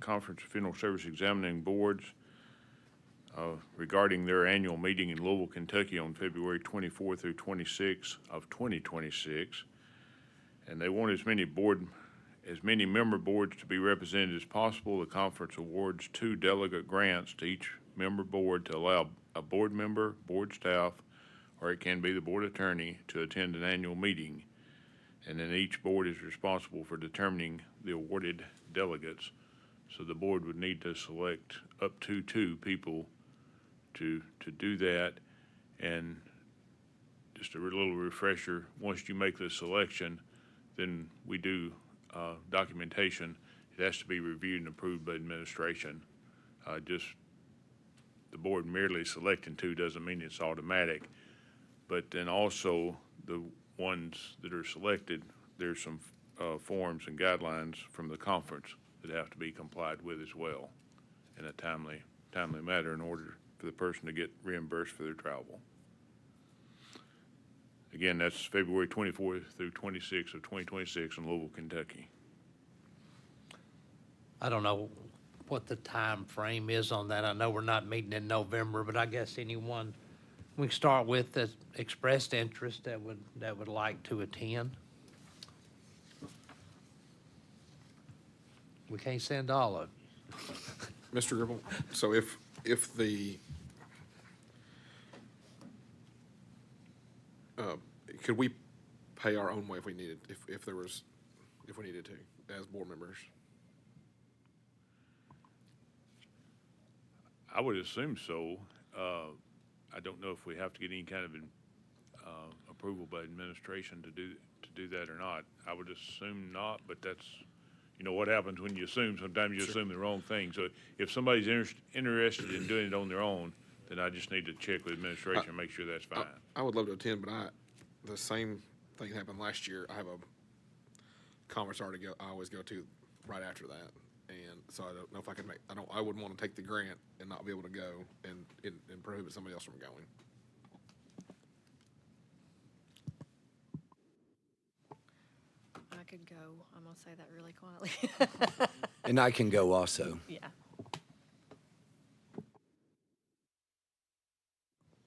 Conference of Funeral Service Examining Boards regarding their annual meeting in Louisville, Kentucky on February 24 through 26 of 2026. And they want as many member boards to be represented as possible. The conference awards 2 delegate grants to each member board to allow a board member, board staff, or it can be the board attorney to attend an annual meeting. And then each board is responsible for determining the awarded delegates. So the board would need to select up to 2 people to do that. And just a little refresher, once you make the selection, then we do documentation. It has to be reviewed and approved by administration. Just the board merely selecting 2 doesn't mean it's automatic. But then also the ones that are selected, there's some forms and guidelines from the conference that have to be complied with as well in a timely manner in order for the person to get reimbursed for their travel. Again, that's February 24th through 26th of 2026 in Louisville, Kentucky. I don't know what the time frame is on that. I know we're not meeting in November, but I guess anyone, we can start with that expressed interest that would like to attend. We can't send all of them. Mr. Gribble, so if the, could we pay our own way if we needed, if we needed to, as board members? I would assume so. I don't know if we have to get any kind of approval by administration to do that or not. I would assume not, but that's, you know, what happens when you assume. Sometimes you assume the wrong thing. So if somebody's interested in doing it on their own, then I just need to check with administration and make sure that's fine. I would love to attend, but the same thing happened last year. I have a conference I always go to right after that. And so I don't know if I can I wouldn't want to take the grant and not be able to go and prohibit somebody else from going. I could go. I'm gonna say that really quietly. And I can go also. Yeah.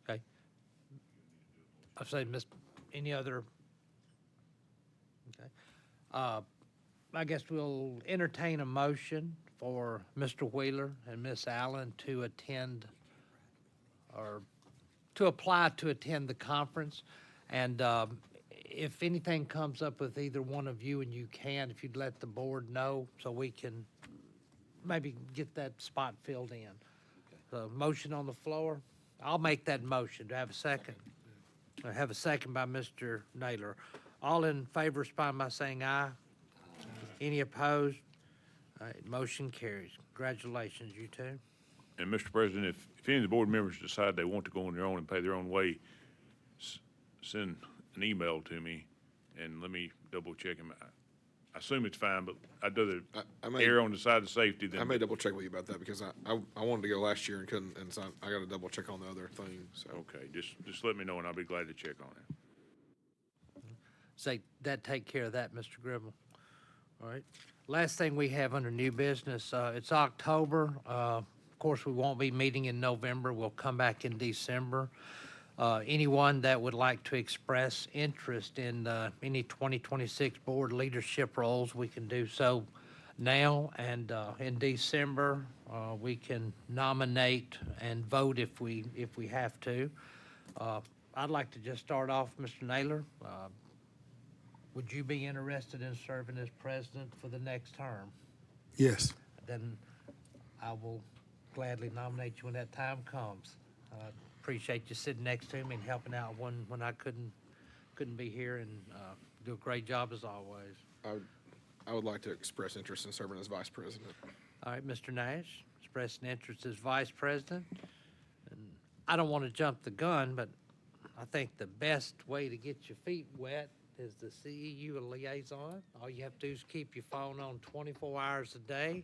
Okay. I've said, any other? Okay. I guess we'll entertain a motion for Mr. Wheeler and Miss Allen to attend or to apply to attend the conference. And if anything comes up with either one of you and you can, if you'd let the board know so we can maybe get that spot filled in. So motion on the floor. I'll make that motion. Do I have a second? I have a second by Mr. Naylor. All in favor, respond by saying aye. Any opposed? All right, motion carries. Congratulations, you two. And Mr. President, if any of the board members decide they want to go on their own and pay their own way, send an email to me and let me double check them. I assume it's fine, but I'd rather I may- err on the side of safety than. I may double check with you about that because I wanted to go last year and couldn't, and so I got to double check on the other thing. So Okay, just let me know and I'll be glad to check on it. Say, that take care of that, Mr. Gribble. All right. Last thing we have under new business, it's October. Of course, we won't be meeting in November. We'll come back in December. Anyone that would like to express interest in any 2026 board leadership roles, we can do so now. And in December, we can nominate and vote if we have to. I'd like to just start off, Mr. Naylor. Would you be interested in serving as president for the next term? Yes. Then I will gladly nominate you when that time comes. Appreciate you sitting next to me and helping out when I couldn't be here, and do a great job as always. I would like to express interest in serving as vice president. All right, Mr. Nash, expressing interest as vice president. And I don't want to jump the gun, but I think the best way to get your feet wet is the CEU liaison. All you have to do is keep your phone on 24 hours a day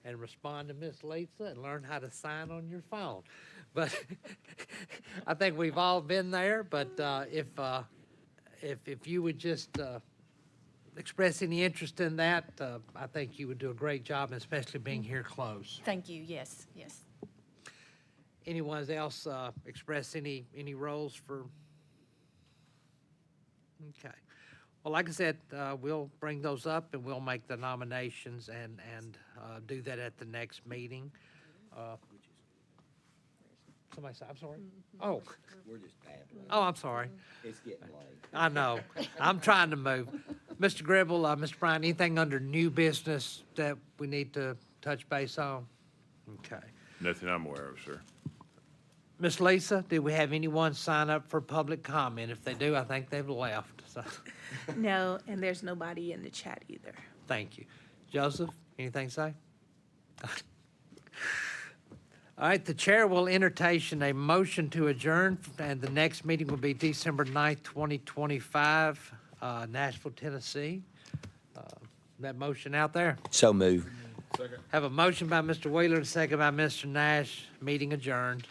and respond to Miss Lisa and learn how to sign on your phone. But I think we've all been there, but if you would just express any interest in that, I think you would do a great job, especially being here close. Thank you. Yes, yes. Anyone else express any roles for? Okay. Well, like I said, we'll bring those up and we'll make the nominations and do that at the next meeting. Somebody say, I'm sorry? Oh, We're just babbling. oh, I'm sorry. It's getting late. I know. I'm trying to move. Mr. Gribble, Mr. Bryan, anything under new business that we need to touch base on? Okay. Nothing I'm aware of, sir. Miss Lisa, do we have anyone sign up for public comment? If they do, I think they've left. So, No, and there's nobody in the chat either. thank you. Joseph, anything to say? All right, the chair will entertain a motion to adjourn, and the next meeting will be December 9th, 2025, Nashville, Tennessee. That motion out there? So move. Have a motion by Mr. Wheeler and a second by Mr. Nash. Meeting adjourned.